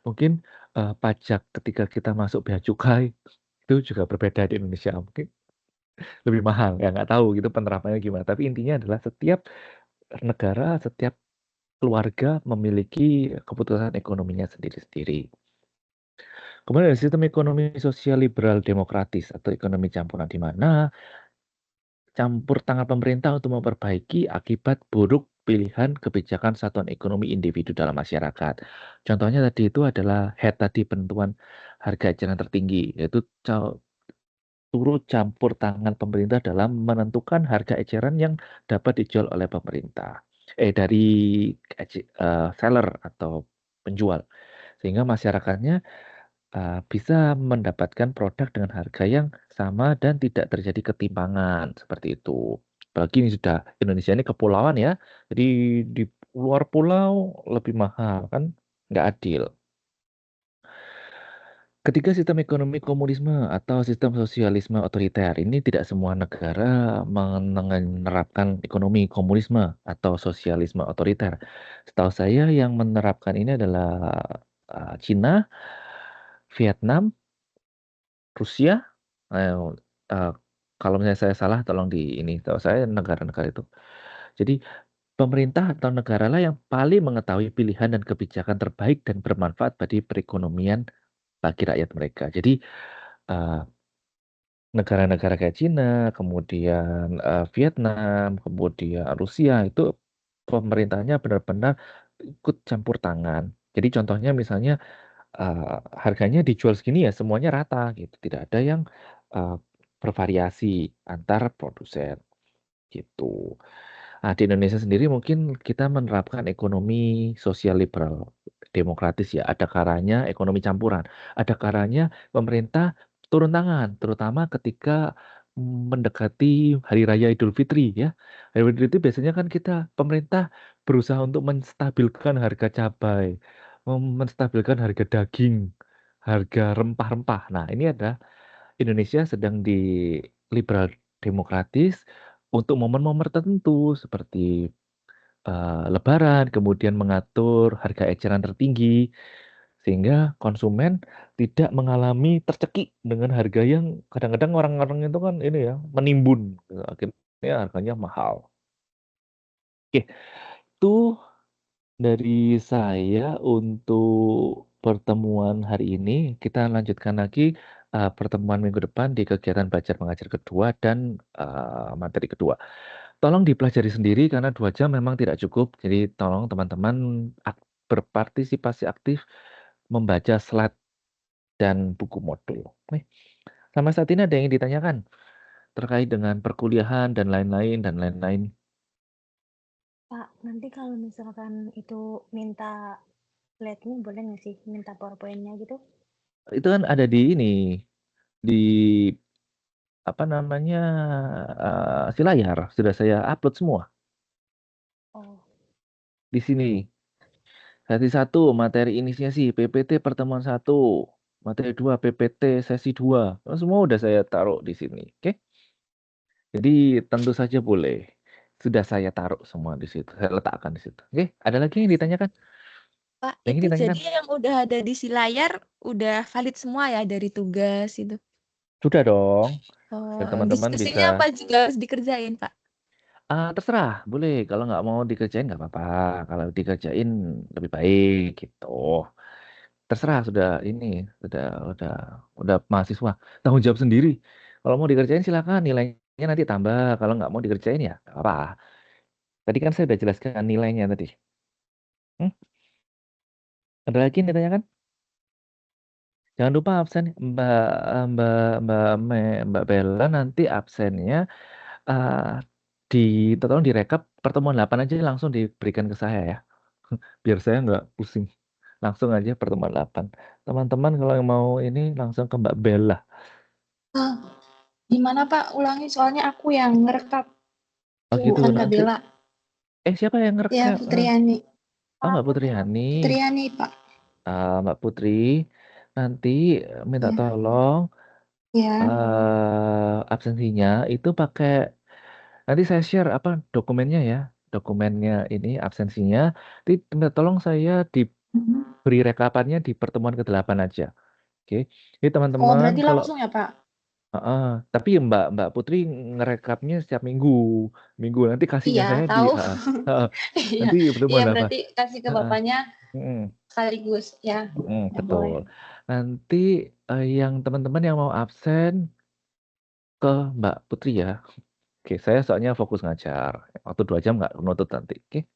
mungkin pajak ketika kita masuk bea cukai itu juga berbeda di Indonesia. Mungkin lebih mahal, ya nggak tahu gitu penerapannya gimana. Tapi intinya adalah setiap negara, setiap keluarga memiliki keputusan ekonominya sendiri-sendiri. Kemudian ada sistem ekonomi sosial liberal demokratis atau ekonomi campuran di mana campur tangan pemerintah untuk memperbaiki akibat buruk pilihan kebijakan satuan ekonomi individu dalam masyarakat. Contohnya tadi itu adalah tadi penentuan harga eceran tertinggi, yaitu turut campur tangan pemerintah dalam menentukan harga eceran yang dapat dijual oleh pemerintah. Dari seller atau penjual. Sehingga masyarakatnya bisa mendapatkan produk dengan harga yang sama dan tidak terjadi ketimpangan seperti itu. Apalagi ini sudah Indonesia ini kepulauan ya, jadi di luar pulau lebih mahal kan, nggak adil. Ketika sistem ekonomi komunisme atau sistem sosialisme otoriter ini tidak semua negara menerapkan ekonomi komunisme atau sosialisme otoriter. Setahu saya yang menerapkan ini adalah Cina, Vietnam, Rusia. Kalau misalnya saya salah, tolong di ini. Tahu saya negara-negara itu. Jadi pemerintah atau negara lah yang paling mengetahui pilihan dan kebijakan terbaik dan bermanfaat bagi perekonomian bagi rakyat mereka. Jadi negara-negara kayak Cina, kemudian Vietnam, kemudian Rusia itu pemerintahnya benar-benar ikut campur tangan. Jadi contohnya misalnya harganya dijual segini ya semuanya rata gitu, tidak ada yang bervariasi antar produsen gitu. Nah, di Indonesia sendiri mungkin kita menerapkan ekonomi sosial liberal demokratis ya. Ada kalanya ekonomi campuran, ada kalanya pemerintah turun tangan, terutama ketika mendekati Hari Raya Idul Fitri ya. Hari Raya Idul Fitri biasanya kan pemerintah berusaha untuk menstabilkan harga cabai, menstabilkan harga daging, harga rempah-rempah. Nah, ini ada Indonesia sedang di liberal demokratis untuk momen-momen tertentu seperti Lebaran, kemudian mengatur harga eceran tertinggi sehingga konsumen tidak mengalami tercekik dengan harga yang kadang-kadang orang-orang itu kan ini ya menimbun, akhirnya harganya mahal. Oke, itu dari saya untuk pertemuan hari ini. Kita lanjutkan lagi pertemuan minggu depan di kegiatan belajar mengajar kedua dan materi kedua. Tolong dipelajari sendiri karena 2 jam memang tidak cukup. Jadi tolong teman-teman berpartisipasi aktif membaca slide dan buku modul. Sampai saat ini ada yang ditanyakan terkait dengan perkuliahan dan lain-lain dan lain-lain. Pak, nanti kalau misalkan itu minta slide-nya boleh nggak sih? Minta PowerPoint-nya gitu? Itu kan ada di ini, di apa namanya, si layar. Sudah saya upload semua. Oh. Di sini. Sesi 1, materi inisiasi, PPT pertemuan 1. Materi 2, PPT sesi 2. Semua udah saya taruh di sini. Oke? Jadi tentu saja boleh. Sudah saya taruh semua di situ. Saya letakkan di situ. Oke? Ada lagi yang ditanyakan? Pak, Yang itu ditanyakan? jadi yang udah ada di si layar udah valid semua ya dari tugas itu? Sudah dong. Oh, Teman-teman diskusinya bisa apa juga harus dikerjain, Pak? terserah, boleh. Kalau nggak mau dikerjain nggak apa-apa. Kalau dikerjain lebih baik gitu. Terserah sudah mahasiswa tanggung jawab sendiri. Kalau mau dikerjain silakan, nilainya nanti tambah. Kalau nggak mau dikerjain ya nggak apa. Tadi kan saya udah jelaskan nilainya tadi. Ada lagi yang ditanyakan? Jangan lupa absen Mbak Mbak Mbak Mbak Bella nanti absennya tolong direkap pertemuan 8 aja langsung diberikan ke saya ya. Biar saya nggak pusing. Langsung aja pertemuan 8. Teman-teman kalau yang mau ini langsung ke Mbak Bella. Gimana Pak? Ulangi soalnya aku yang ngerekap. Oh gitu. Bukan Kak Nanti Bella. siapa yang Ya, ngerekap? Putriani. Oh Mbak Putriani. Putriani, Pak. Mbak Putri nanti minta Ya. tolong Ya. absensinya itu pakai nanti saya share apa dokumennya ya. Dokumennya ini absensinya. Nanti minta tolong saya diberi rekapannya di pertemuan ke-8 aja. Oke. Jadi Oh, teman-teman berarti kalau langsung ya, Pak? tapi Mbak Putri ngerekapnya setiap minggu. Minggu nanti kasihnya Iya, saya di tahu. Iya, nanti pertemuan iya 8. berarti kasih ke bapaknya Mm, sekaligus ya. Ya betul. boleh. Nanti yang teman-teman yang mau absen ke Mbak Putri ya. Oke, saya soalnya fokus ngajar. Waktu 2 jam nggak menuntut nanti. Oke.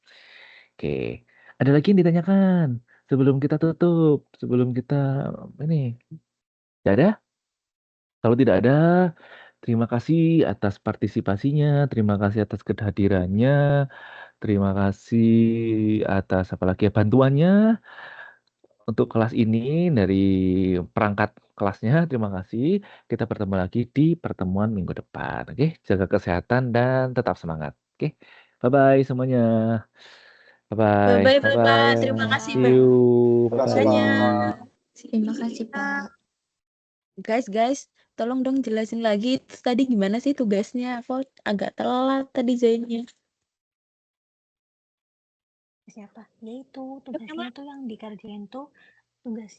Oke. Ada lagi yang ditanyakan sebelum kita tutup, sebelum kita ini. Tidak ada? Kalau tidak ada, terima kasih atas partisipasinya, terima kasih atas kehadirannya, terima kasih atas apalagi ya, bantuannya untuk kelas ini dari perangkat kelasnya. Terima kasih. Kita bertemu lagi di pertemuan minggu depan. Oke, jaga kesehatan dan tetap semangat. Oke, bye-bye semuanya. Bye-bye. Bye-bye, Bapak. Bye-bye. Terima kasih See you. Terima kasih, Bye-bye. banyak. Terima kasih, Pak. Guys, tolong dong jelasin lagi tadi gimana sih tugasnya? Aku agak telat tadi joinnya. Siapa? Ya itu tugasnya tuh yang dikerjain tuh tugas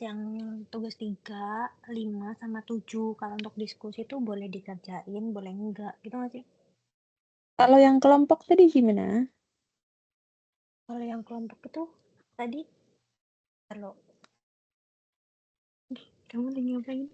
3, 5 sama 7. Kalau untuk diskusi tuh boleh dikerjain, boleh enggak. Gitu nggak sih? Kalau yang kelompok tadi gimana? Kalau yang kelompok itu tadi kalau kamu lagi ngapain?